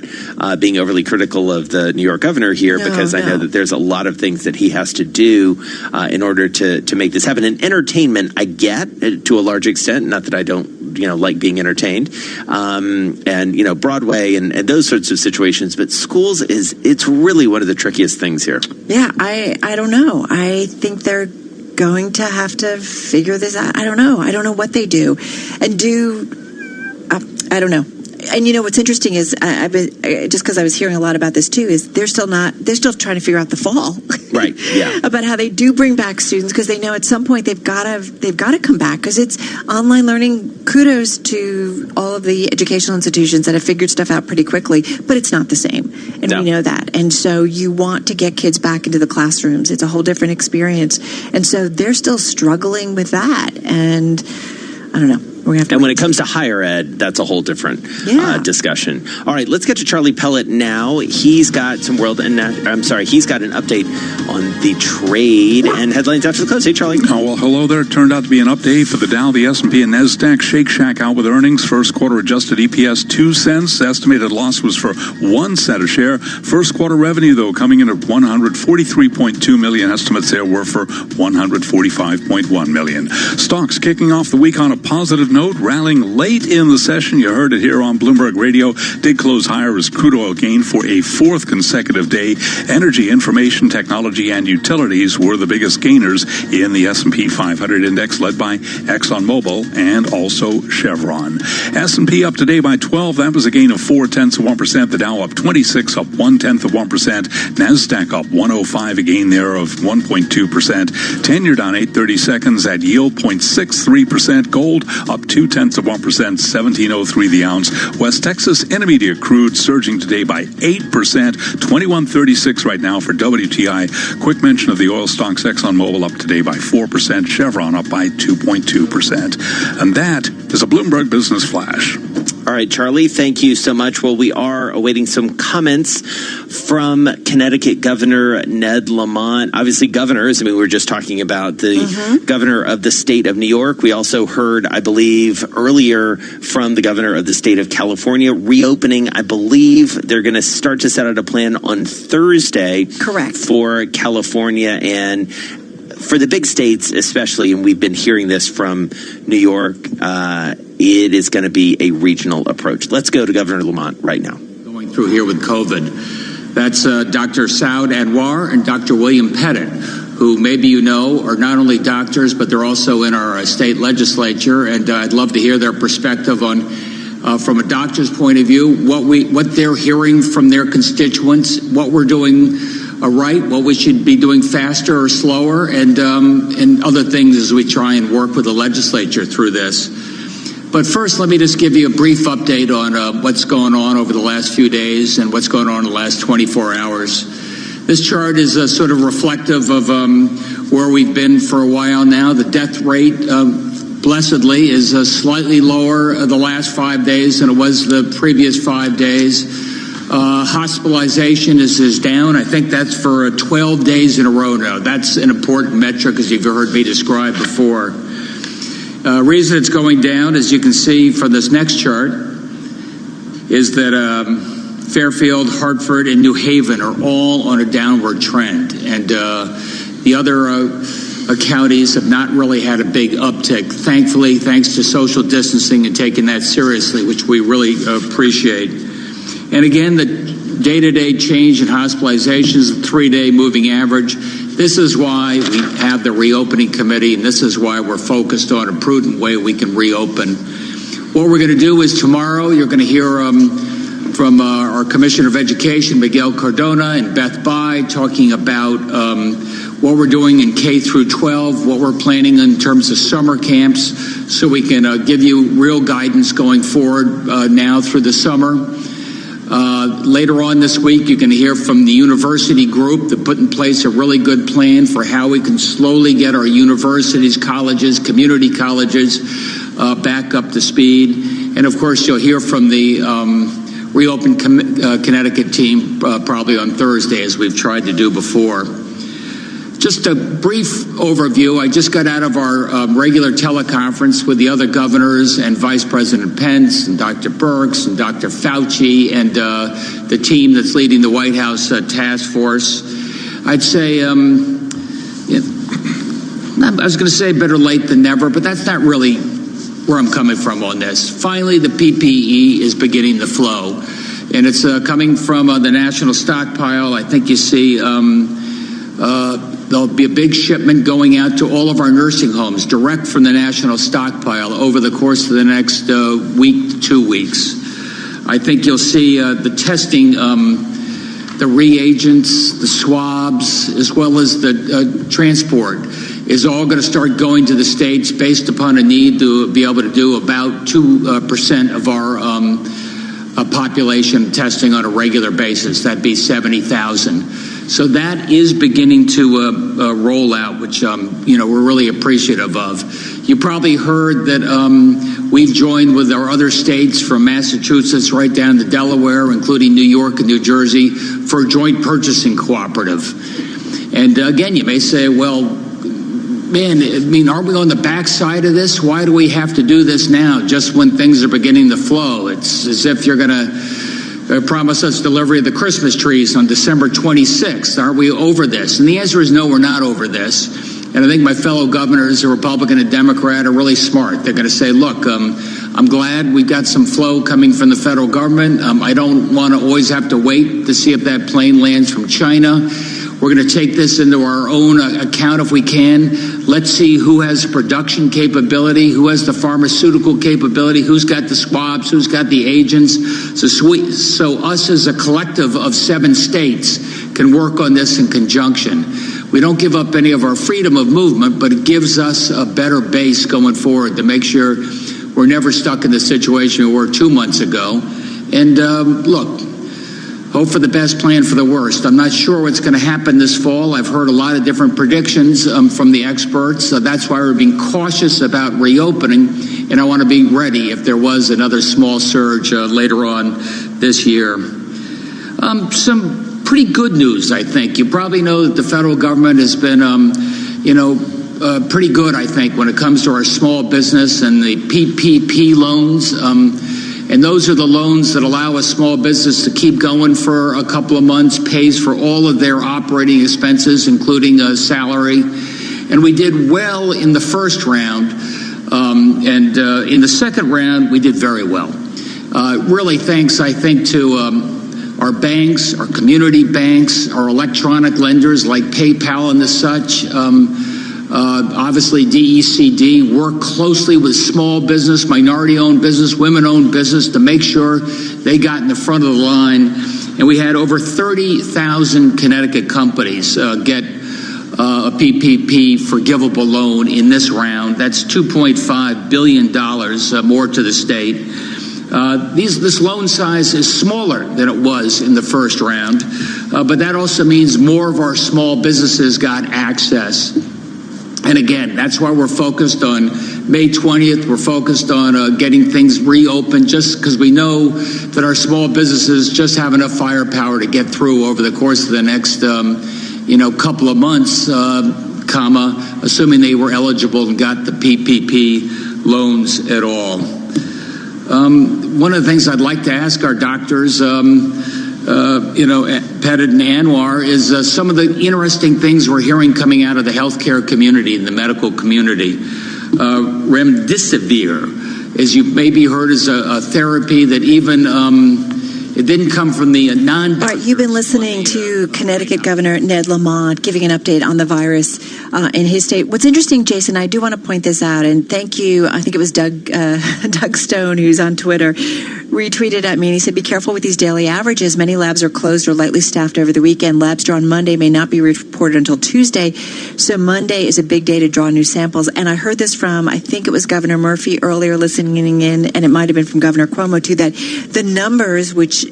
Speaker 2: being overly critical of the New York governor here, because I know that there's a lot of things that he has to do in order to make this happen. And entertainment, I get to a large extent. Not that I don't like being entertained, and Broadway and those sorts of situations. But schools it's really one of the trickiest things here.
Speaker 3: Yeah, I don't know. I think they're going to have to figure this out. I don't know what they do and do. I don't know. And what's interesting is I've been, just because I was hearing a lot about this too, is they're still trying to figure out the fall,
Speaker 2: right? Yeah,
Speaker 3: about how they do bring back students, because they know at some point they've got to come back, because it's online learning. Kudos to all of the educational institutions that have figured stuff out pretty quickly, but it's not the same, and we know that. And so you want to get kids back into the classrooms. It's a whole different experience, and so they're still struggling with that. And I don't know.
Speaker 2: And when it comes to higher ed, that's a whole different discussion. All right, let's get to Charlie Pellet now. He's got he's got an update on the trade and headlines after the close. Hey, Charlie.
Speaker 23: Oh, well, hello there. It turned out to be an update for the Dow, the S&P, and NASDAQ. Shake Shack out with earnings. First quarter adjusted EPS 2 cents. Estimated loss was for 1 cent a share. First quarter revenue, though, coming in at $143.2 million. Estimates there were for $145.1 million. Stocks kicking off the week on a positive note, rallying late in the session. You heard it here on Bloomberg Radio. Did close higher as crude oil gained for a fourth consecutive day. Energy, information technology, and utilities were the biggest gainers in the S&P 500 index, led by ExxonMobil and also Chevron. S&P up today by 12. That was a gain of 0.4%. The Dow up 26, up 0.1%. NASDAQ up 105, a gain there of 1.2%. 10-year down 8/30 seconds at yield 0.63%. Gold up 0.2%, 17.03 the ounce. West Texas Intermediate crude surging today by 8%, 21.36 right now for WTI. Quick mention of the oil stocks: ExxonMobil up today by 4%, Chevron up by 2.2%. And that is a Bloomberg Business Flash.
Speaker 2: All right, Charlie, thank you so much. Well, we are awaiting some comments from Connecticut Governor Ned Lamont. Obviously, governors, we were just talking about the governor of the state of New York. We also heard, I believe, earlier from the governor of the state of California, reopening. I believe they're going to start to set out a plan on Thursday.
Speaker 3: Correct.
Speaker 2: For California and for the big states especially, and we've been hearing this from New York, it is going to be a regional approach. Let's go to Governor Lamont right now.
Speaker 12: Going through here with COVID. That's Dr. Saud Anwar and Dr. William Pettit, who maybe you know are not only doctors, but they're also in our state legislature. And I'd love to hear their perspective on, from a doctor's point of view, what they're hearing from their constituents, what we're doing right, what we should be doing faster or slower, and other things as we try and work with the legislature through this. But first, let me just give you a brief update on what's going on over the last few days and what's going on in the last 24 hours. This chart is sort of reflective of where we've been for a while now. The death rate, blessedly, is slightly lower the last 5 days than it was the previous 5 days. Hospitalization is down. I think that's for 12 days in a row now. That's an important metric, as you've heard me describe before. Reason it's going down, as you can see from this next chart, is that Fairfield, Hartford, and New Haven are all on a downward trend. And the other counties have not really had a big uptick, thankfully, thanks to social distancing and taking that seriously, which we really appreciate. And again, the day-to-day change in hospitalizations, the 3-day moving average. This is why we have the reopening committee, and this is why we're focused on a prudent way we can reopen. What we're going to do is tomorrow you're going to hear from our Commissioner of Education, Miguel Cardona, and Beth Bai, talking about what we're doing in K through 12, what we're planning in terms of summer camps, so we can give you real guidance going forward now through the summer. Later on this week, you're going to hear from the university group that put in place a really good plan for how we can slowly get our universities, colleges, community colleges back up to speed. And of course, you'll hear from the Reopen Connecticut team probably on Thursday, as we've tried to do before. Just a brief overview. I just got out of our regular teleconference with the other governors and Vice President Pence and Dr. Birx and Dr. Fauci and the team that's leading the White House task force. I'd say, I was going to say better late than never, but that's not really where I'm coming from on this. Finally, the PPE is beginning to flow, and it's coming from the national stockpile. I think you see there'll be a big shipment going out to all of our nursing homes direct from the national stockpile over the course of the next week to 2 weeks. I think you'll see the testing, the reagents, the swabs, as well as the transport is all going to start going to the states based upon a need to be able to do about 2% of our population testing on a regular basis. That'd be 70,000. So that is beginning to roll out, which we're really appreciative of. You probably heard that we've joined with our other states from Massachusetts right down to Delaware, including New York and New Jersey, for a joint purchasing cooperative. And again, you may say, well, man, I mean, aren't we on the backside of this? Why do we have to do this now, just when things are beginning to flow? It's as if you're going to promise us delivery of the Christmas trees on December 26th. Aren't we over this? And the answer is no, we're not over this. And I think my fellow governors, the Republican and Democrat, are really smart. They're going to say, look, I'm glad we've got some flow coming from the federal government. I don't want to always have to wait to see if that plane lands from China. We're going to take this into our own account if we can. Let's see who has production capability, who has the pharmaceutical capability, who's got the swabs, who's got the agents. So us as a collective of 7 states can work on this in conjunction. We don't give up any of our freedom of movement, but it gives us a better base going forward to make sure we're never stuck in the situation we were 2 months ago. And look, hope for the best, plan for the worst. I'm not sure what's going to happen this fall. I've heard a lot of different predictions from the experts. So that's why we're being cautious about reopening, and I want to be ready if there was another small surge later on this year. Some pretty good news, I think. You probably know that the federal government has been, pretty good, I think, when it comes to our small business and the PPP loans. And those are the loans that allow a small business to keep going for a couple of months, pays for all of their operating expenses, including salary. And we did well in the first round. And in the second round, we did very well. Really thanks, I think, to our banks, our community banks, our electronic lenders like PayPal and the such. Obviously, DECD work closely with small business, minority-owned business, women-owned business to make sure they got in the front of the line. And we had over 30,000 Connecticut companies get a PPP forgivable loan in this round. That's $2.5 billion more to the state. This loan size is smaller than it was in the first round, but that also means more of our small businesses got access. And again, that's why we're focused on May 20th. We're focused on getting things reopened, just because we know that our small businesses just have enough firepower to get through over the course of the next, couple of months, assuming they were eligible and got the PPP loans at all. One of the things I'd like to ask our doctors, Pettit and Anwar, is some of the interesting things we're hearing coming out of the healthcare community and the medical community. Remdesivir, as you maybe heard, is a therapy that even it didn't come from the non.
Speaker 3: All right, you've been listening to Connecticut Governor Ned Lamont giving an update on the virus in his state. What's interesting, Jason, I do want to point this out, and thank you. I think it was Doug Stone, who's on Twitter, retweeted at me, and he said, be careful with these daily averages. Many labs are closed or lightly staffed over the weekend. Labs drawn Monday may not be reported until Tuesday, so Monday is a big day to draw new samples. And I heard this from, I think it was Governor Murphy earlier listening in, and it might have been from Governor Cuomo too, that the numbers, which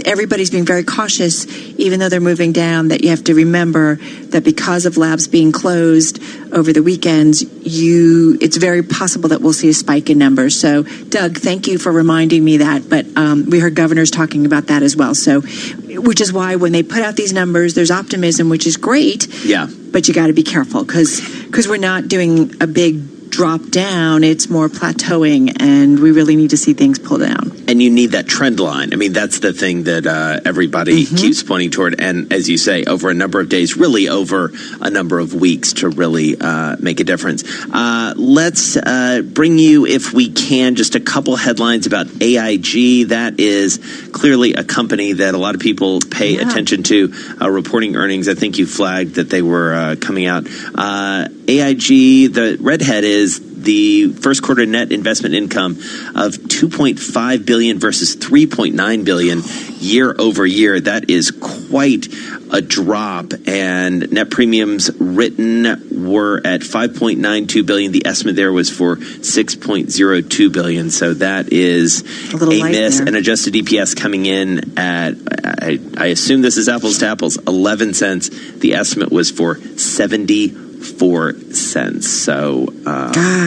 Speaker 3: everybody's being very cautious, even though they're moving down, that you have to remember that because of labs being closed over the weekends, it's very possible that we'll see a spike in numbers. So, Doug, thank you for reminding me that. But we heard governors talking about that as well. So, which is why when they put out these numbers, there's optimism, which is great.
Speaker 2: Yeah.
Speaker 3: But you got to be careful because we're not doing a big drop down, it's more plateauing, and we really need to see things pull down.
Speaker 2: And you need that trend line. I mean, that's the thing that everybody keeps pointing toward. And as you say, over a number of days, really over a number of weeks to really make a difference. Let's bring you, if we can, just a couple headlines about AIG. That is clearly a company that a lot of people pay attention to, reporting earnings. I think you flagged that they were coming out. AIG, the redhead is the first quarter net investment income of $2.5 billion versus $3.9 billion year over year. That is quite a drop. And net premiums written were at $5.92 billion. The estimate there was for $6.02 billion. So that is a miss. And adjusted EPS coming in at, I assume this is apples to apples, 11 cents. The estimate was for 74 cents. So